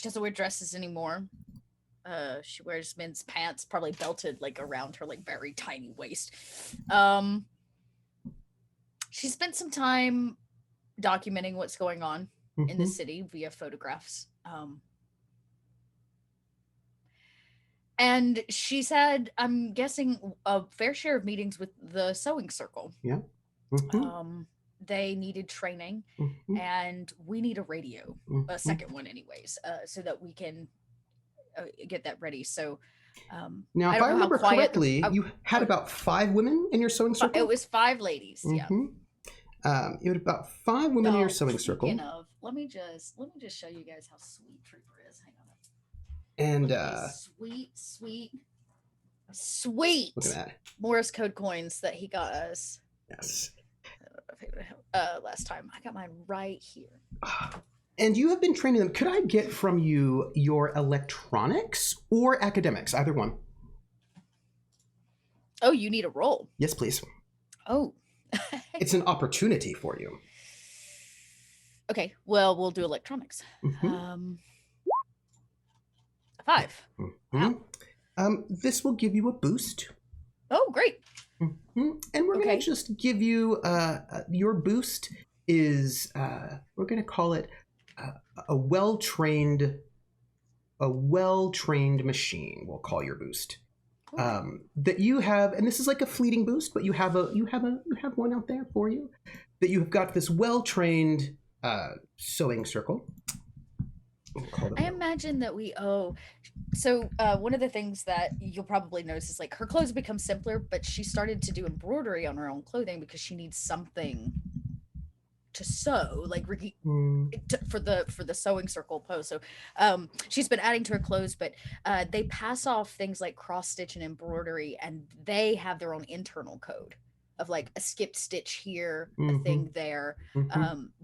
doesn't wear dresses anymore. She wears men's pants, probably belted like around her like very tiny waist. She spent some time documenting what's going on in the city via photographs. And she's had, I'm guessing, a fair share of meetings with the sewing circle. Yeah. They needed training, and we need a radio, a second one anyways, so that we can get that ready. So now, if I remember correctly, you had about 5 women in your sewing circle? It was 5 ladies, yeah. You had about 5 women in your sewing circle. Let me just show you guys how sweet Trooper is. Hang on. And sweet look at that. Morse code coins that he got us. Yes. Last time. I got mine right here. And you have been training them. Could I get from you your electronics or academics? Either one. Oh, you need a roll. Yes, please. Oh. It's an opportunity for you. Okay, well, we'll do electronics. 5. This will give you a boost. Oh, great. And we're going to just give you your boost is we're going to call it a well-trained machine. We'll call your boost. That you have, and this is like a fleeting boost, but you have one out there for you. That you have got this well-trained sewing circle. I imagine that we owe. So one of the things that you'll probably notice is like her clothes become simpler, but she started to do embroidery on her own clothing because she needs something to sew, like for the sewing circle post. So she's been adding to her clothes, but they pass off things like cross stitch and embroidery, and they have their own internal code of like a skipped stitch here, a thing there,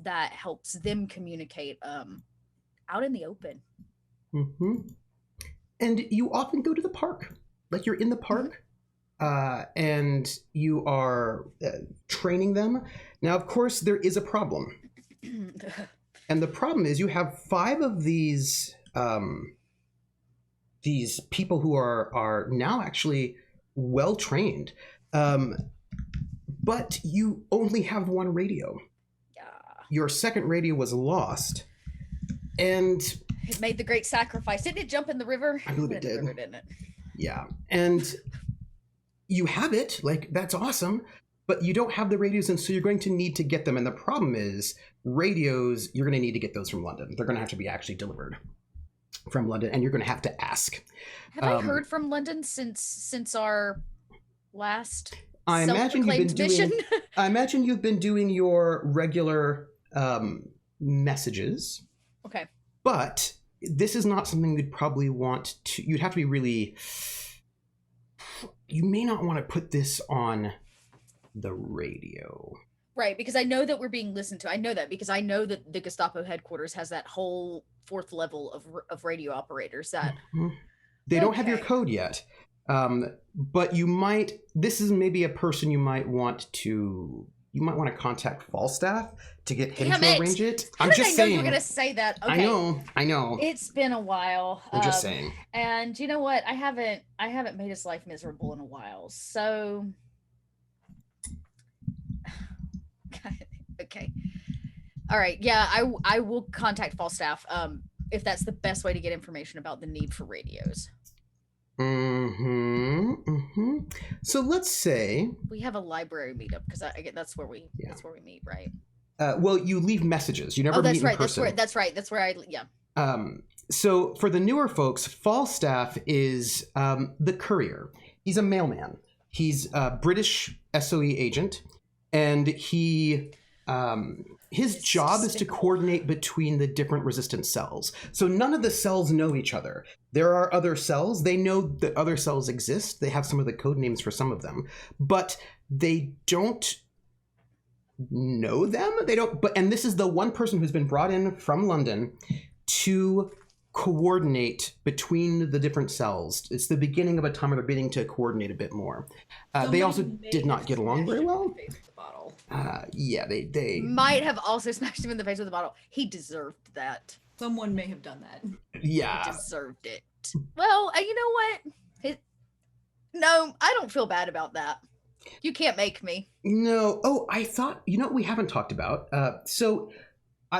that helps them communicate out in the open. And you often go to the park, like you're in the park, and you are training them. Now, of course, there is a problem. And the problem is you have 5 of these people who are now actually well trained, but you only have 1 radio. Yeah. Your second radio was lost. And it made the great sacrifice. Didn't it jump in the river? I believe it did. River, didn't it? Yeah. And you have it, like that's awesome, but you don't have the radios, and so you're going to need to get them. And the problem is radios, you're going to need to get those from London. They're going to have to be actually delivered from London, and you're going to have to ask. Have I heard from London since our last I imagine you've been doing your regular messages. Okay. But this is not something you'd probably want to, you'd have to be really, you may not want to put this on the radio. Right, because I know that we're being listened to. I know that because I know that the Gestapo headquarters has that whole 4th level of radio operators that... They don't have your code yet. But you might, this is maybe a person you might want to contact Falstaff to get him to arrange it. I'm just saying. You were going to say that. Okay. I know. It's been a while. I'm just saying. And you know what? I haven't made his life miserable in a while. So, okay. All right. Yeah, I will contact Falstaff if that's the best way to get information about the need for radios. So let's say we have a library meetup because that's where we meet, right? Well, you leave messages. You never meet in person. That's right. So for the newer folks, Falstaff is the courier. He's a mailman. He's a British SOE agent, and he his job is to coordinate between the different resistance cells. So none of the cells know each other. There are other cells. They know that other cells exist. They have some of the code names for some of them, but they don't know them. They don't. And this is the one person who's been brought in from London to coordinate between the different cells. It's the beginning of a time where they're beginning to coordinate a bit more. They also did not get along very well. Yeah, they might have also smashed him in the face with a bottle. He deserved that. Someone may have done that. Yeah. He deserved it. Well, you know what? No, I don't feel bad about that. You can't make me. No. Oh, I thought, we haven't talked about. So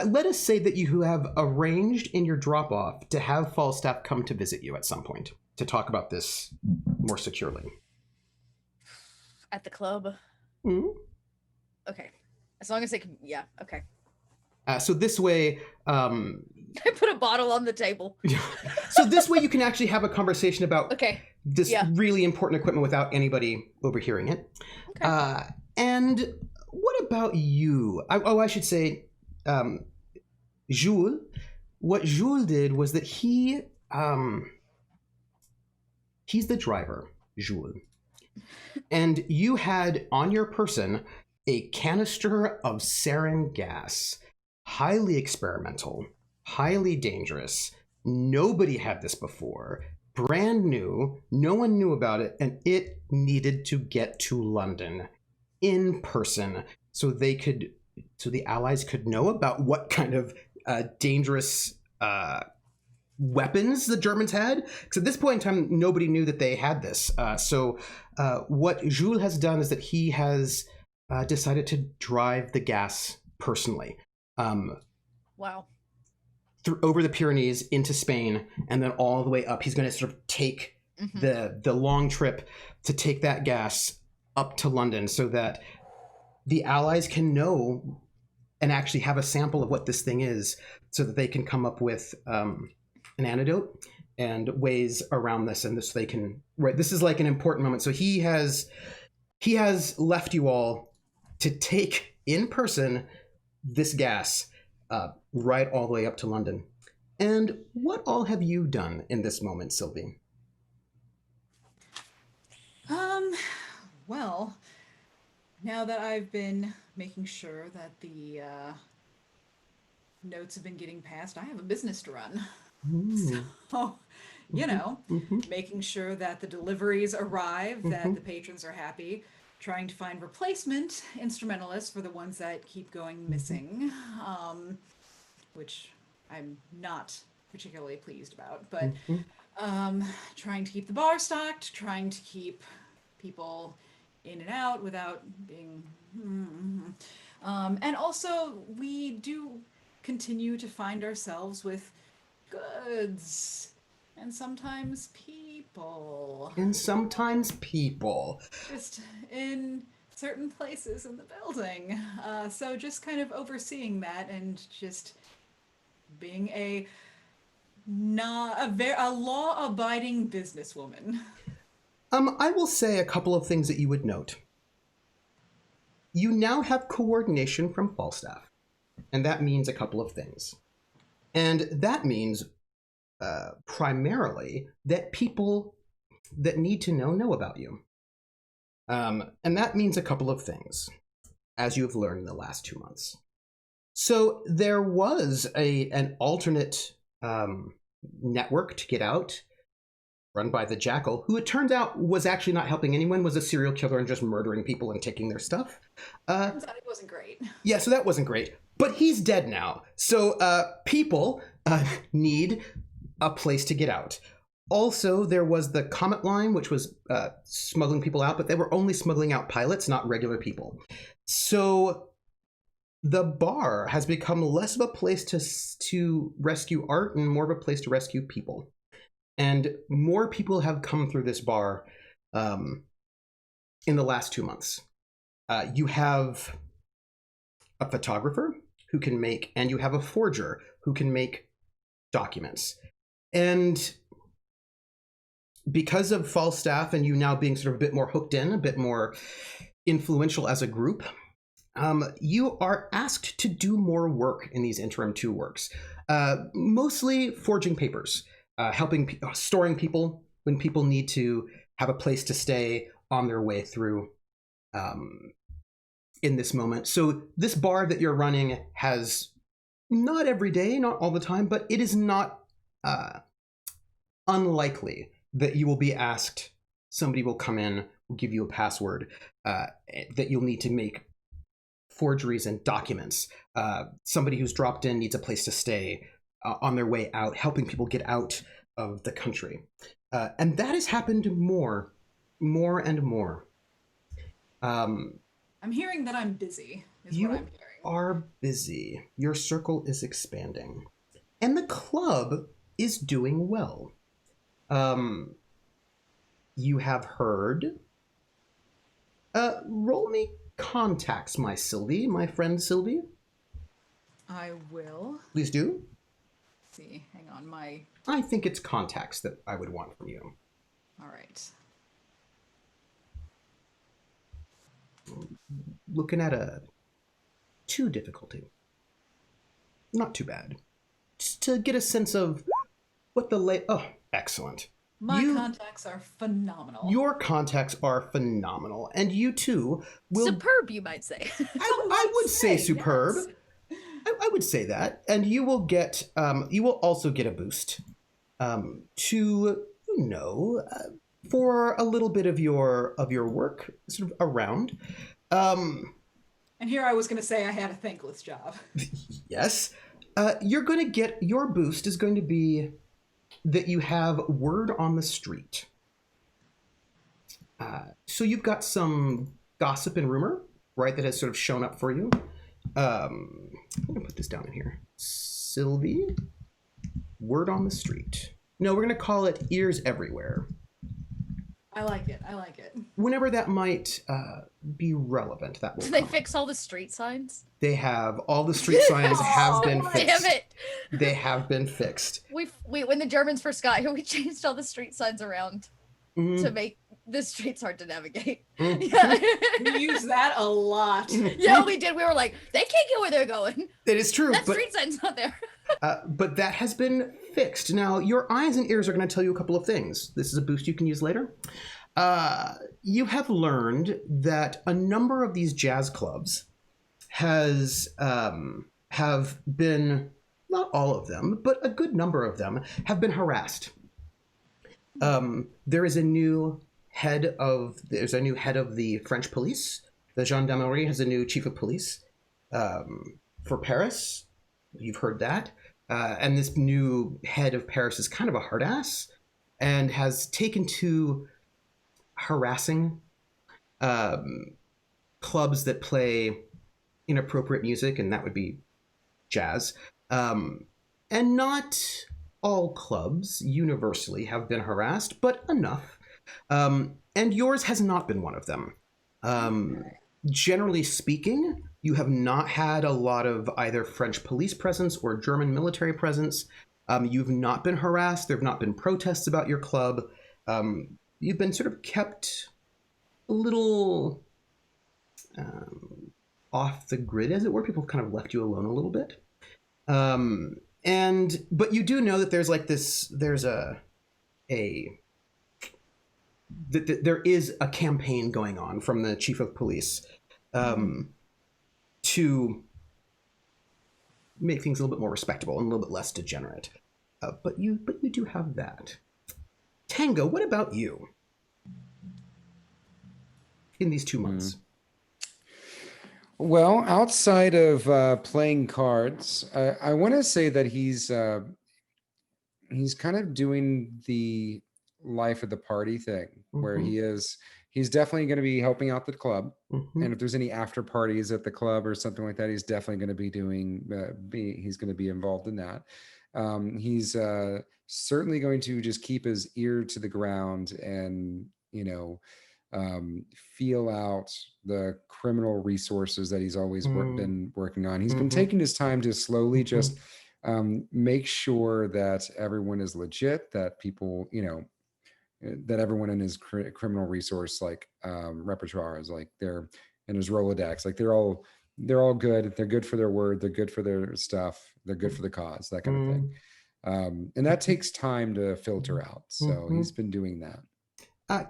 let us say that you have arranged in your drop-off to have Falstaff come to visit you at some point to talk about this more securely. At the club? Mm-hmm. Okay. As long as they can, yeah, okay. So this way... I put a bottle on the table. So this way you can actually have a conversation about this really important equipment without anybody overhearing it. Okay. And what about you? I should say, Jules. What Jules did was that he's the driver, Jules. And you had on your person a canister of sarin gas, highly experimental, highly dangerous. Nobody had this before, brand new, no one knew about it, and it needed to get to London in person so the Allies could know about what kind of dangerous weapons the Germans had. Because at this point in time, nobody knew that they had this. So what Jules has done is that he has decided to drive the gas personally. Wow. Over the Pyrenees into Spain and then all the way up. He's going to sort of take the long trip to take that gas up to London so that the Allies can know and actually have a sample of what this thing is so that they can come up with an antidote and ways around this. And this they can, right. This is like an important moment. So he has left you all to take in person this gas right all the way up to London. And what all have you done in this moment, Sylvie? Well, now that I've been making sure that the notes have been getting passed, I have a business to run. So, making sure that the deliveries arrive, that the patrons are happy, trying to find replacement instrumentalists for the ones that keep going missing, which I'm not particularly pleased about, but trying to keep the bar stocked, trying to keep people in and out without being... and also, we do continue to find ourselves with goods and sometimes people. Just in certain places in the building. So just kind of overseeing that and just being a law-abiding businesswoman. I will say a couple of things that you would note. You now have coordination from Falstaff, and that means a couple of things. And that means primarily that people that need to know about you. And that means a couple of things, as you have learned in the last 2 months. So there was an alternate network to get out, run by the Jackal, who it turns out was actually not helping anyone, was a serial killer and just murdering people and taking their stuff. Turns out it wasn't great. Yeah, so that wasn't great. But he's dead now. So people need a place to get out. Also, there was the Comet Line, which was smuggling people out, but they were only smuggling out pilots, not regular people. So the bar has become less of a place to rescue art and more of a place to rescue people. And more people have come through this bar in the last 2 months. You have a photographer who can make, and you have a forger who can make documents. And because of Falstaff and you now being sort of a bit more hooked in, a bit more influential as a group, you are asked to do more work in these interim 2 works, mostly forging papers, helping storing people when people need to have a place to stay on their way through in this moment. So this bar that you're running has, not every day, not all the time, but it is not unlikely that you will be asked, somebody will come in, will give you a password that you'll need to make forgeries and documents. Somebody who's dropped in needs a place to stay on their way out, helping people get out of the country. And that has happened more and more. I'm hearing that I'm busy, is You what I'm hearing. are busy. Your circle is expanding. And the club is doing well. You have heard. Roll me contacts, my Sylvie, my friend Sylvie. I will. Please do. See, hang on, I think it's contacts that I would want from you. all right. Looking at a 2 difficulty. Not too bad. Just to get a sense of what the oh, excellent. My contacts are phenomenal. Your contacts are phenomenal, and you too will. Superb, you might say. I would say superb. Yes. I would say that, and you will get. You will also get a boost to for a little bit of your work sort of around. And here I was going to say I had a thankless job. Yes, you're going to get, your boost is going to be that you have word on the street. So you've got some gossip and rumor, right, that has sort of shown up for you. I'm going to put this down in here. Sylvie, word on the street. No, we're going to call it ears everywhere. I like it. I like it. Whenever that might be relevant, that will Did they come. fix all the street signs? They have. All the street signs have been fixed. Damn it! They have been fixed. We when the Germans first got here, we changed all the street signs around to make the streets hard to navigate. Yeah. We use that a lot. Yeah, we did. We were like, they can't get where they're going. It is true. That but, street sign's not there. but that has been fixed. Now, your eyes and ears are going to tell you a couple of things. This is a boost you can use later. You have learned that a number of these jazz clubs have been, not all of them, but a good number of them have been harassed. There's a new head of the French police. The gendarmerie has a new chief of police for Paris. You've heard that. And this new head of Paris is kind of a hard ass and has taken to harassing clubs that play inappropriate music, and that would be jazz. And not all clubs universally have been harassed, but enough. And yours has not been one of them. Generally speaking, you have not had a lot of either French police presence or German military presence. You've not been harassed. There have not been protests about your club. You've been sort of kept a little off the grid, as it were. People have kind of left you alone a little bit. But you do know that there's like this, there is a campaign going on from the chief of police to make things a little bit more respectable and a little bit less degenerate. But you do have that. Tango, what about you in these 2 months? Well, outside of playing cards, I want to say that he's kind of doing the life of the party thing, where he's definitely going to be helping out the club, and if there's any after parties at the club or something like that, he's definitely going to be doing. He's going to be involved in that. He's certainly going to just keep his ear to the ground and feel out the criminal resources that he's always been working on. He's been taking his time to slowly just make sure that everyone is legit, that people, that everyone in his criminal resource repertoire is they're in his Rolodex, they're all they're all good. They're good for their word. They're good for their stuff. They're good for the cause, that kind of thing. And that takes time to filter out. So he's been doing that.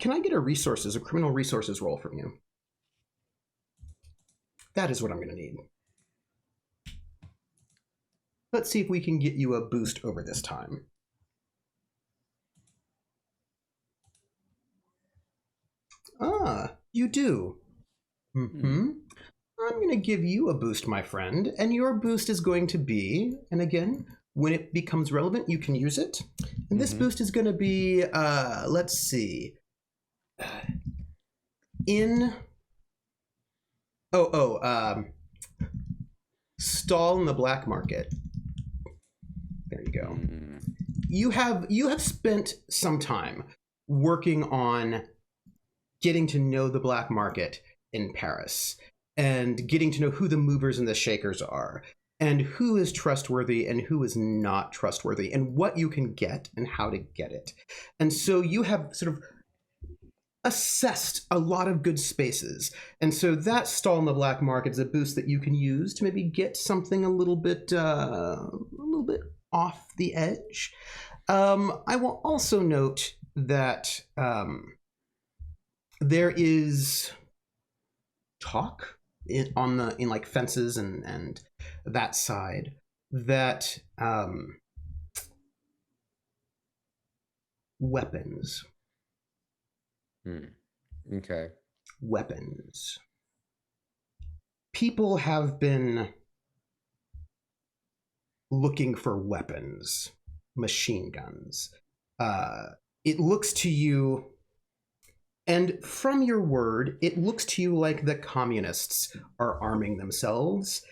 Can I get a criminal resources roll from you? That is what I'm going to need. Let's see if we can get you a boost over this time. You do. I'm going to give you a boost, my friend, and your boost is going to be, and again, when it becomes relevant, you can use it. And this boost is going to be, let's see, stall in the black market. There you go. You have spent some time working on getting to know the black market in Paris and getting to know who the movers and the shakers are and who is trustworthy and who is not trustworthy and what you can get and how to get it. And so you have sort of assessed a lot of good spaces. And so that stall in the black market is a boost that you can use to maybe get something a little bit off the edge. I will also note that there is talk in like fences and that side that weapons. Okay. Weapons. People have been looking for weapons, machine guns. It looks to you, and from your word, it looks to you like the communists are arming themselves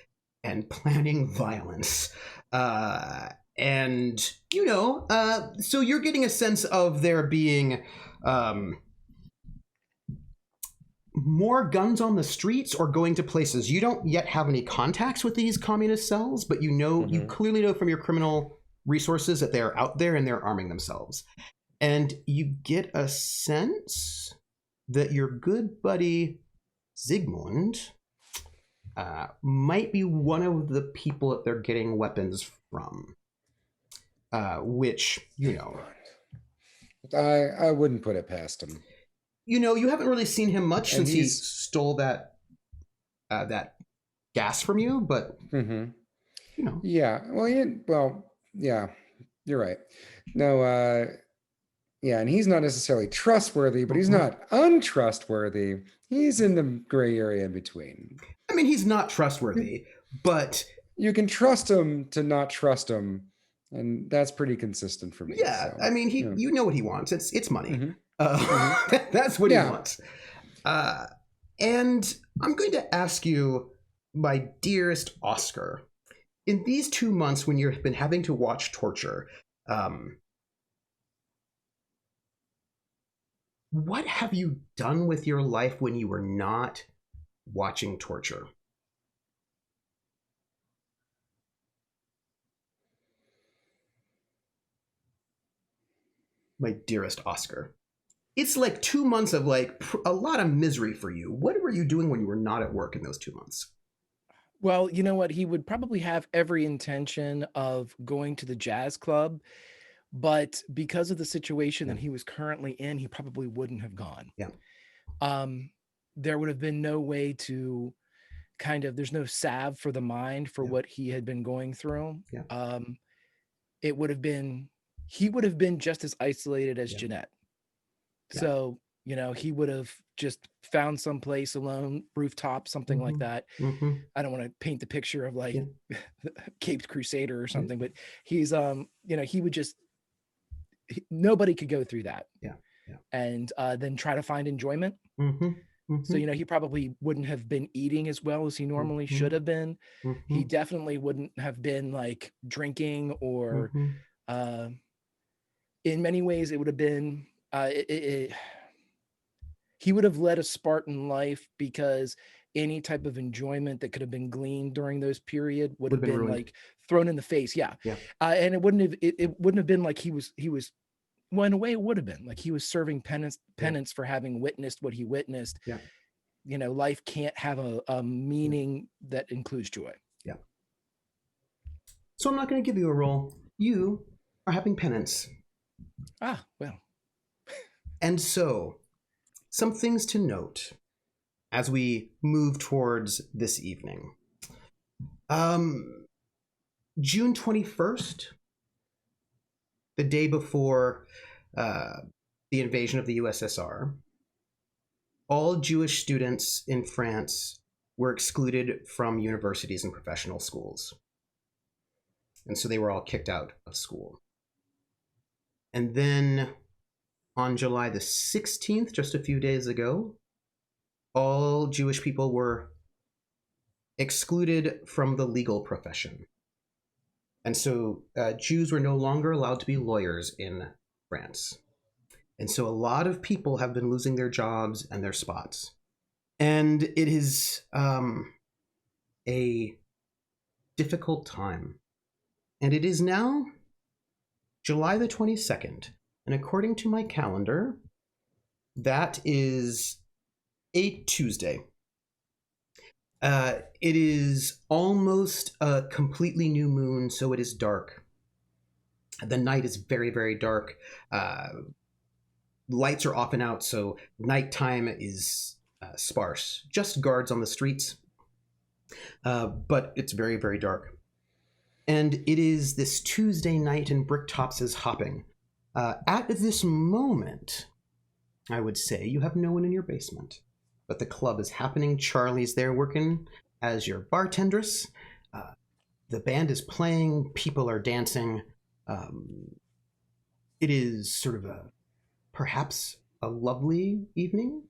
and planning violence. And, so you're getting a sense of there being more guns on the streets or going to places. You don't yet have any contacts with these communist cells, but you clearly know from your criminal resources that they're out there and they're arming themselves. And you get a sense that your good buddy Zygmunt might be one of the people that they're getting weapons from, which, I wouldn't put it past him. You haven't really seen him much since he stole that gas from you, but Yeah. Well, yeah, you're right. No, yeah, and he's not necessarily trustworthy, but he's not untrustworthy. He's in the gray area in between. I mean, he's not trustworthy, but you can trust him to not trust him, and that's pretty consistent for me. Yeah, so, I mean, you know what he wants. It's money. That's what he wants. And I'm going to ask you, my dearest Oscar, in these 2 months when you've been having to watch torture, what have you done with your life when you were not watching torture? My dearest Oscar. It's like 2 months of like a lot of misery for you. What were you doing when you were not at work in those 2 months? Well, you know what? He would probably have every intention of going to the jazz club, but because of the situation that he was currently in, he probably wouldn't have gone. Yeah. There would have been no way to there's no salve for the mind for what he had been going through. Yeah. He would have been just as isolated as Jeanette. Yeah. So, he would have just found some place alone, rooftop, something like that. I don't want to paint the picture of like Caped Crusader or something, but he's, he would just, nobody could go through that. Yeah. And then try to find enjoyment. So, he probably wouldn't have been eating as well as he normally should have been. He definitely wouldn't have been like drinking or, in many ways it would have been, he would have led a Spartan life because any type of enjoyment that could have been gleaned during those period would have been ruined. Like thrown in the face. Yeah. And it wouldn't have been like he was, well, in a way it would have been like he was serving penance for having witnessed what he witnessed. life can't have a meaning that includes joy. Yeah. So I'm not going to give you a roll. You are having penance. Ah, well. And so, some things to note as we move towards this evening. June 21st, the day before the invasion of the USSR, all Jewish students in France were excluded from universities and professional schools. And so they were all kicked out of school. And then on July the 16th, just a few days ago, all Jewish people were excluded from the legal profession. And so Jews were no longer allowed to be lawyers in France. And so a lot of people have been losing their jobs and their spots. And it is a difficult time. And it is now July the 22nd. And according to my calendar, that is a Tuesday. It is almost a completely new moon, so it is dark. The night is very, very dark. Lights are often out, so nighttime is sparse. Just guards on the streets, but it's very, very dark. And it is this Tuesday night, and Bricktop's is hopping. At this moment, I would say you have no one in your basement, but the club is happening. Charlie's there working as your bartendress. The band is playing. People are dancing. It is sort of perhaps a lovely evening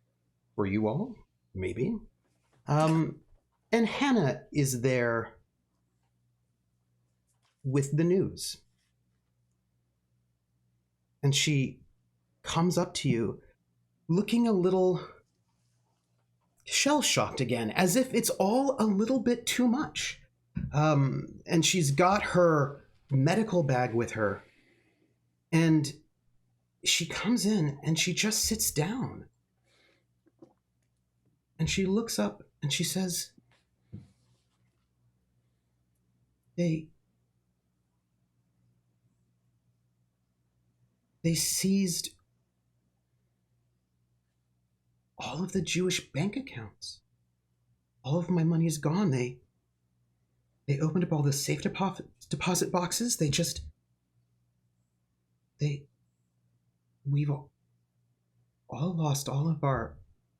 for you all, maybe. And Hannah is there with the news. And she comes up to you looking a little shell-shocked again, as if it's all a little bit too much. And she's got her medical bag with her. And she comes in and she just sits down. And she looks up and she says, They seized all of the Jewish bank accounts. All of my money is gone. They opened up all the safe deposit boxes. We've all lost all of our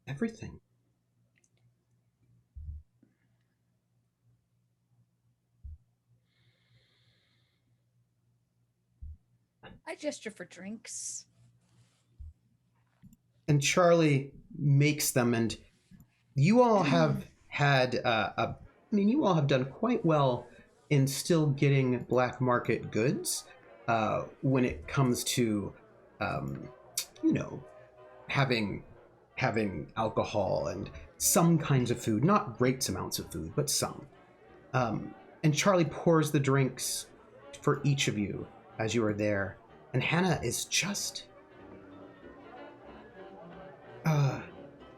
everything. I gesture for drinks. And Charlie makes them, and you all have had you all have done quite well in still getting black market goods when it comes to having alcohol and some kinds of food, not great amounts of food, but some. And Charlie pours the drinks for each of you as you are there. And Hannah is just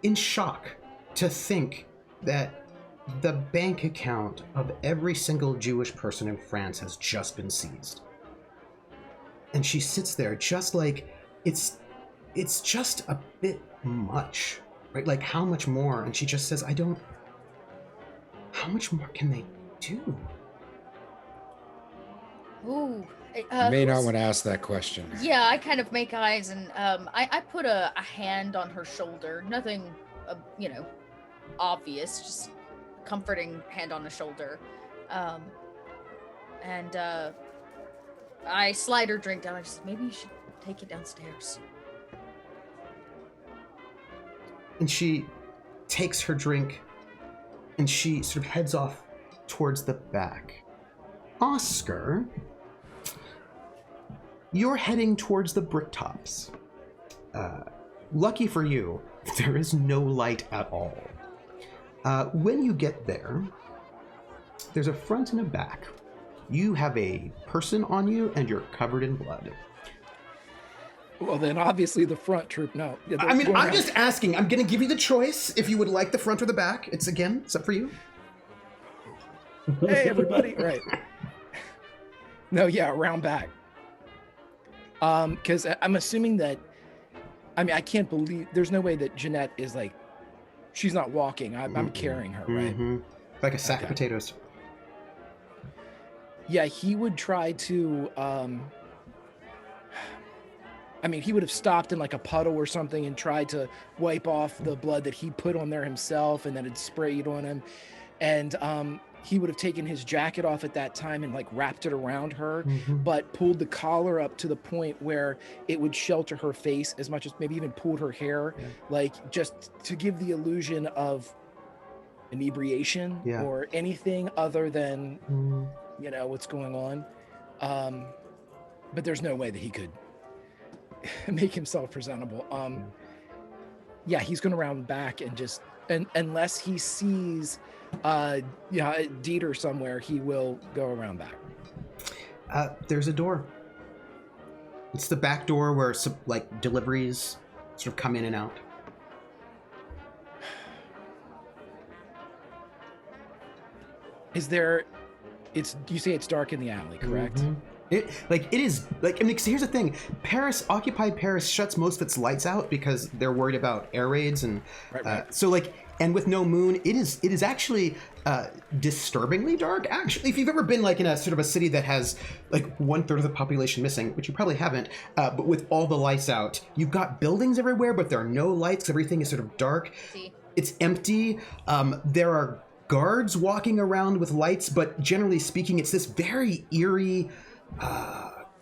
in shock to think that the bank account of every single Jewish person in France has just been seized. And she sits there just like, it's just a bit much, right? Like, how much more? And she just says, how much more can they do? Ooh. You may not want to ask that question. Yeah, I kind of make eyes, and I put a hand on her shoulder. Nothing, obvious, just comforting hand on the shoulder. And I slide her drink down. I just, maybe you should take it downstairs. And she takes her drink, and she sort of heads off towards the back. Oscar, you're heading towards the Bricktops. Lucky for you, there is no light at all. When you get there, there's a front and a back. You have a person on you, and you're covered in blood. Well, then obviously the front troop. No. Yeah, I mean, going I'm around. just asking. I'm going to give you the choice if you would like the front or the back. It's up for you. Hey, everybody. Right. No, yeah, around back. Because I'm assuming that, I mean, I can't believe, there's no way that Jeanette is like, she's not walking. I'm carrying her, right? Mm-hmm. Like a sack of Okay. potatoes. Yeah, he would try to, I mean, he would have stopped in like a puddle or something and tried to wipe off the blood that he put on there himself and then it sprayed on him. And he would have taken his jacket off at that time and like wrapped it around her, but pulled the collar up to the point where it would shelter her face as much as maybe even pulled her hair, like just to give the illusion of inebriation or anything other than, you know, what's going on. But there's no way that he could make himself presentable. Yeah, he's going to round back and just, and unless he sees Dieter somewhere, he will go around back. There's a door. It's the back door where some like deliveries sort of come in and out. Is there? You say it's dark in the alley, correct? It is like, I mean, 'cause here's the thing: occupied Paris shuts most of its lights out because they're worried about air raids and Right. so like, and with no moon, it is actually disturbingly dark. Actually, if you've ever been like in a sort of a city that has like 1/3 of the population missing, which you probably haven't, but with all the lights out, you've got buildings everywhere, but there are no lights. Everything is sort of dark. It's empty. There are guards walking around with lights, but generally speaking, it's this very eerie,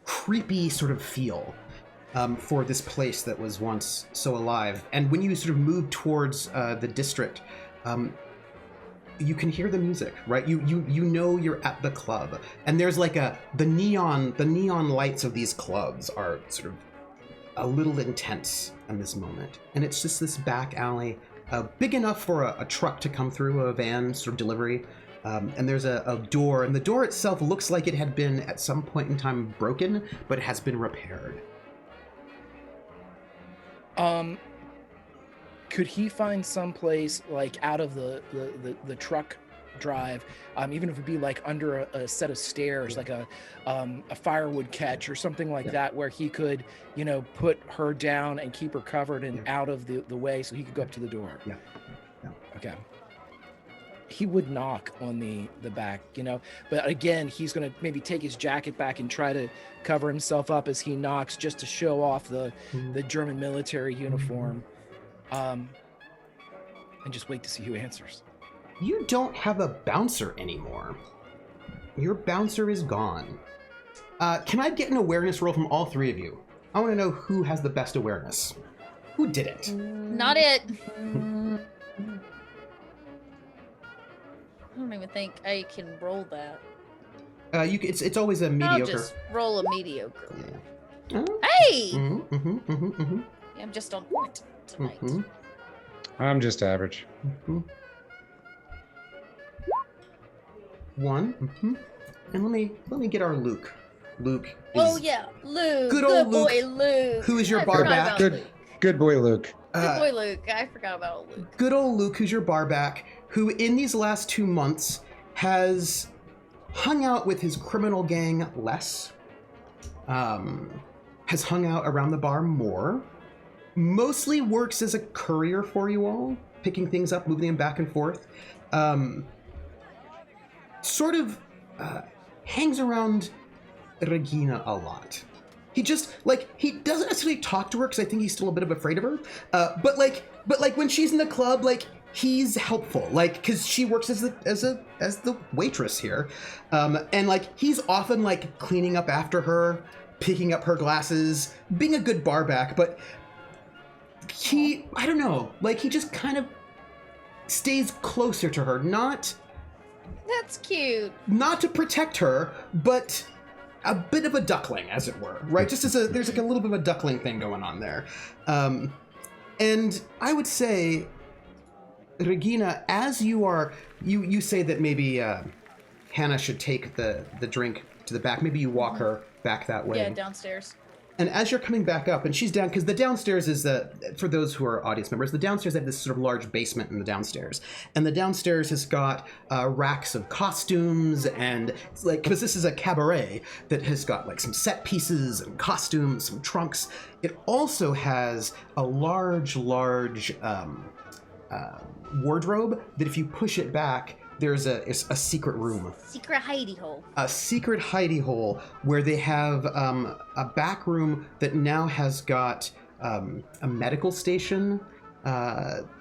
creepy sort of feel for this place that was once so alive. And when you sort of move towards the district, you can hear the music, right? You know you're at the club, and there's like the neon lights of these clubs are sort of a little intense in this moment, and it's just this back alley, big enough for a truck to come through, a van sort of delivery. And there's a door, and the door itself looks like it had been at some point in time broken, but it has been repaired. Could he find some place like out of the truck drive, even if it be like under a set of stairs, like a firewood catch or something like that, where he could, you know, put her down and keep her covered and out of the way, so he could go up to the door? Yeah. Okay. He would knock on the back, you know, but again, he's going to maybe take his jacket back and try to cover himself up as he knocks, just to show off the German military uniform, and just wait to see who answers. You don't have a bouncer anymore. Your bouncer is gone. Can I get an awareness roll from all three of you? I want to know who has the best awareness. Who did it? Not it. I don't even think I can roll that. It's always a I'll mediocre. just roll a mediocre. Oh. Hey! Mm-hmm. Yeah, I'm just on point tonight. I'm just average. One. And let me get our Luke. Luke. Oh yeah, Luke. Good old Luke. Boy, Luke. Who is your I bar forgot back? about Good, Luke. good boy, Luke. Good boy, Luke. I forgot about Luke. Good old Luke, who's your bar back, who in these last 2 months has hung out with his criminal gang less, has hung out around the bar more, mostly works as a courier for you all, picking things up, moving them back and forth, sort of hangs around Regina a lot. He just, like, he doesn't necessarily talk to her because I think he's still a bit of afraid of her, but when she's in the club, like, he's helpful, like, because she works as the waitress here, and like he's often like cleaning up after her, picking up her glasses, being a good bar back. But I don't know, like he just kind of stays closer to her, not That's cute. to protect her, but a bit of a duckling, as it were, right? Just as there's like a little bit of a duckling thing going on there, and I would say, Regina, as you say that maybe Hannah should take the drink to the back. Maybe you walk her back that way. Yeah, downstairs. And as you're coming back up, and she's down, because the downstairs is for those who are audience members, the downstairs have this sort of large basement in the downstairs. And the downstairs has got racks of costumes, and it's like, because this is a cabaret that has got like some set pieces and costumes, some trunks. It also has a large wardrobe that if you push it back, there's a secret room. Secret hidey hole. A secret hidey hole where they have a back room that now has got a medical station,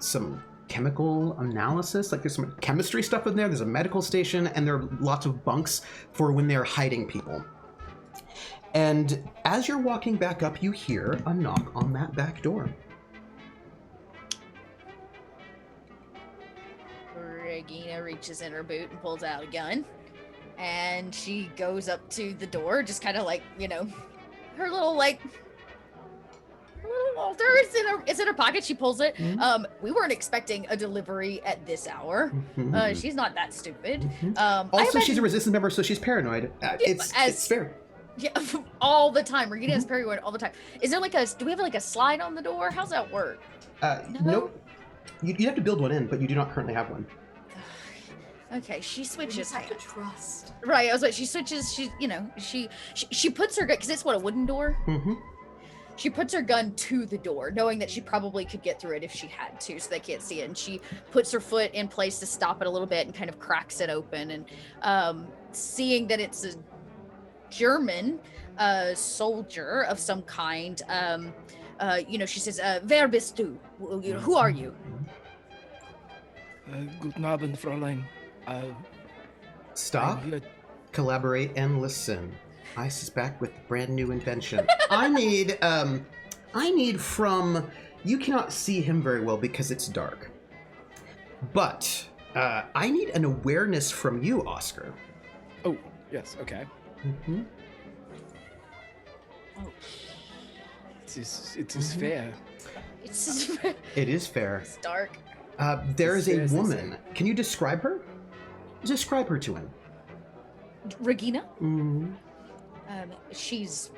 some chemical analysis, like there's some chemistry stuff in there. There's a medical station, and there are lots of bunks for when they're hiding people. And as you're walking back up, you hear a knock on that back door. Regina reaches in her boot and pulls out a gun, and she goes up to the door, just kind of like, you know, her little Walter is in her pocket. She pulls it. Mm-hmm. We weren't expecting a delivery at this hour. Mm-hmm. She's not that stupid. Mm-hmm. Also, she's a resistance member, so she's paranoid. It's fair. Yeah, all the time. Regina is paranoid all the time. Is there do we have like a slide on the door? How's that work? Nope. You have to build one in, but you do not currently have one. Okay, she switches. You just have to trust. Right, I was like, she switches. She puts her gun, because it's a wooden door. Mm-hmm. She puts her gun to the door, knowing that she probably could get through it if she had to, so they can't see it. And she puts her foot in place to stop it a little bit and kind of cracks it open. And seeing that it's a German soldier of some kind, she says, "Wer bist du? Who are you?" Guten Abend, Fräulein. Stop, collaborate, and listen. I suspect with brand new invention. I need from, you cannot see him very well because it's dark. But I need an awareness from you, Oscar. Oh, yes, okay. Mm-hmm. Oh. It is fair. It is fair. It's dark. There is a woman. Can you describe her? Describe her to him. Regina? Mm-hmm. She's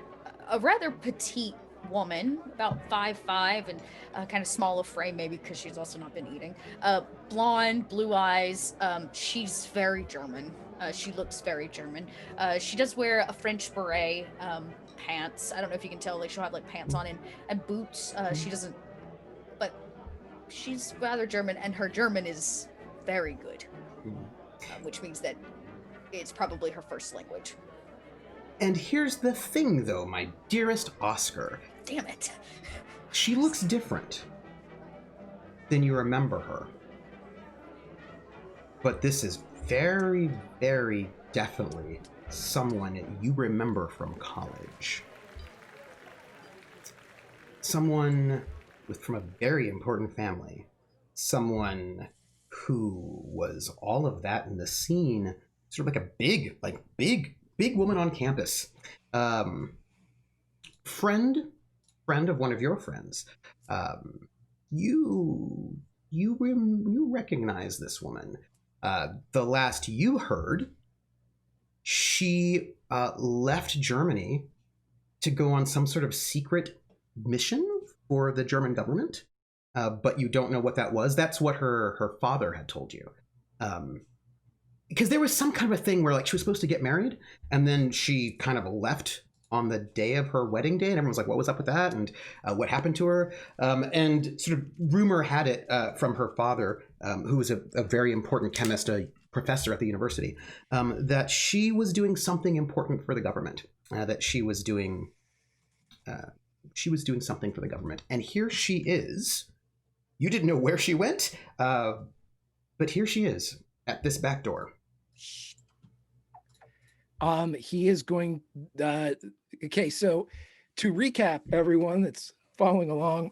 a rather petite woman, about 5'5", and kind of small of frame, maybe because she's also not been eating. Blonde, blue eyes. She's very German. She looks very German. She does wear a French beret, pants. I don't know if you can tell, like she'll have like pants on and boots. She doesn't, but she's rather German, and her German is very good, which means that it's probably her first language. And here's the thing, though, my dearest Oscar. Damn it. She looks different than you remember her. But this is very, very definitely someone you remember from college. Someone from a very important family. Someone who was all of that in the scene, sort of like a big woman on campus. Friend of one of your friends. You recognize this woman. The last you heard, she left Germany to go on some sort of secret mission for the German government, but you don't know what that was. That's what her father had told you. Because there was some kind of a thing where like she was supposed to get married, and then she kind of left on the day of her wedding day, and everyone was like, what was up with that, and what happened to her? And sort of rumor had it from her father, who was a very important chemist, a professor at the university, that she was doing something important for the government, that she was doing something for the government. And here she is. You didn't know where she went, but here she is at this back door. He is going, okay, so to recap everyone that's following along,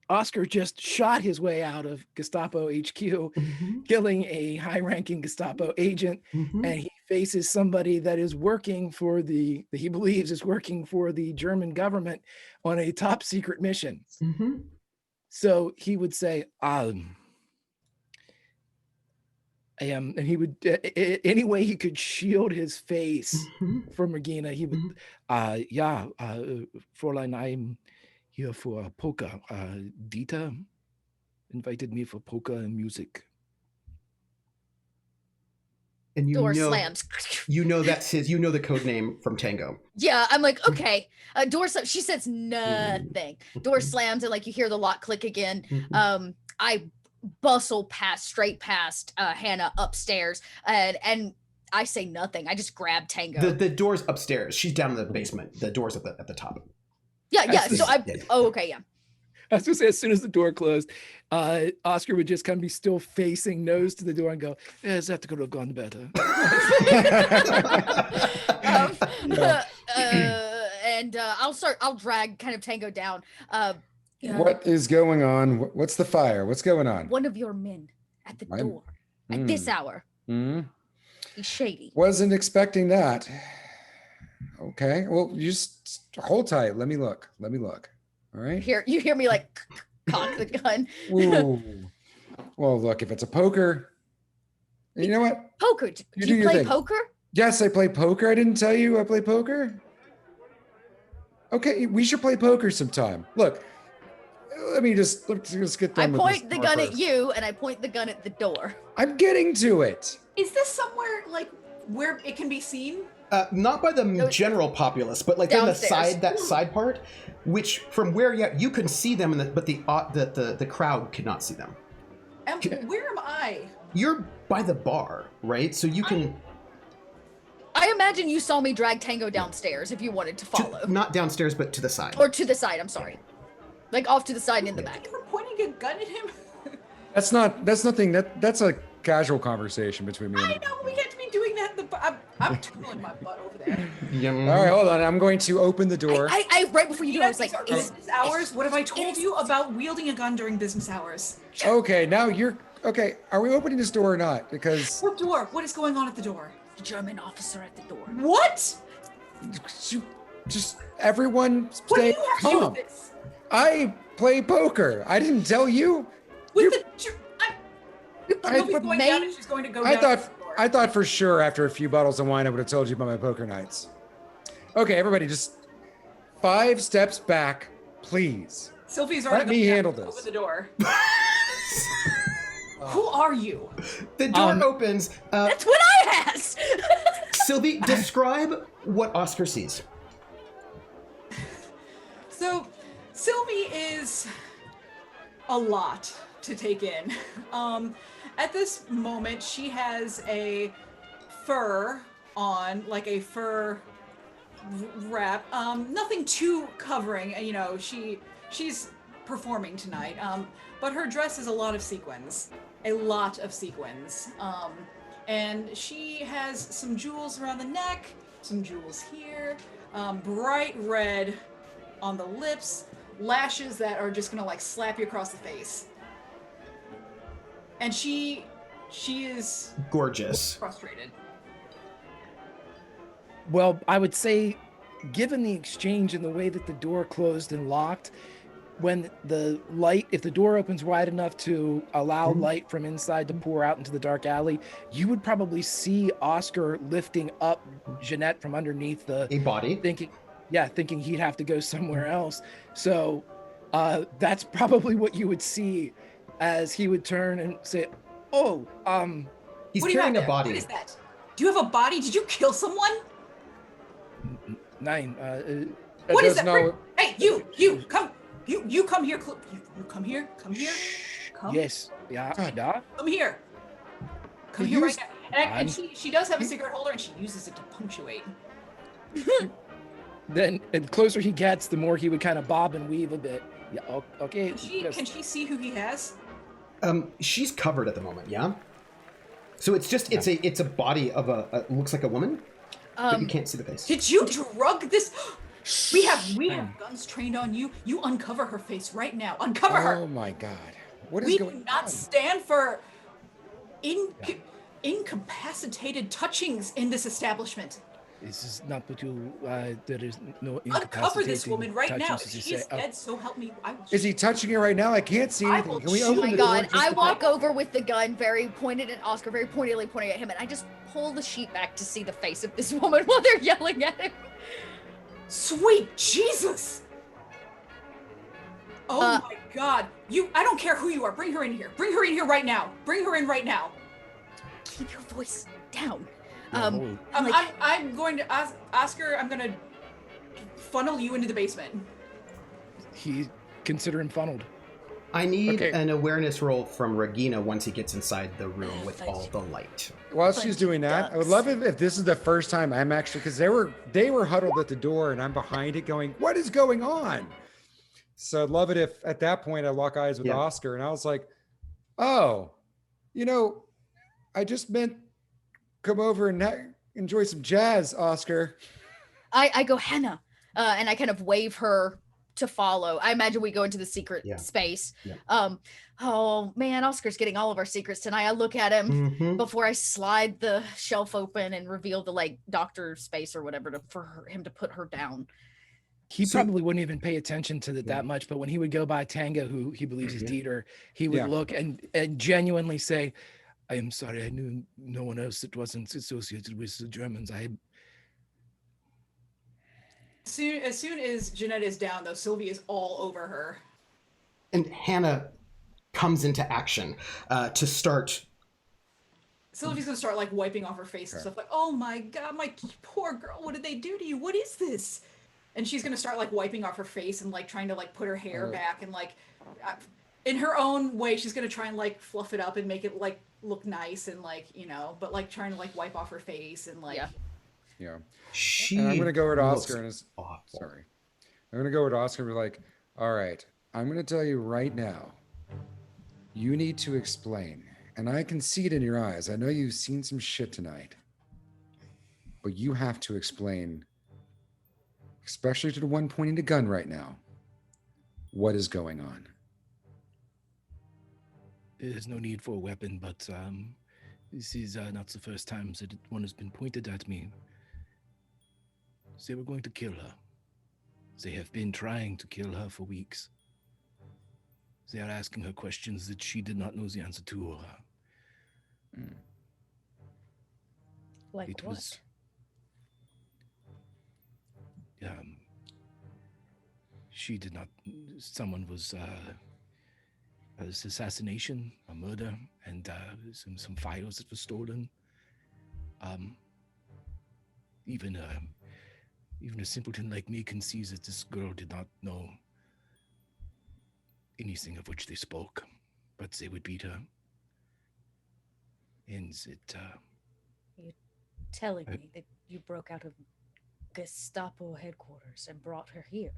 Oscar just shot his way out of Gestapo HQ, killing a high-ranking Gestapo agent, and he faces somebody that is working for he believes is working for the German government on a top secret mission. And he would any way he could shield his face from Regina. He would, Fräulein, I'm here for poker. Dieter invited me for poker and music. And Door slams. You know that's his. You know the code name from Tango. Yeah, I'm like, okay. Door slams. She says nothing. Door slams, and like you hear the lock click again. I bustle straight past Hannah upstairs, and I say nothing. I just grab Tango. The door's upstairs. She's down in the basement. The door's at the top. Yeah. So okay, yeah. I was gonna say, as soon as the door closed, Oscar would just kind of be still facing nose to the door and go, "Yes, I have to go to gone better." I'll drag kind of Tango down. What is going on? What's the fire? What's going on? One of your men at the door at this hour. He's shady. Wasn't expecting that. Okay. Well, you just hold tight. Let me look. All right. You hear me like cock the gun. Ooh. Well, look, if it's a poker, you know what? Poker. Do you play poker? Yes, I play poker. I didn't tell you I play poker. Okay, we should play poker sometime. Look, let's get done. I point the gun at you, and I point the gun at the door. I'm getting to it. Is this somewhere like where it can be seen? Not by the general populace, but like downstairs. on that side part, which from where you can see them, but the crowd could not see them. Where am I? You're by the bar, right? So you can. I imagine you saw me drag Tango downstairs if you wanted to follow. Not downstairs, but to the side. Or to the side, I'm sorry. Like off to the side and in the back. You're pointing a gun at him? That's nothing. That's a casual conversation between me and I know, we can't be doing that. I'm tickling my butt over there. All right, hold on. I'm going to open the door. I right before you do, I was like, business hours? What have I told you about wielding a gun during business hours? Okay, now okay. Are we opening this door or not? Because What door? What is going on at the door? the German officer at the door. What? just everyone What do stay you have to do calm. with this? I play poker. I didn't tell you. With the I- Sophie's going down and she's going to go down. I thought for sure after a few bottles of wine I would have told you about my poker nights. Okay, everybody, just 5 steps back, please. Sophie's already Let me handle this. Open the door. Who are you? The door opens. That's what I asked. Sylvie, describe what Oscar sees. So, Sylvie is a lot to take in. At this moment, she has a fur on, like a fur wrap. Nothing too covering. You know, she's performing tonight. But her dress is a lot of sequins. And she has some jewels around the neck, some jewels here, bright red on the lips, lashes that are just gonna like slap you across the face. And she is Gorgeous. frustrated. Well, I would say, given the exchange and the way that the door closed and locked, when the light, if the door opens wide enough to allow light from inside to pour out into the dark alley, you would probably see Oscar lifting up Jeanette from underneath A body. thinking he'd have to go somewhere else. So that's probably what you would see as he would turn and say, "Oh, He's What do you carrying have a there? body. What is that? Do you have a body? Did you kill someone? Nine. What is does that? Hey, you come. You come here. You come here. Come here. Come. Yes. Yeah. Yeah. Come here. Come You here use- right now. And she does have a cigarette holder, and she uses it to punctuate. Then, and the closer he gets, the more he would kind of bob and weave a bit. Yeah. Okay. Can she see who he has? She's covered at the moment, yeah? So it's just it's a body of a looks like a woman, but you can't see the face. Did you drug this? We have guns trained on you. You uncover her face right now. Uncover her. Oh my God. What is We going do not on? stand for incapacitated touchings in this establishment. This is not what you. There is no Uncover this incapacitating woman right now. touching, as you She is say. dead, so help me. Is he touching you right now? I can't see I anything. will Can we shoot open Oh my the door? god, just I to- walk over with the gun, very pointed at Oscar, very pointedly pointing at him, and I just pull the sheet back to see the face of this woman while they're yelling at him. Sweet Jesus! Oh my god. I don't care who you are. Bring her in here. Bring her in here right now. Bring her in right now. Keep your voice down. No, I'm going to ask Oscar, I'm gonna funnel you into the basement. he consider him funneled. I need Okay. an awareness roll from Regina once he gets inside the room with all the light. While Bunch she's of doing that, I would ducks. love it if this is the first time I'm actually, because they were huddled at the door and I'm behind it going, what is going on? So I'd love it if at that point I lock eyes with Yeah. Oscar and I was like, oh, I just meant come over and enjoy some jazz, Oscar. I go, Hannah, and I kind of wave her to follow. I imagine we go into the secret Yeah. space. Yeah. Oh man, Oscar's getting all of our secrets tonight. I look at him Mhm. before I slide the shelf open and reveal the like doctor space or whatever for him to put her down. He So- probably wouldn't even pay attention to Yeah. that much, but when he would go by Tanga, who he believes is Yeah. Dieter, he would Yeah. look and genuinely say, I am sorry, I knew no one else that wasn't associated with the Germans. As soon as Jeanette is down, though, Sylvie is all over her. And Hannah comes into action to start. Sylvie's gonna start like wiping off her face and stuff like, oh my god, my poor girl, what did they do to you? What is this? And she's gonna start like wiping off her face and like trying to like put her hair back and like in her own way, she's gonna try and like fluff it up and make it like look nice and like, but like trying to like wipe off her face and like Yeah. Yeah. She. And I'm going to go over to looks Oscar and is awful. sorry. I'm going to go over to Oscar and be like, all right, I'm going to tell you right now, you need to explain. And I can see it in your eyes. I know you've seen some shit tonight, but you have to explain, especially to the one pointing the gun right now, what is going on. There's no need for a weapon, but this is not the first time that one has been pointed at me. They were going to kill her. They have been trying to kill her for weeks. They are asking her questions that she did not know the answer to. Like It what? was. She did not. Someone was. This assassination, a murder, and some files that were stolen. Even a simpleton like me can see that this girl did not know anything of which they spoke, but they would beat her. And it. Telling me that you broke out of Gestapo headquarters and brought her here.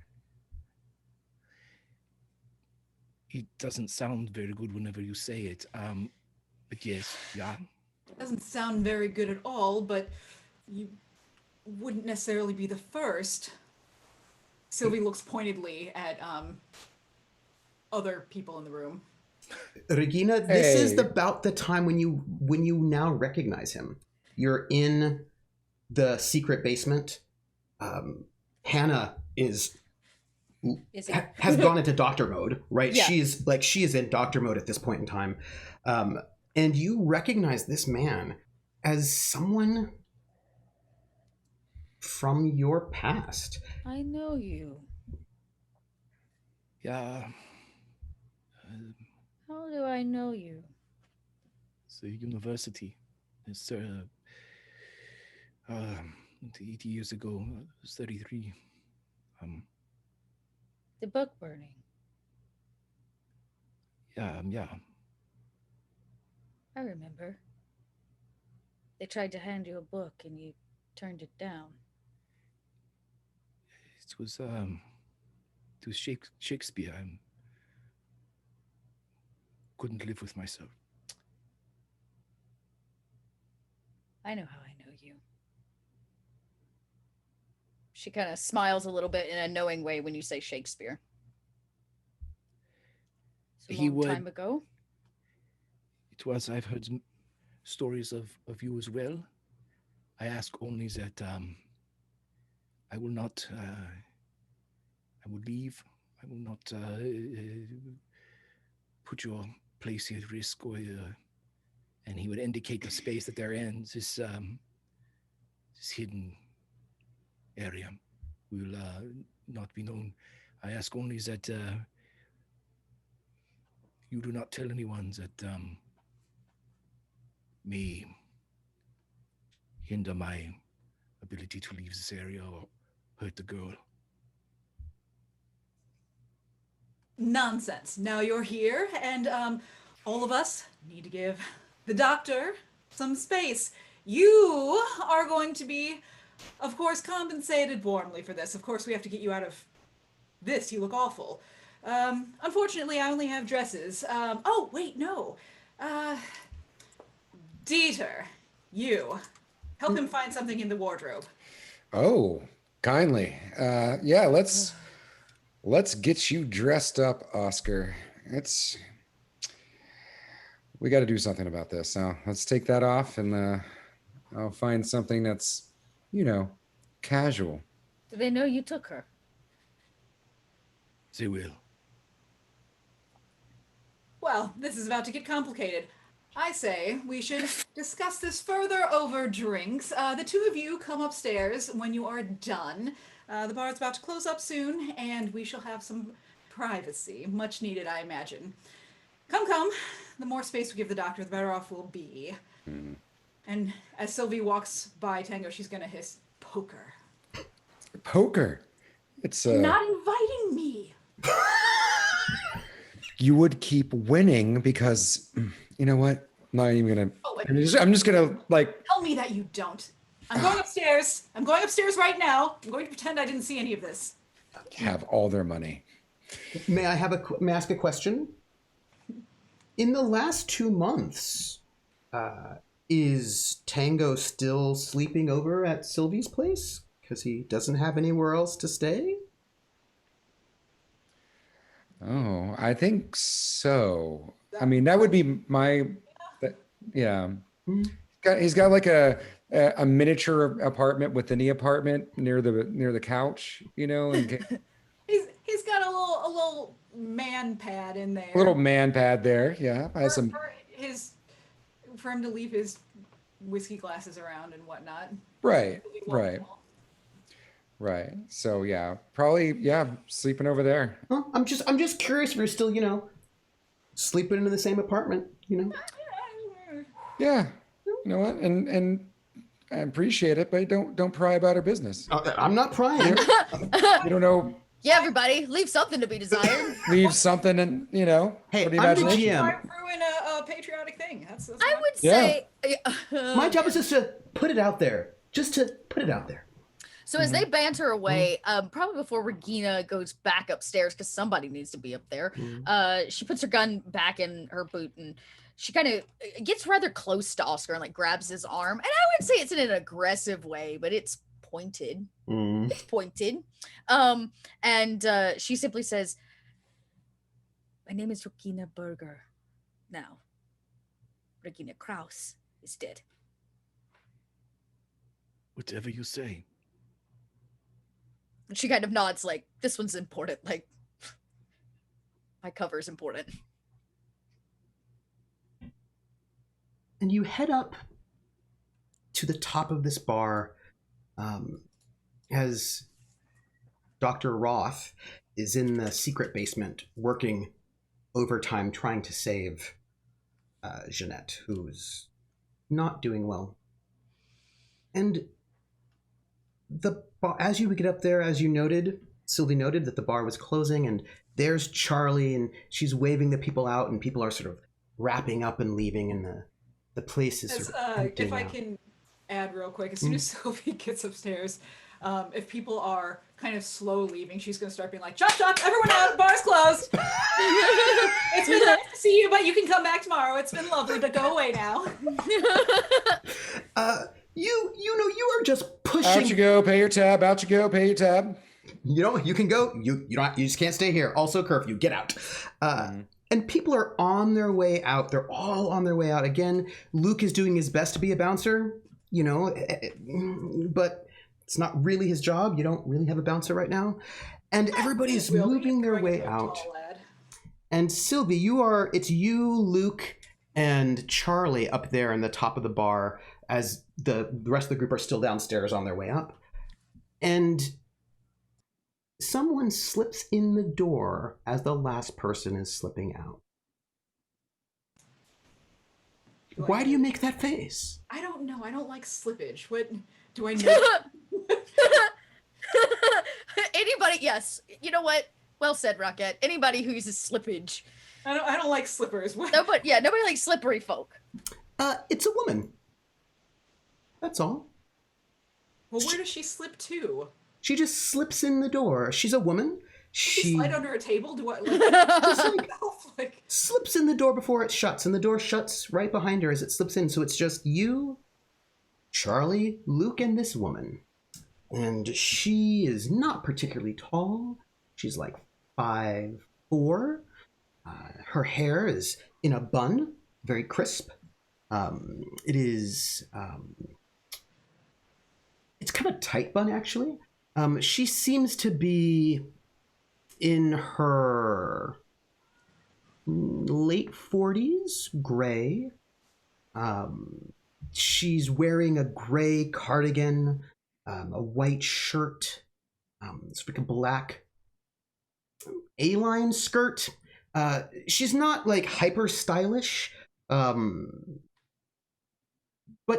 It doesn't sound very good whenever you say it. But yes, yeah. doesn't sound very good at all, but you wouldn't necessarily be the first. Sylvie looks pointedly at other people in the room. Regina, this is Hey. about the time when you now recognize him. You're in the secret basement. Hannah is Is it? has gone into doctor mode, right? Yeah. She is in doctor mode at this point in time. And you recognize this man as someone from your past. I know you. Yeah. How do I know you? It's a university. It's 80 years ago. I was 33. The book burning. Yeah. I remember. They tried to hand you a book and you turned it down. It was Shakespeare. I couldn't live with myself. I know how I know you. She kind of smiles a little bit in a knowing way when you say Shakespeare. It's a He long would- time ago. It was. I've heard stories of you as well. I ask only that I will not. I will leave. I will not put your place at risk, or and he would indicate the space that they're in. This hidden area will not be known. I ask only that you do not tell anyone that may hinder my ability to leave this area or hurt the girl. Nonsense. Now you're here, and all of us need to give the doctor some space. You are going to be, of course, compensated warmly for this. Of course, we have to get you out of this. You look awful. Unfortunately, I only have dresses. Oh, wait, no. Dieter, you. Help him find something in the wardrobe. Oh, kindly. Yeah, let's get you dressed up, Oscar. We got to do something about this. So let's take that off, and I'll find something that's, casual. Do they know you took her? They will. Well, this is about to get complicated. I say we should discuss this further over drinks. The two of you come upstairs when you are done. The bar's about to close up soon, and we shall have some privacy. Much needed, I imagine. Come. The more space we give the doctor, the better off we'll be. Mm. And as Sylvie walks by Tango, she's gonna hiss, "Poker." Poker? It's not inviting me. You would keep winning because, you know what? I'm not even gonna. Oh, I'm just gonna Tell me that you don't. I'm going upstairs. I'm going upstairs right now. I'm going to pretend I didn't see any of this. Have all their money. May I ask a question? In the last 2 months, is Tango still sleeping over at Sylvie's place? Because he doesn't have anywhere else to stay? Oh, I think so. I mean, that would be yeah. He's got like a miniature apartment within the apartment near the couch, and he's got a little man pad in there. A little man pad there, yeah. For him to leave his whiskey glasses around and whatnot. Right. So yeah, probably sleeping over there. Well, I'm just curious if you're still, sleeping in the same apartment, Yeah. You know what? And I appreciate it, but don't pry about our business. I'm not prying. You don't know. Yeah, everybody, leave something to be desired. Leave something, and Hey, for the I'm the imagination. GM. Ruin a patriotic thing. That's I would say. My job is just to put it out there. So as they banter away, probably before Regina goes back upstairs, because somebody needs to be up there, she puts her gun back in her boot, and she kind of gets rather close to Oscar and grabs his arm. And I would say it's in an aggressive way, but it's pointed. It's pointed. And she simply says, "My name is Regina Berger. Now, Regina Kraus is dead." Whatever you say. She kind of nods this one's important. My cover's important. And you head up to the top of this bar as Dr. Roth is in the secret basement working overtime trying to save Jeanette, who's not doing well. And as you get up there, as Sylvie noted that the bar was closing, and there's Charlie, and she's waving the people out, and people are sort of wrapping up and leaving, and the place is sort of emptying if I out. can add real quick, as soon as Sylvie gets upstairs, if people are kind of slow leaving, she's going to start being like, "Chop, chop, everyone out, bar's closed." It's been nice to see you, but you can come back tomorrow. It's been lovely, but go away now. You are just pushing. Out you go, pay your tab. Out you go, pay your tab. You can go. You just can't stay here. Also curfew. Get out. And people are on their way out. They're all on their way out. Again, Luke is doing his best to be a bouncer, but It's not really his job. You don't really have a bouncer right now. And everybody's moving their way out. And Sylvie, it's you, Luke, and Charlie up there in the top of the bar as the rest of the group are still downstairs on their way up. And someone slips in the door as the last person is slipping out. Why do you make that face? I don't know. I don't like slippage. What do I know? Anybody? Yes. You know what? Well said, Rocket. Anybody who uses slippage. I don't like slippers. What? Nobody likes slippery folk. It's a woman. That's all. Well, where does she slip to? She just slips in the door. She's a woman. She slide under a table? Do I like slips in the door before it shuts, and the door shuts right behind her as it slips in. So it's just you, Charlie, Luke, and this woman. And she is not particularly tall. She's like 5'4". Her hair is in a bun, very crisp. It is it's kind of a tight bun, actually. She seems to be in her late 40s, gray. She's wearing a gray cardigan, a white shirt, it's like a black A-line skirt. She's not like hyper stylish, but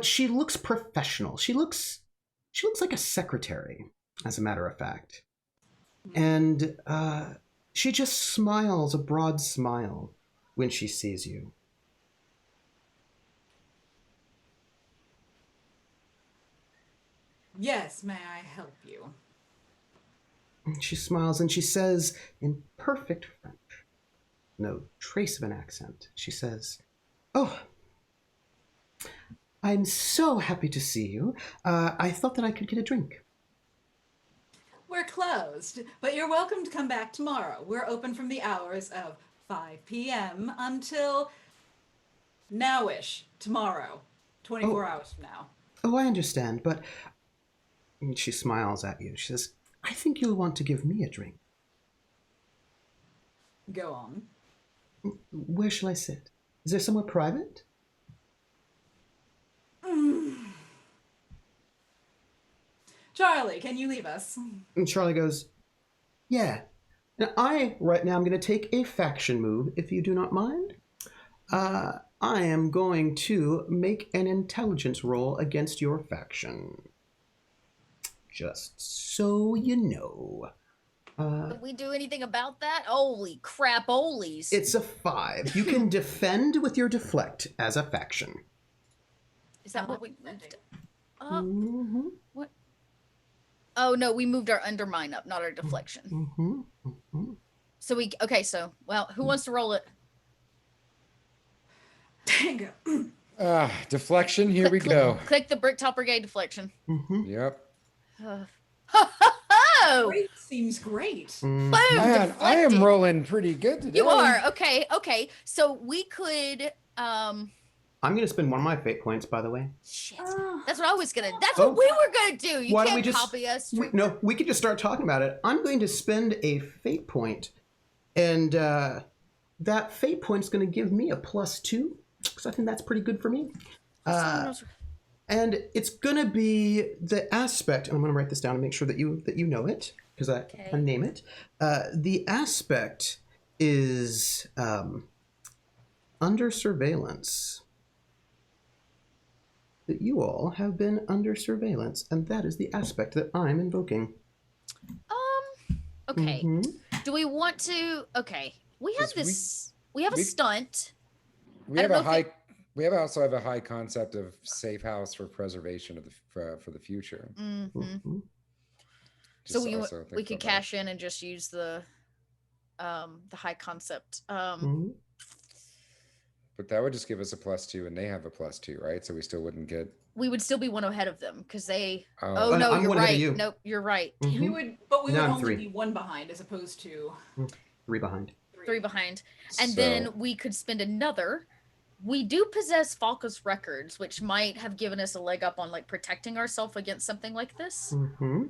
she looks professional. She looks like a secretary, as a matter of fact. And she just smiles a broad smile when she sees you. Yes, may I help you? She smiles and she says in perfect French, no trace of an accent, she says, "Oh, I'm so happy to see you. I thought that I could get a drink." We're closed, but you're welcome to come back tomorrow. We're open from the hours of 5 p.m. until nowish tomorrow, 24 hours from now. Oh, I understand, but... And she smiles at you. She says, "I think you'll want to give me a drink." Go on. Where shall I sit? Is there somewhere private? Charlie, can you leave us? And Charlie goes, "Yeah. Now right now, I'm going to take a faction move, if you do not mind. I am going to make an intelligence roll against your faction. Just so you know." Did we do anything about that? Holy crap, olies. It's a 5. You can defend with your deflect as a faction. Is that what we moved? Mm-hmm. What? Oh, no, we moved our undermine up, not our deflection. Mm-hmm. Mm-hmm. So who wants to roll it? Tango. Deflection, here we go. Click the Bricktop Brigade deflection. Mm-hmm. Yep. Oh! Great seems great. Boom! Man, I am deflected. rolling pretty good today. You are. Okay. So we could I'm going to spend one of my fate points, by the way. shit. That's what I was gonna. That's what we were gonna do. You Why don't can't we just copy us. we could just start talking about it. I'm going to spend a fate point, and that fate point's going to give me a +2, because I think that's pretty good for me. And it's going to be the aspect, and I'm going to write this down and make sure that you know it, because I name it. The aspect is under surveillance. That you all have been under surveillance, and that is the aspect that I'm invoking. Okay. Mhm. Do we want to? Okay. We have this. We have a stunt. We I have don't a know high. We also have a high concept of safe house for preservation of for the future. Mm-hmm. Mm-hmm. So Just we also could think about cash in and just use the high concept. Mhm. But that would just give us a +2, and they have a +2, right? So we still wouldn't get. We would still be one ahead of them because they. Oh, Oh no, I'm you're one ahead of right. you. Nope, you're right. Mhm. We would Now I'm only 3. be 1 behind as opposed to 3 behind. 3 behind, and then we could spend another we do possess Falca's records, which might have given us a leg up on like protecting ourselves against something like this. Mm-hmm.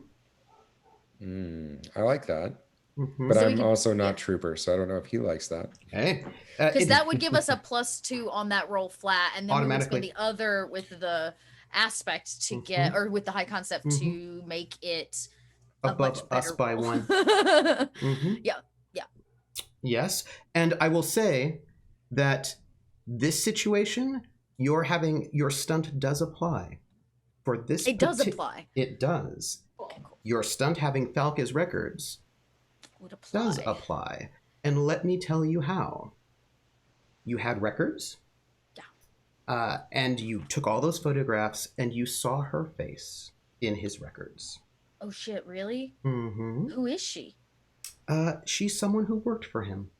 I like that. Mm-hmm. But So we I'm can- also not yeah. trooper, so I don't know if he likes that. Hey, Because that would give us a +2 on that roll flat, and then we would Automatically. spend the other with the aspect to get, or with the high concept to make it a above much better us by roll. 1. Mm-hmm. Yeah. Yes, and I will say that this situation, your stunt does apply. For this, It does apply. It does. Okay, cool. Your stunt having Falca's records Would apply. does apply, and let me tell you how. You had records. Yeah. And you took all those photographs, and you saw her face in his records. Oh shit! Really? Mm-hmm. Who is she? She's someone who worked for him.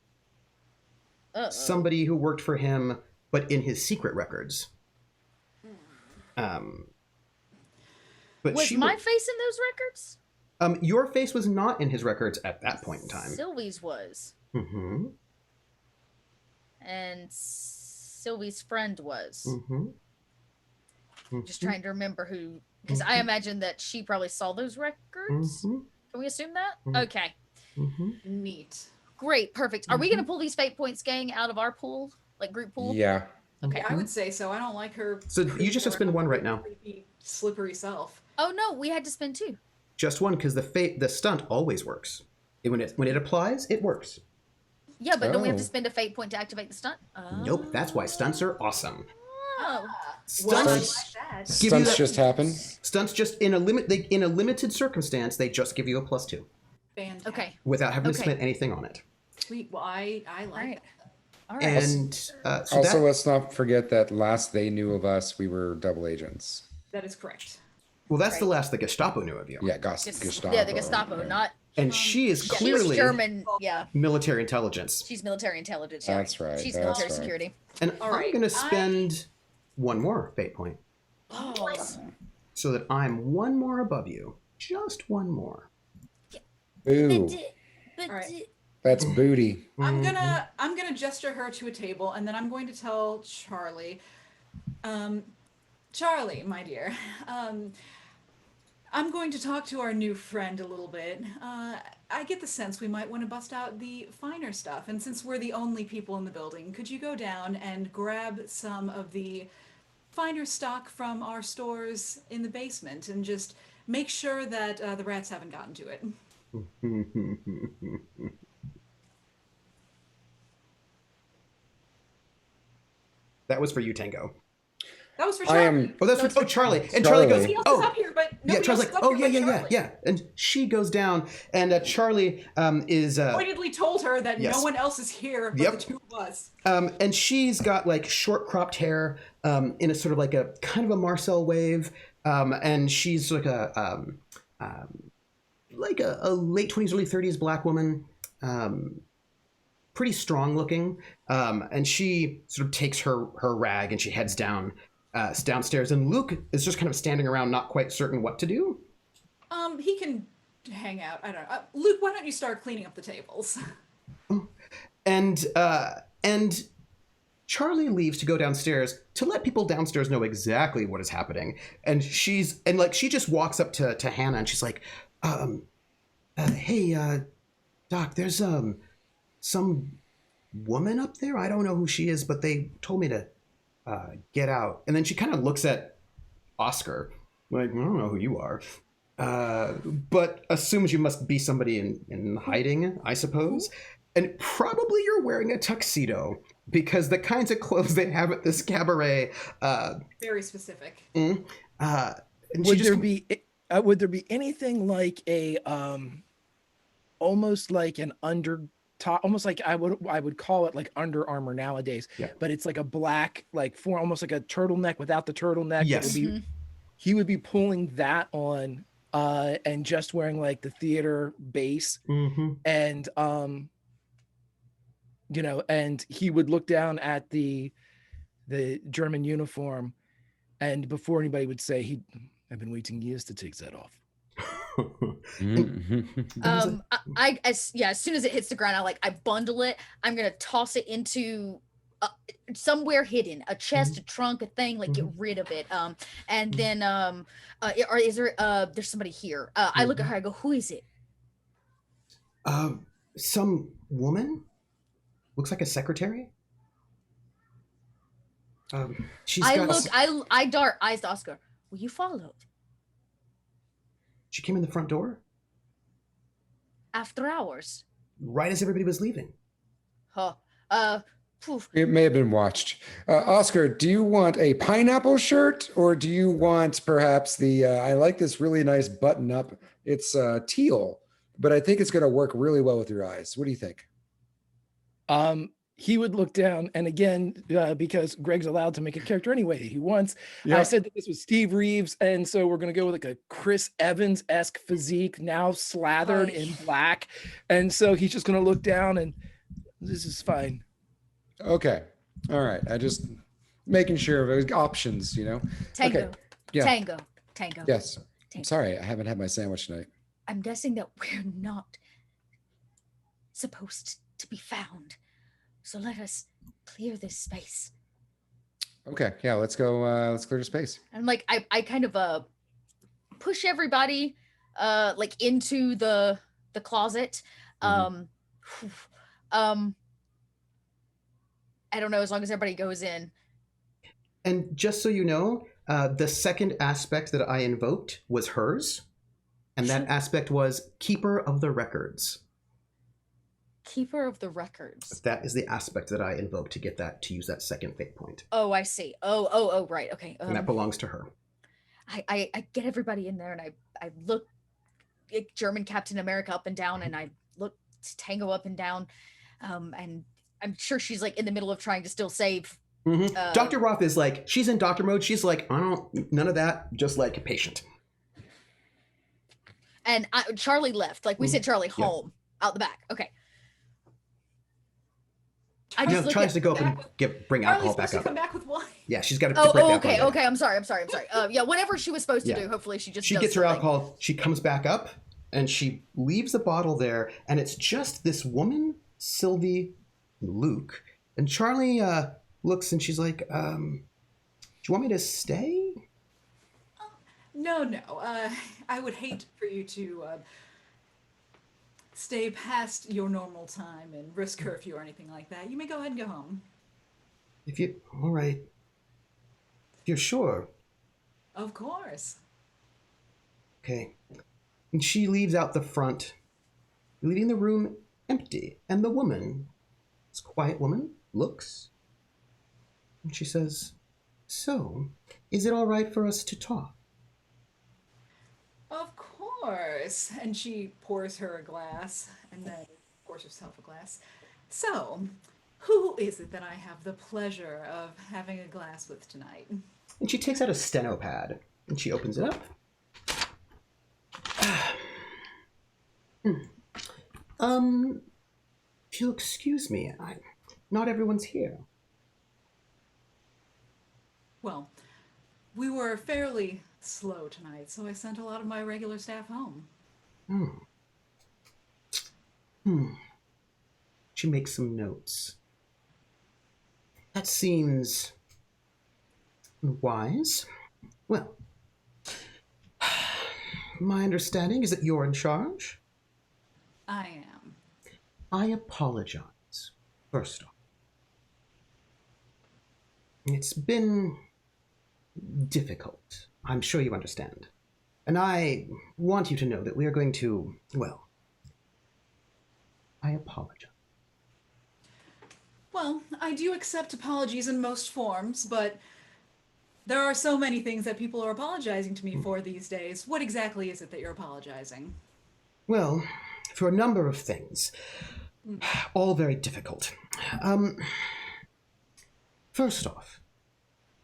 Uh-oh. Somebody who worked for him, but in his secret records. But Was my face in those records? your face was not in his records at that point in time. Sylvie's was, Mm-hmm. and Sylvie's friend was. Mm-hmm. Just trying to remember who, because I imagine that she probably saw those records. Mm-hmm. Can we assume that? Mhm. Okay. Mm-hmm. Neat. Great, perfect. Are we gonna pull these fate points, gang, out of our pool, like group pool? Yeah. Okay. Yeah, I would say so. I don't like her. So you just have to spend 1 right now. creepy, slippery self. Oh no, we had to spend 2. Just 1, because the stunt always works. When it applies, it works. Yeah, but don't we have to Oh. spend a fate point to activate the stunt? Nope, that's why stunts are awesome. Oh. Well, I Stunts, like that. give you Stunts that- just happen. stunts just in a limited circumstance, they just give you a +2 Fantastic. Okay. without having to Okay. spend anything on it. Sweet. Well, I like Alright. that. All right. And so Also, that, let's not forget that last they knew of us, we were double agents. That is correct. well, that's the last the Gestapo knew of you. Yeah, Gestapo. Yeah, the Gestapo, not. And she is She's clearly German. Yeah, military intelligence. she's military intelligence. Yeah. That's right, She's that's military right. security. And All I'm right, going to spend 1 more fate point Oh. so that I'm 1 more above you. Just 1 more. Ooh, All right. that's booty. I'm gonna gesture her to a table, and then I'm going to tell Charlie, Charlie, my dear, I'm going to talk to our new friend a little bit. I get the sense we might want to bust out the finer stuff, and since we're the only people in the building, could you go down and grab some of the finer stock from our stores in the basement and just make sure that the rats haven't gotten to it? That was for you, Tango. That was for I Charlie. am- Oh, that's No, for Charlie. And Charlie. Charlie goes, Nobody else oh. is up here, but Yeah, nobody Charlie's else like, is up oh, here yeah, but yeah, Charlie. yeah. And she goes down, and Charlie is... Pointedly told her that Yes. no one else is here but Yep. the 2 of us. and she's got like short cropped hair in a sort of like a kind of a Marcel wave, and she's like a late 20s, early 30s black woman, pretty strong looking, and she sort of takes her rag and she heads downstairs, and Luke is just kind of standing around, not quite certain what to do. He can hang out. I don't know. Luke, why don't you start cleaning up the tables? And Charlie leaves to go downstairs to let people downstairs know exactly what is happening. And she just walks up to Hannah, and she's like, hey, Doc, there's some woman up there. I don't know who she is, but they told me to get out. And then she kind of looks at Oscar, like, I don't know who you are. But assumes you must be somebody in hiding, I suppose. And probably you're wearing a tuxedo, because the kinds of clothes they have at this cabaret. Very specific. And Would there be anything like a almost like an under top, almost like I would call it like Under Armour nowadays, Yeah. but it's like a black, like for almost like a turtleneck without the turtleneck. Yes. He would be pulling that on and just wearing like the theater base, Mm-hmm. and and he would look down at the German uniform, and before anybody would say, I've been waiting years to take that off. As soon as it hits the ground, I bundle it. I'm gonna toss it into somewhere hidden, a chest, a trunk, a thing, like get rid of it. And then or is there there's somebody here. I look at her, I go, who is it? Some woman? Looks like a secretary. She's I got look, I dart eyes to Oscar. Were you followed? She came in the front door After hours. right as everybody was leaving. Huh. Poof. It may have been watched. Oscar, do you want a pineapple shirt, or do you want perhaps the, I like this really nice button up. It's teal, but I think it's going to work really well with your eyes. What do you think? He would look down, and again, because Greg's allowed to make a character any way he wants, I said that this was Steve Reeves, and so we're going to go with like a Chris Evans-esque physique, now slathered in black. And so he's just going to look down, and this is fine. Okay. All right. I just making sure of options, you know? Tango. Okay. Yeah. Tango. Yes. Tango. Sorry, I haven't had my sandwich tonight. I'm guessing that we're not supposed to be found. So let us clear this space. Okay. Yeah, let's go. Let's clear the space. And like I kind of push everybody like into the closet. I don't know, as long as everybody goes in. And just so you know, the second aspect that I invoked was hers. And that aspect was Keeper of the Records. Keeper of the Records. That is the aspect that I invoked to get that, to use that second fate point. Oh, I see. Oh, right. Okay. And that belongs to her. I get everybody in there, and I look at German Captain America up and down, and I look Tango up and down. And I'm sure she's like in the middle of trying to still save. Dr. Roth is like, she's in doctor mode. She's like, I don't, none of that. Just like a patient. And Charlie left. Like we sent Charlie home out the back. Okay. I just tries to go up and bring alcohol back up. Come back with wine. Yeah, she's got to. Okay. I'm sorry. Yeah, whatever she was supposed to do. Hopefully, she gets her something. alcohol. She comes back up and she leaves the bottle there, and it's just this woman, Sylvie, Luke, and Charlie looks and she's like, "Do you want me to stay?" No. I would hate for you to stay past your normal time and risk curfew or anything like that. You may go ahead and go home. All right. If you're sure. Of course. Okay. And she leaves out the front, leaving the room empty. And the woman, this quiet woman, looks. And she says, "So, is it all right for us to talk?" Of course. And she pours her a glass and then pours herself a glass. So, who is it that I have the pleasure of having a glass with tonight? And she takes out a steno pad and she opens it up. If you'll excuse me, not everyone's here. Well, we were fairly slow tonight, so I sent a lot of my regular staff home. She makes some notes. That seems wise. Well, my understanding is that you're in charge. I am. I apologize, first off. It's been difficult. I'm sure you understand. And I want you to know that we are going to, well, I apologize. Well, I do accept apologies in most forms, but there are so many things that people are apologizing to me for these days. What exactly is it that you're apologizing? Well, for a number of things. All very difficult. First off,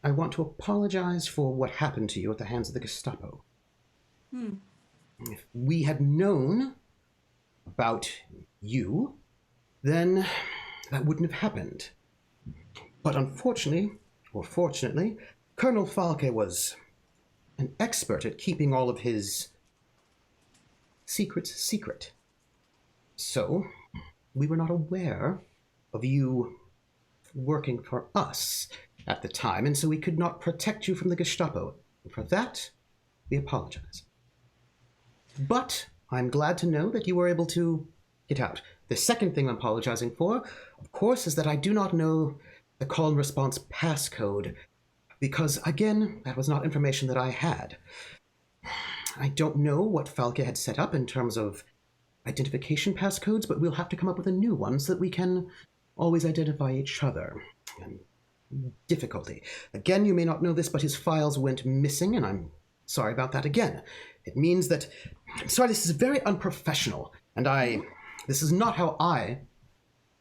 I want to apologize for what happened to you at the hands of the Gestapo. If we had known about you, then that wouldn't have happened. But unfortunately, or fortunately, Colonel Falke was an expert at keeping all of his secrets secret. So, we were not aware of you working for us at the time, and so we could not protect you from the Gestapo. And for that, we apologize. But I'm glad to know that you were able to get out. The second thing I'm apologizing for, of course, is that I do not know the call and response passcode, because, again, that was not information that I had. I don't know what Falke had set up in terms of identification passcodes, but we'll have to come up with a new one so that we can always identify each other. And difficulty. Again, you may not know this, but his files went missing, and I'm sorry about that again. It means that, I'm sorry, this is very unprofessional, and this is not how I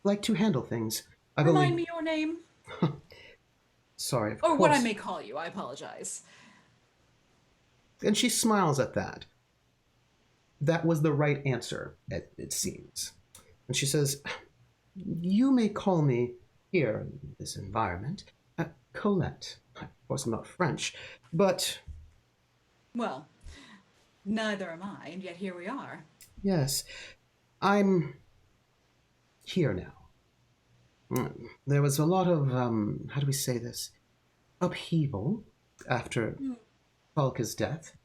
like to handle things. Remind me your name. Sorry, of Or course. what I may call you. I apologize. And she smiles at that. That was the right answer, it seems. And she says, you may call me, here in this environment, Colette. Of course, I'm not French, but... Well, neither am I, and yet here we are. Yes, I'm here now. There was a lot of, how do we say this? Upheaval after Falke's death.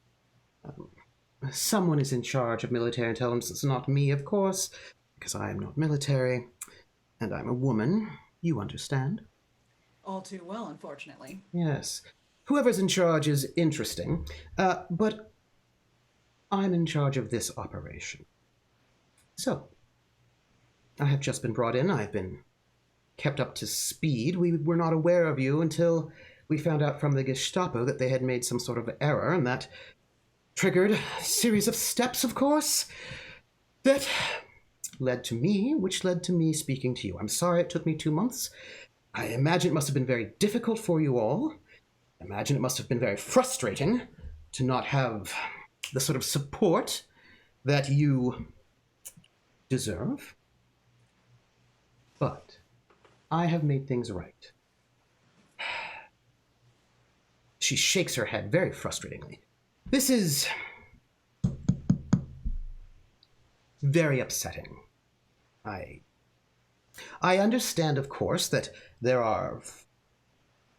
Someone is in charge of military intelligence. It's not me, of course, because I am not military, and I'm a woman. You understand? All too well, unfortunately. Yes. Whoever's in charge is interesting, but I'm in charge of this operation. So, I have just been brought in. I've been kept up to speed. We were not aware of you until we found out from the Gestapo that they had made some sort of error, and that triggered a series of steps, of course, that led to me, which led to me speaking to you. I'm sorry it took me 2 months. I imagine it must have been very difficult for you all. I imagine it must have been very frustrating to not have the sort of support that you deserve. But I have made things right. She shakes her head very frustratingly. This is very upsetting. I understand, of course, that there are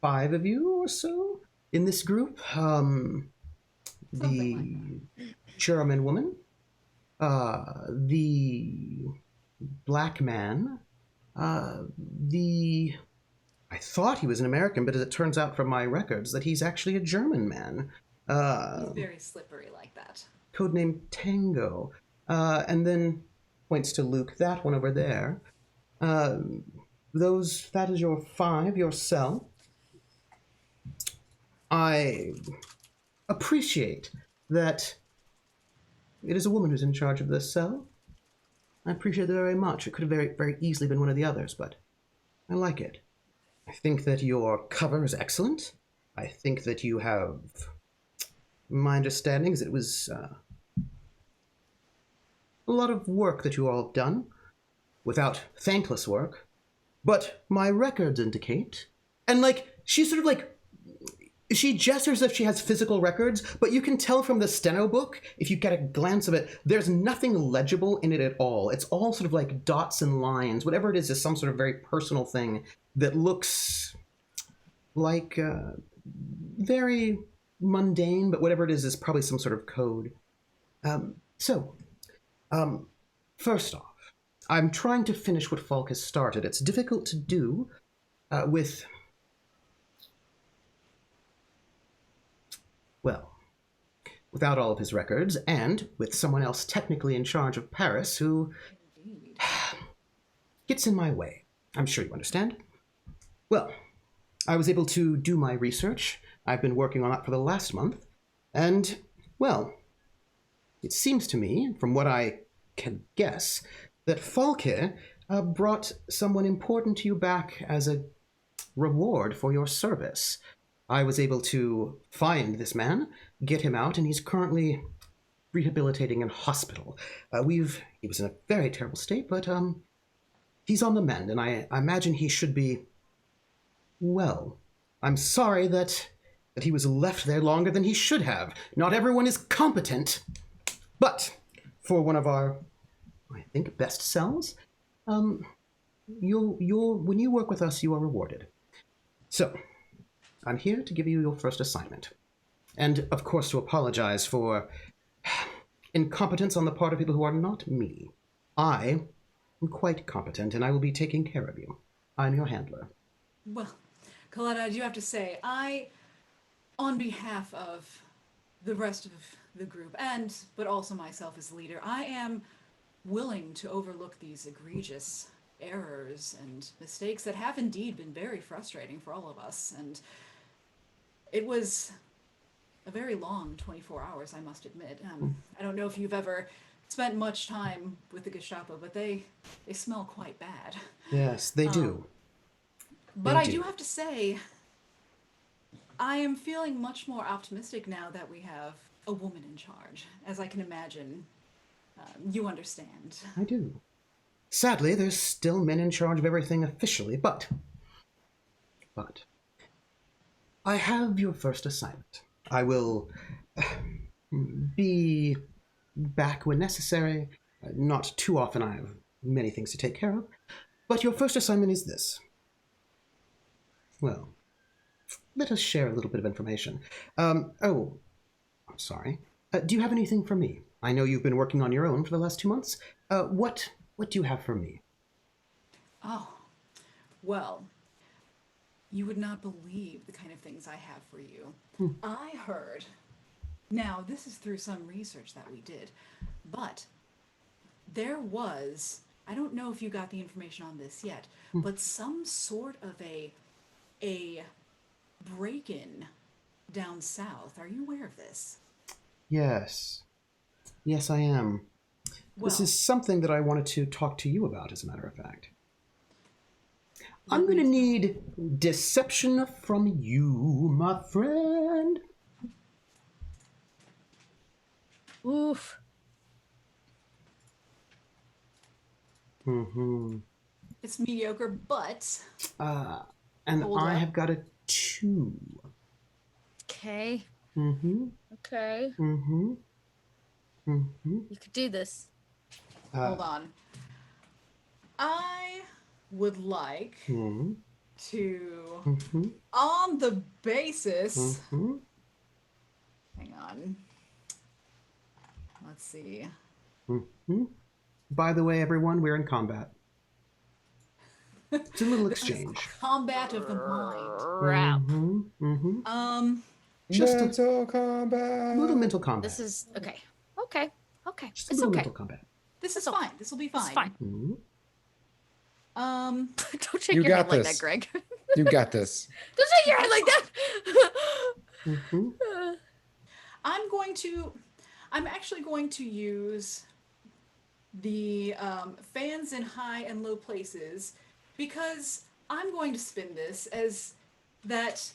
5 of you or so in this group. The German woman, the black man, I thought he was an American, but as it turns out from my records that he's actually a German man. He's very slippery like that. Codename Tango. And then points to Luke, that one over there. That is your 5, your cell. I appreciate that it is a woman who's in charge of this cell. I appreciate it very much. It could have very, very easily been one of the others, but I like it. I think that your cover is excellent. I think that you have... My understanding is that it was a lot of work that you all have done, without thankless work, but my records indicate, and she sort of she gestures as if she has physical records, but you can tell from the steno book, if you get a glance of it, there's nothing legible in it at all. It's all sort of like dots and lines. Whatever it is some sort of very personal thing that looks like very mundane, but whatever it is probably some sort of code. First off, I'm trying to finish what Falk has started. It's difficult to do without all of his records, and with someone else technically in charge of Paris who gets in my way. I'm sure you understand. Well, I was able to do my research. I've been working on that for the last month, and, well, it seems to me, from what I can guess, that Falke brought someone important to you back as a reward for your service. I was able to find this man, get him out, and he's currently rehabilitating in hospital. He was in a very terrible state, but he's on the mend, and I imagine he should be well. I'm sorry that he was left there longer than he should have. Not everyone is competent, but for one of our, I think, best cells, when you work with us, you are rewarded. So, I'm here to give you your first assignment. And, of course, to apologize for incompetence on the part of people who are not me. I am quite competent, and I will be taking care of you. I'm your handler. Well, Coletta, I do have to say, on behalf of the rest of the group, but also myself as leader, I am willing to overlook these egregious errors and mistakes that have indeed been very frustrating for all of us. And it was a very long 24 hours, I must admit. I don't know if you've ever spent much time with the Gestapo, but they smell quite bad. Yes, they do. But I do have to say, I am feeling much more optimistic now that we have a woman in charge, as I can imagine you understand. I do. Sadly, there's still men in charge of everything officially, but I have your first assignment. I will be back when necessary. Not too often, I have many things to take care of. But your first assignment is this. Well, let us share a little bit of information. I'm sorry. Do you have anything for me? I know you've been working on your own for the last 2 months. What do you have for me? Oh, well, you would not believe the kind of things I have for you. I heard, now this is through some research that we did, but there was, I don't know if you got the information on this yet, but some sort of a break-in down south. Are you aware of this? Yes. Yes, I am. Well, this is something that I wanted to talk to you about, as a matter of fact. I'm going to need deception from you, my friend. Oof. It's mediocre, but... And Hold I up. have got a 2. Okay. Okay. You You could do this. Hold on. I would like to, on the basis... Hang on. Let's see. By the way, everyone, we're in combat. It's a little exchange. Combat of the mind. Crap. Just a mental combat. little mental combat. This is okay. Okay. Okay. Just a It's little okay. mental combat. This is okay. fine. This will be It's fine. fine. Um, Don't shake You your got head like this. that, Greg. You got this. Don't shake your head like that. I'm actually going to use the fans in high and low places because I'm going to spin this as that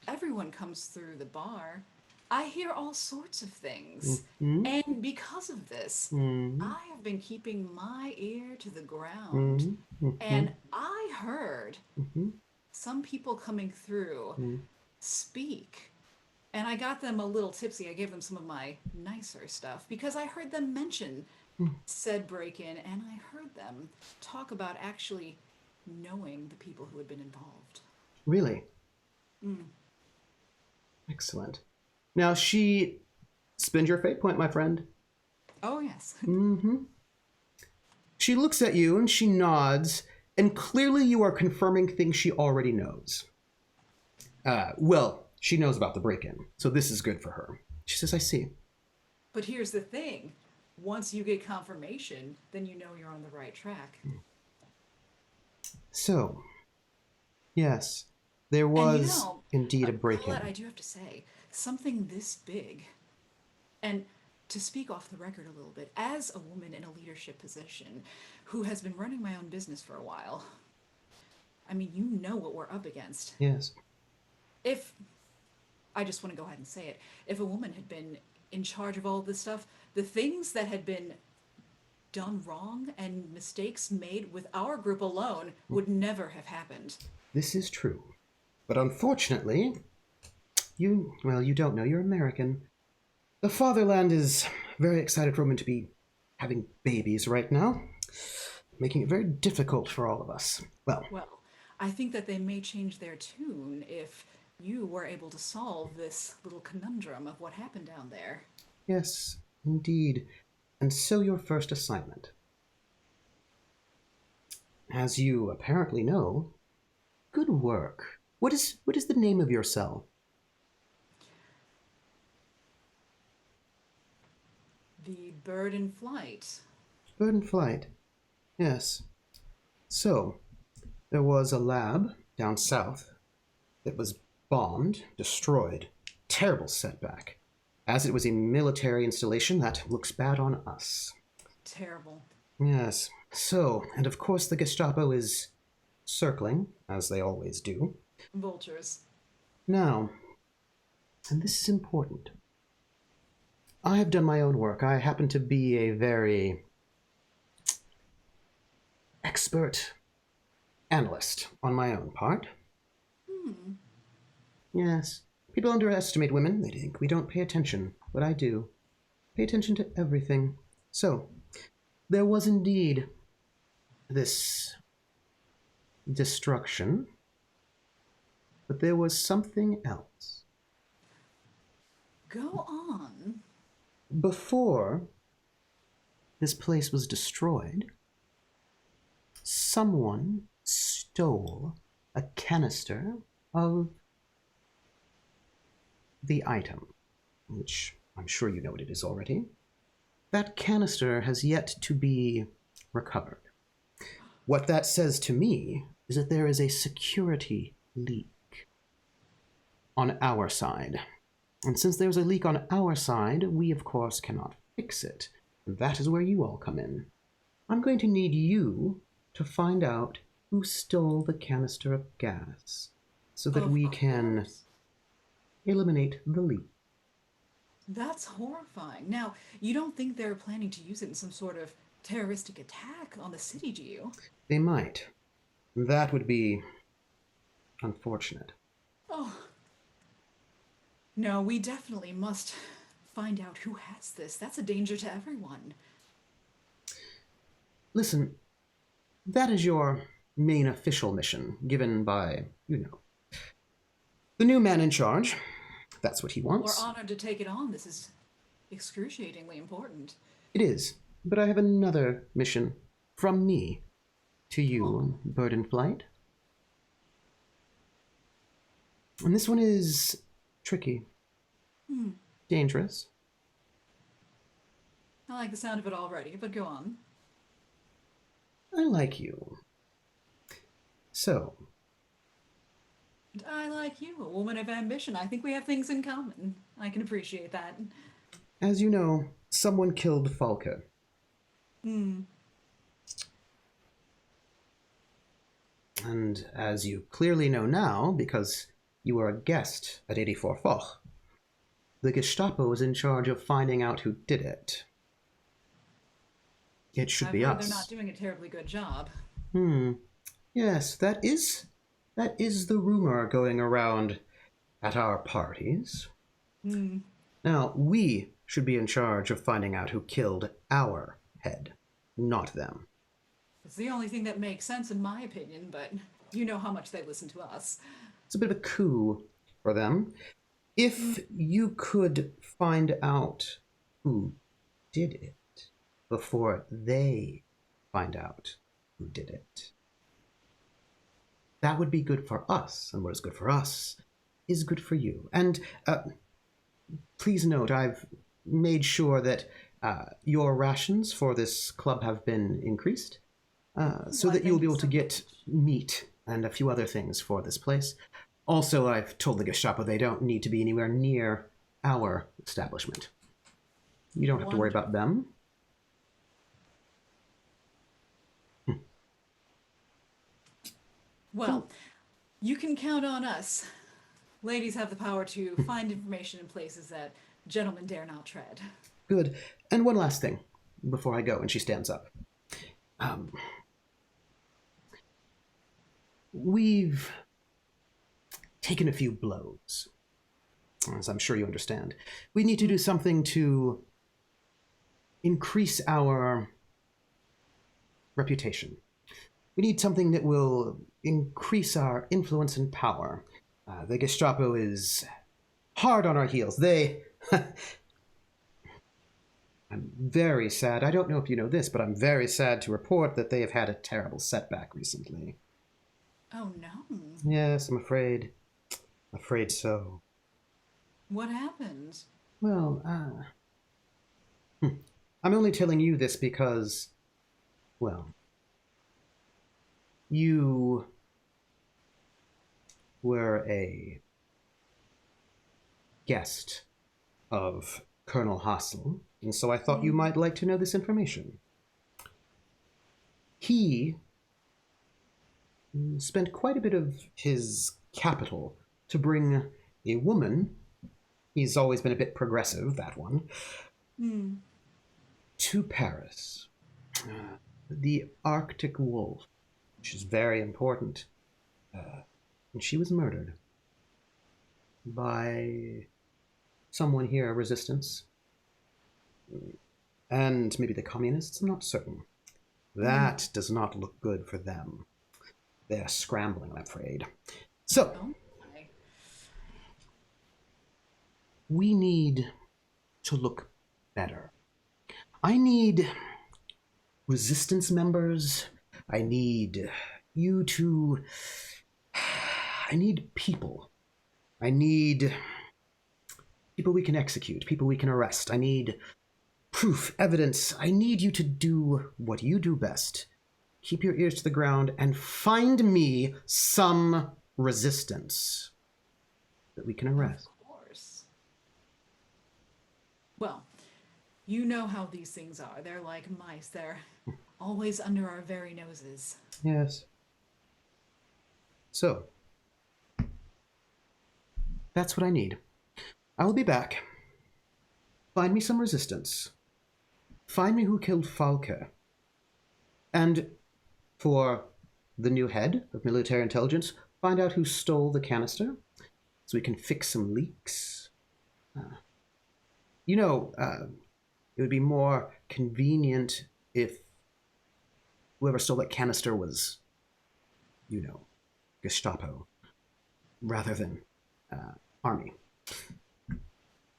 everyone comes through the bar. I hear all sorts of things. And because of this, I have been keeping my ear to the ground. And I heard some people coming through speak. And I got them a little tipsy. I gave them some of my nicer stuff because I heard them mention said break-in, and I heard them talk about actually knowing the people who had been involved. Really? Excellent. Now, she spins your fate point, my friend. Oh, yes. She looks at you and she nods, and clearly you are confirming things she already knows. Well, she knows about the break-in, so this is good for her. She says, I see. But here's the thing. Once you get confirmation, then you know you're on the right track. So, yes, there was indeed a break-in. Colette, I do have to say, something this big, and to speak off the record a little bit, as a woman in a leadership position who has been running my own business for a while, I mean, you know what we're up against. Yes. If, I just want to go ahead and say it, if a woman had been in charge of all this stuff, the things that had been done wrong and mistakes made with our group alone would never have happened. This is true. But unfortunately, you don't know, you're American. The fatherland is very excited for women to be having babies right now. making it very difficult for all of us. Well, I think that they may change their tune if you were able to solve this little conundrum of what happened down there. yes, indeed. And so your first assignment. As you apparently know, good work. What is the name of your cell? The bird in flight. Bird in flight. Yes. So, there was a lab down south that was bombed, destroyed. Terrible setback. As it was a military installation, that looks bad on us. Terrible. Yes. So, and of course the Gestapo is circling, as they always do. Vultures. Now, and this is important, I have done my own work. I happen to be a very expert analyst on my own part. Yes. People underestimate women. They think we don't pay attention, but I do. Pay attention to everything. So, there was indeed this destruction, but there was something else. Go on. Before this place was destroyed, someone stole a canister of the item, which I'm sure you know what it is already. That canister has yet to be recovered. What that says to me is that there is a security leak on our side. And since there's a leak on our side, we of course cannot fix it. And that is where you all come in. I'm going to need you to find out who stole the canister of gas so that we can eliminate the leak. That's horrifying. Now, you don't think they're planning to use it in some sort of terroristic attack on the city, do you? They might. That would be unfortunate. Oh. No, we definitely must find out who has this. That's a danger to everyone. Listen, that is your main official mission, given by, the new man in charge. That's what he wants. We're honored to take it on. This is excruciatingly important. It is, but I have another mission from me to you, Bird in Flight. And this one is tricky. Dangerous. I like the sound of it already, but go on. I like you. So. And I like you, a woman of ambition. I think we have things in common. I can appreciate that. As you know, someone killed Falke. And as you clearly know now, because you were a guest at 84 Foch, the Gestapo is in charge of finding out who did it. It should be us. They're not doing a terribly good job. Yes, that is the rumor going around at our parties. Now, we should be in charge of finding out who killed our head, not them. It's the only thing that makes sense in my opinion, but you know how much they listen to us. It's a bit of a coup for them. If you could find out who did it before they find out who did it, that would be good for us. And what is good for us is good for you. And please note, I've made sure that your rations for this club have been increased so that you'll be able to get meat and a few other things for this place. Also, I've told the Gestapo they don't need to be anywhere near our establishment. You don't have to worry about them. Well, you can count on us. Ladies have the power to find information in places that gentlemen dare not tread. Good. And one last thing before I go, and she stands up. We've taken a few blows, as I'm sure you understand. We need to do something to increase our reputation. We need something that will increase our influence and power. The Gestapo is hard on our heels. I'm very sad. I don't know if you know this, but I'm very sad to report that they have had a terrible setback recently. Oh no. Yes, I'm afraid. Afraid so. What happened? Well, I'm only telling you this because, well, you were a guest of Colonel Hassel, and so I thought you might like to know this information. He spent quite a bit of his capital to bring a woman, he's always been a bit progressive, that one, to Paris. The Arctic Wolf, which is very important. And she was murdered by someone here, resistance. And maybe the communists, I'm not certain. That does not look good for them. They're scrambling, I'm afraid. So, we need to look better. I need resistance members. I need you to... I need people. I need people we can execute, people we can arrest. I need proof, evidence. I need you to do what you do best. Keep your ears to the ground and find me some resistance that we can arrest. Of course. Well, you know how these things are. They're like mice. They're always under our very noses. Yes. So, that's what I need. I will be back. Find me some resistance. Find me who killed Falke. And for the new head of military intelligence, find out who stole the canister so we can fix some leaks. It would be more convenient if whoever stole that canister was, Gestapo, rather than Army.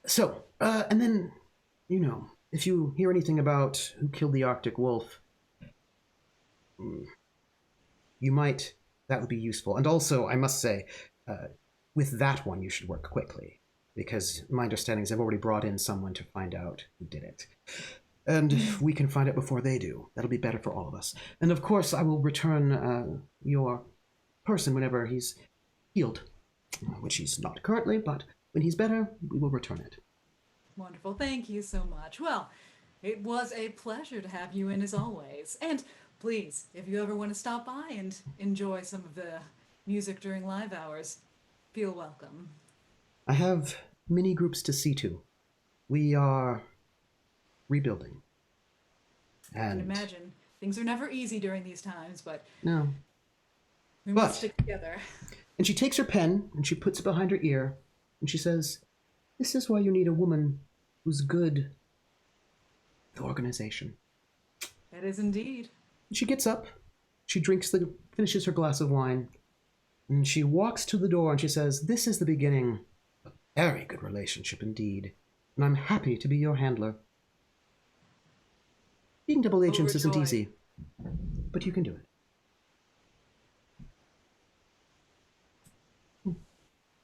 So, and then, if you hear anything about who killed the Arctic Wolf, that would be useful. And also, I must say, with that one, you should work quickly, because my understanding is I've already brought in someone to find out who did it. And if we can find it before they do, that'll be better for all of us. And of course, I will return your person whenever he's healed, which he's not currently, but when he's better, we will return it. Wonderful. Thank you so much. Well, it was a pleasure to have you in as always. And please, if you ever want to stop by and enjoy some of the music during live hours, feel welcome. I have many groups to see to. We are rebuilding. I can imagine. Things are never easy during these times, but no. We must stick together. And she takes her pen and she puts it behind her ear and she says, "This is why you need a woman who's good with organization." That is indeed. And she gets up, she finishes her glass of wine, and she walks to the door and she says, "This is the beginning of a very good relationship indeed, and I'm happy to be your handler." Being double agents isn't easy, but you can do it.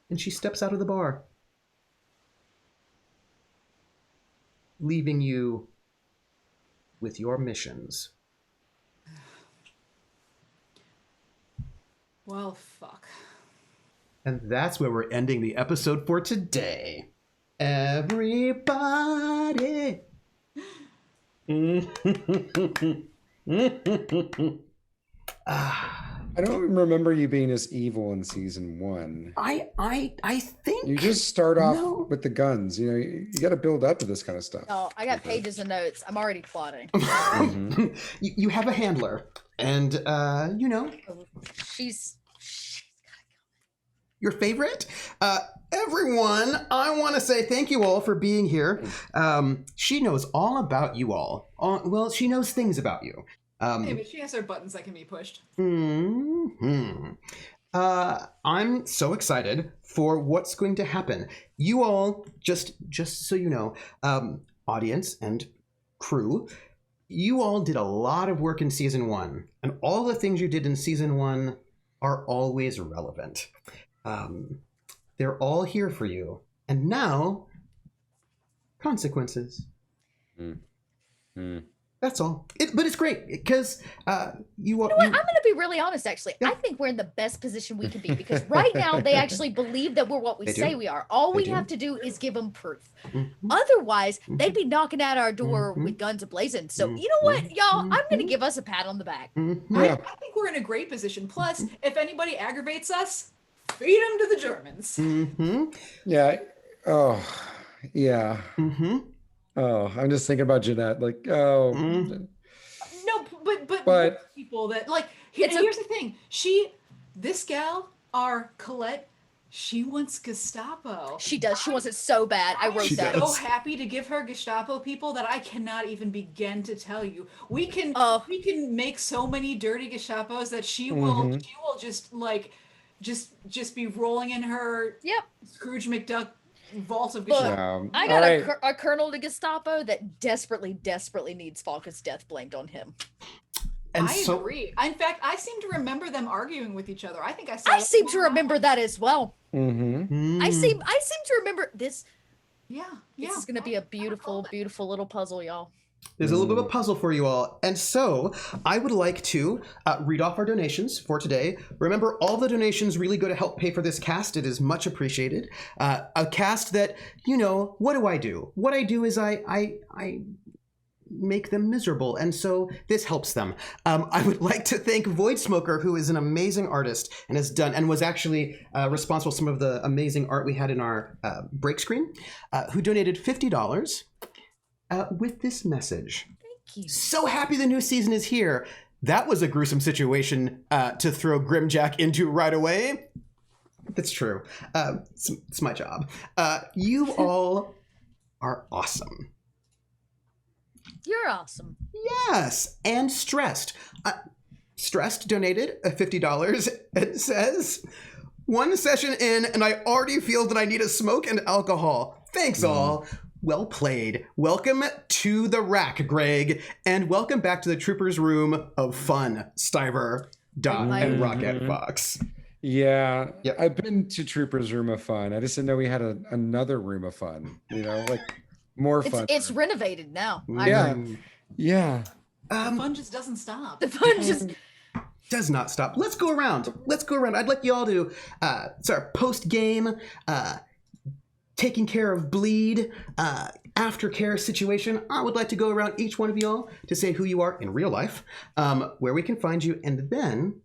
And she steps out of the bar, leaving you with your missions. Well, fuck. And that's where we're ending the episode for today. Everybody. I don't remember you being as evil in season 1. I think you just start off with the guns. You got to build up to this kind of stuff. No, I got pages of notes. I'm already plotting. You have a handler, and she's your favorite. Everyone, I want to say thank you all for being here. She knows all about you all. Well, she knows things about you. Maybe she has her buttons that can be pushed. I'm so excited for what's going to happen. You all, just so you know, audience and crew, you all did a lot of work in season 1, and all the things you did in season 1 are always relevant. They're all here for you. And now, consequences. That's all. But it's great because you know what? I'm going to be really honest, actually. Yeah. I think we're in the best position we can be because right now they actually believe that we're what we say we are. All we have to do is give them proof. Otherwise, they'd be knocking at our door with guns ablazing. So you know what, y'all? I'm going to give us a pat on the back. I think we're in a great position. Plus, if anybody aggravates us, feed them to the Germans. Yeah. Oh, yeah. Oh, I'm just thinking about Jeanette. Like, oh. No, but people that like. Here's the thing. This gal, our Colette, she wants Gestapo. She does. She wants it so bad. I wrote that. I'm so happy to give her Gestapo people that I cannot even begin to tell you. We can make so many dirty Gestapos that she will just like just be rolling in her Scrooge McDuck vault of Gestapo. I got a colonel to Gestapo that desperately needs Falca's death blamed on him. And I agree. In fact, I seem to remember them arguing with each other. I think I seem to remember that as well. I seem to remember this. Yeah. This is going to be a beautiful little puzzle, y'all. There's a little bit of a puzzle for you all. And so I would like to read off our donations for today. Remember, all the donations really go to help pay for this cast. It is much appreciated. A cast that, what do I do? What I do is I make them miserable, and so this helps them. I would like to thank Void Smoker, who is an amazing artist and was actually responsible for some of the amazing art we had in our break screen, who donated $50 with this message. Thank you. So happy the new season is here. That was a gruesome situation to throw Grimjack into right away. That's true. It's my job. You all are awesome. You're awesome. Yes, and Stressed. Stressed donated $50 and says, "One session in, and I already feel that I need a smoke and alcohol. Thanks all. Well played. Welcome to the rack, Greg, and welcome back to the Troopers Room of Fun, Stiver, Dot, and Rocket Fox." Yeah, I've been to Troopers Room of Fun. I just didn't know we had another Room of Fun. More fun. It's renovated now. Yeah. The fun just doesn't stop. The fun just does not stop. Let's go around. I'd like you all to post-game, taking care of bleed, aftercare situation. I would like to go around each one of y'all to say who you are in real life, where we can find you, and then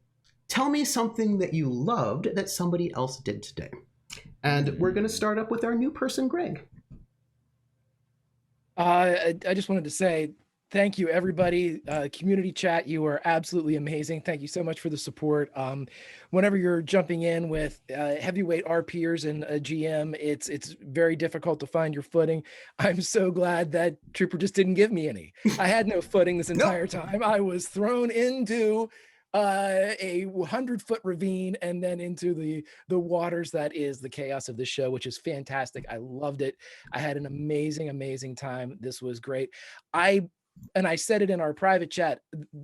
tell me something that you loved that somebody else did today. And we're going to start up with our new person, Greg. I just wanted to say thank you, everybody. Community chat, you are absolutely amazing. Thank you so much for the support. Whenever you're jumping in with heavyweight RPers and a GM, it's very difficult to find your footing. I'm so glad that Trooper just didn't give me any. I had no footing this entire time. I was thrown into a 100-foot ravine and then into the waters that is the chaos of the show, which is fantastic. I loved it. I had an amazing time. This was great. And I said it in our private chat,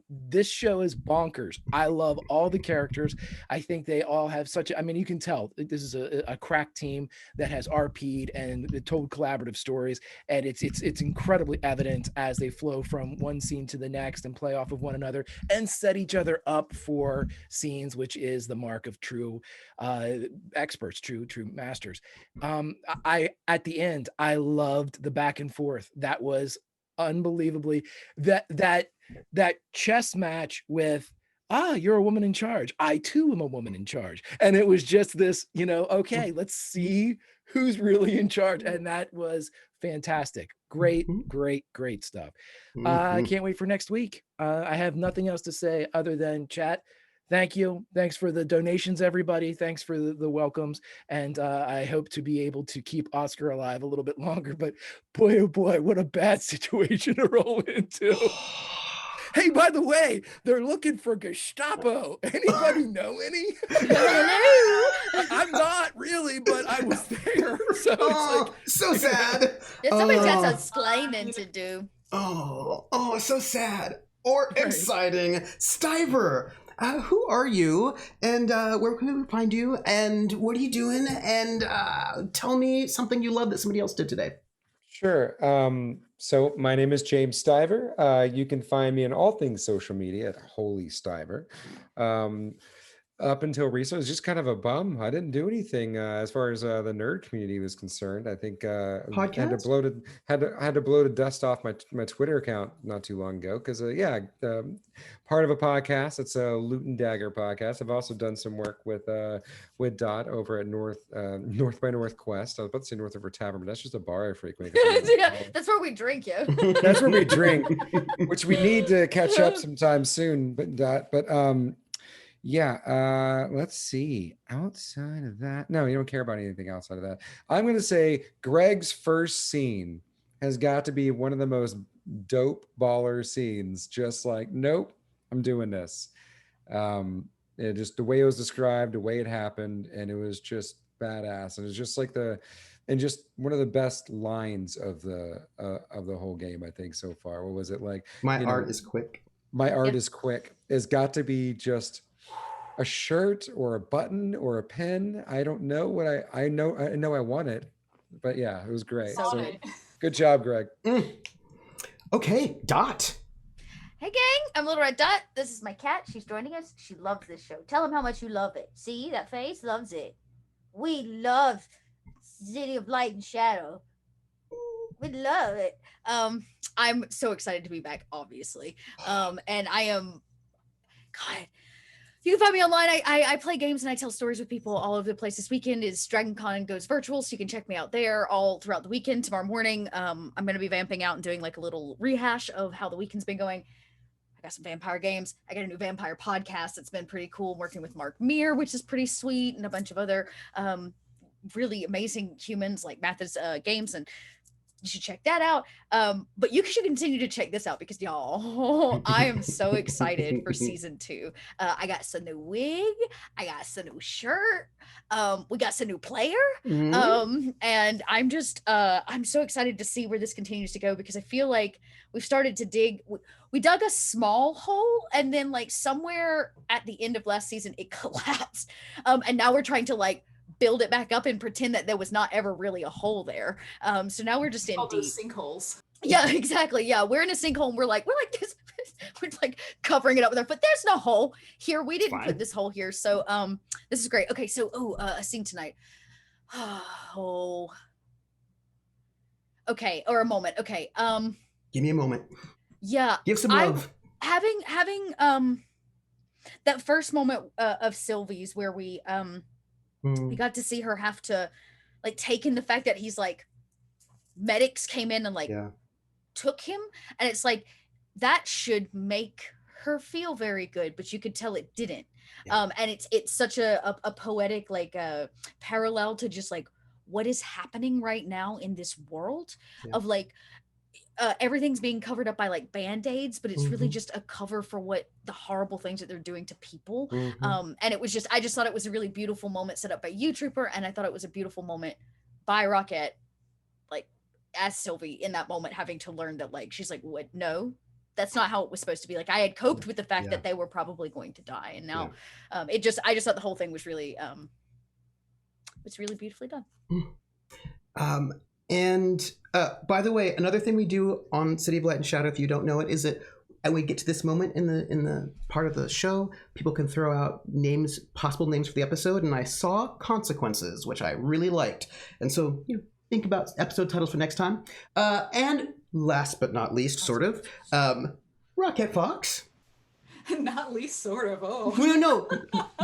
this show is bonkers. I love all the characters. I think they all have you can tell this is a crack team that has RP'd and told collaborative stories. And it's incredibly evident as they flow from one scene to the next and play off of one another and set each other up for scenes, which is the mark of true experts, true masters. At the end, I loved the back and forth. That was unbelievably that chess match with you're a woman in charge, I too am a woman in charge, and it was just this okay, let's see who's really in charge, and that was fantastic. Great stuff. I can't wait for next week. I have nothing else to say other than chat. Thank you. Thanks for the donations, everybody. Thanks for the welcomes. And I hope to be able to keep Oscar alive a little bit longer. But boy, oh boy, what a bad situation to roll into. Hey, by the way, they're looking for Gestapo. Anybody know any? I'm not really, but I was there. So it's like, so sad. Somebody's got some Oh. explaining to do. Oh, so sad or Right. exciting. Stiver, who are you, and where can we find you, and what are you doing, and tell me something you love that somebody else did today. Sure. So my name is James Stiver. You can find me on all things social media at Holy Stiver. Up until recently, it was just kind of a bum. I didn't do anything as far as the nerd community was concerned. I think had to Podcast? had to blow the dust off my Twitter account not too long ago because part of a podcast. It's a Loot and Dagger podcast. I've also done some work with Dot over at North by Northwest. I was about to say North River Tavern, but that's just a bar I frequent. Yeah, that's where we drink, yo. That's where we drink, which we need to catch up sometime soon. Let's see. Outside of that, no, you don't care about anything outside of that. I'm going to say Greg's first scene has got to be one of the most dope baller scenes. Just like, nope, I'm doing this. Just the way it was described, the way it happened, and it was just badass. And it's just like just one of the best lines of the whole game, I think, so far. What was it like? My art is quick. My art is quick. It's got to be just a shirt or a button or a pen. I don't know what I know I want it, but yeah, it was great. So good job, Greg. Okay, Dot. Hey gang, I'm Little Red Dot. This is my cat. She's joining us. She loves this show. Tell them how much you love it. See that face? Loves it. We love City of Light and Shadow. We love it. I'm so excited to be back, obviously. And I am, God, you can find me online. I play games and I tell stories with people all over the place. This weekend is DragonCon goes virtual, so you can check me out there all throughout the weekend. Tomorrow morning, I'm going to be vamping out and doing like a little rehash of how the weekend's been going. I got some vampire games. I got a new vampire podcast that's been pretty cool. I'm working with Mark Meir, which is pretty sweet, and a bunch of other really amazing humans like Mathis Games, and you should check that out. But you should continue to check this out because y'all, I am so excited for season 2. I got some new wig, I got some new shirt, we got some new player, and I'm just I'm so excited to see where this continues to go because I feel like we've started to dig. We dug a small hole, and then like somewhere at the end of last season it collapsed, and now we're trying to like build it back up and pretend that there was not ever really a hole there. So now we're just in All deep those sinkholes. Yeah, exactly. Yeah, we're in a sinkhole and we're like this, we're like covering it up with our foot. There's no hole here. We didn't put this hole here. So this is great. Okay, so a scene tonight. Oh. Okay, or a moment. Okay. Give me a moment. Yeah. Give some love. Having that first moment of Sylvie's where we got to see her have to like take in the fact that he's like medics came in and like took him, and it's like that should make her feel very good, but you could tell it didn't. And it's such a poetic like parallel to just like what is happening right now in this world of like everything's being covered up by like band-aids, but it's really just a cover for what the horrible things that they're doing to people. And it was just, I just thought it was a really beautiful moment set up by you, Trooper, and I thought it was a beautiful moment by Rocket, like as Sylvie in that moment having to learn that like she's like, what? No, that's not how it was supposed to be. Like I had coped with the fact that they were probably going to die, and now I just thought the whole thing was really it's really beautifully done. And by the way, another thing we do on City of Light and Shadow, if you don't know it, is that and we get to this moment in the part of the show, people can throw out names, possible names for the episode, and I saw Consequences, which I really liked. And so, you know, think about episode titles for next time. And last but not least, sort of, Rocket Fox. Not least, sort of. Oh. No,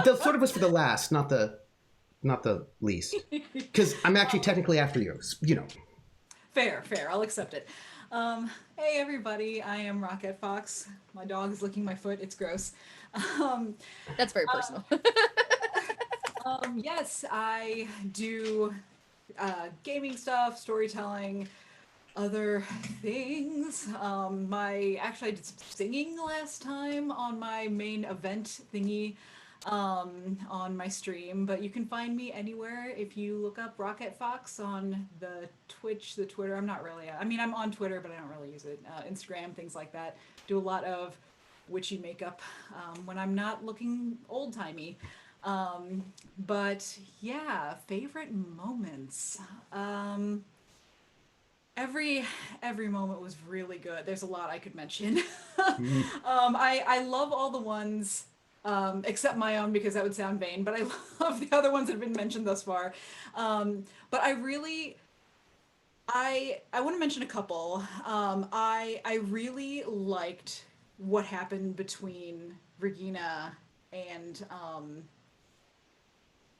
the sort of was for the last, not the least, because I'm actually technically after you. You know. Fair. I'll accept it. Hey everybody, I am Rocket Fox. My dog is licking my foot. It's gross. That's very personal. Yes, I do gaming stuff, storytelling, Other things, actually I did some singing last time on my main event thingy, on my stream, but you can find me anywhere if you look up Rocket Fox on the Twitch, the Twitter. I'm not really, I mean, I'm on Twitter, but I don't really use it. Instagram, things like that. Do a lot of witchy makeup when I'm not looking old timey. But yeah, favorite moments. Every moment was really good. There's a lot I could mention. I love all the ones, except my own because that would sound vain, but I love the other ones that have been mentioned thus far. But I want to mention a couple. I really liked what happened between Regina and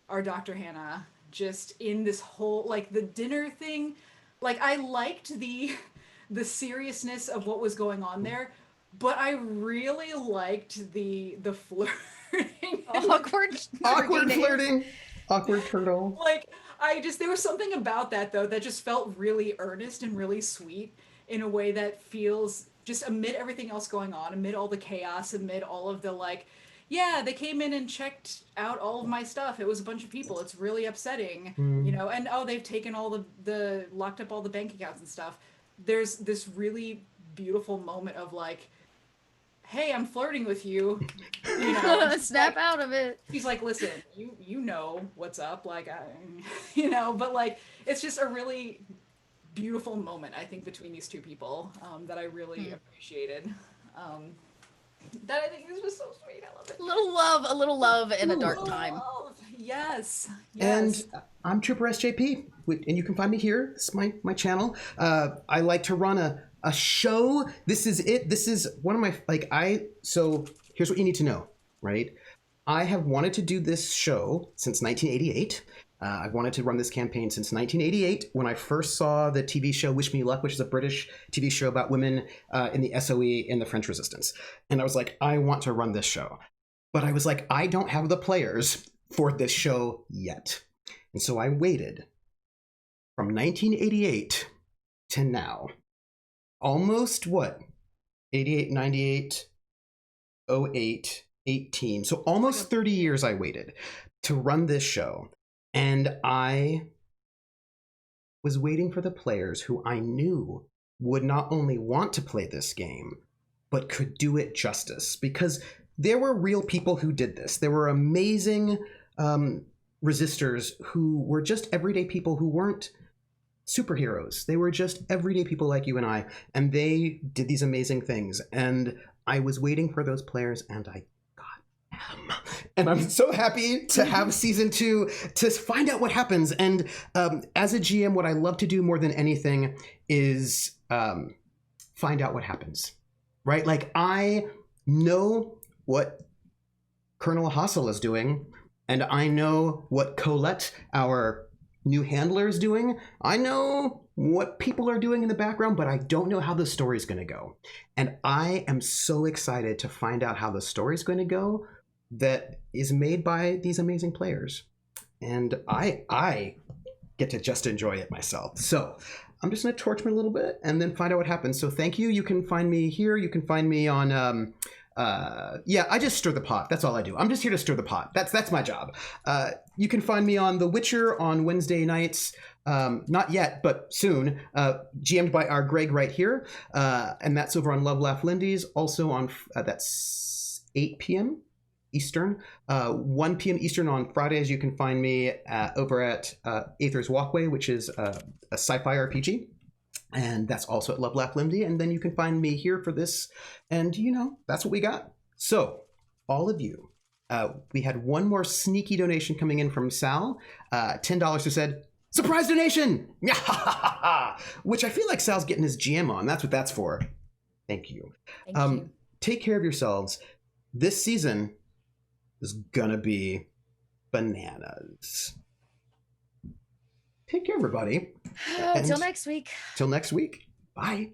our Dr. Hannah, just in this whole, like, the dinner thing. Like, I liked the seriousness of what was going on there, but I really liked the flirting. Awkward flirting. Awkward turtle. Like, there was something about that, though, that just felt really earnest and really sweet in a way that feels, just amid everything else going on, amid all the chaos, amid all of the, like, yeah, they came in and checked out all of my stuff. It was a bunch of people. It's really upsetting, you know, and oh, they've taken all the locked up all the bank accounts and stuff. There's this really beautiful moment of, like, hey, I'm flirting with you, you know. Snap like, out of it. He's like, listen, you know what's up, like, you know, but, like, it's just a really beautiful moment, I think, between these two people, that I really appreciated. That I think is just so sweet. I love it. A little love in a dark time. Love. Yes. And I'm troopersjp, and you can find me here. This is my channel. I like to run a show. This is it. This is one of my, so here's what you need to know, right? I have wanted to do this show since 1988. I've wanted to run this campaign since 1988 when I first saw the TV show Wish Me Luck, which is a British TV show about women in the SOE in the French Resistance. And I was like, I want to run this show. But I was like, I don't have the players for this show yet. And so I waited from 1988 to now. Almost 88, 98, 08, 18. So almost 30 years I waited to run this show. And I was waiting for the players who I knew would not only want to play this game, but could do it justice. Because there were real people who did this. There were amazing resistors who were just everyday people who weren't superheroes. They were just everyday people like you and I. And they did these amazing things. And I was waiting for those players, and I and I'm so happy to have season 2 to find out what happens. And as a GM, what I love to do more than anything is find out what happens, right? Like, I know what Colonel Hassel is doing, and I know what Colette, our new handler, is doing. I know what people are doing in the background, but I don't know how the story's going to go. And I am so excited to find out how the story's going to go that is made by these amazing players. And I get to just enjoy it myself. So I'm just going to torch me a little bit and then find out what happens. So thank you. You can find me here. You can find me on, I just stir the pot. That's all I do. I'm just here to stir the pot. That's my job. You can find me on The Witcher on Wednesday nights. Not yet, but soon. GM'd by our Greg right here. And that's over on Love Laugh Lindy's. Also on, that's 8 p.m. Eastern, 1 p.m. Eastern on Fridays. You can find me over at Aether's Walkway, which is a sci-fi RPG. And that's also at Love Laugh Lindy. And then you can find me here for this. And, you know, that's what we got. So, all of you, we had one more sneaky donation coming in from Sal, $10, who said, surprise donation! Which I feel like Sal's getting his GM on. That's what that's for. Thank you. Thank you. Take care of yourselves. This season is gonna be bananas. Take care, everybody. Till next week. Till next week. Bye.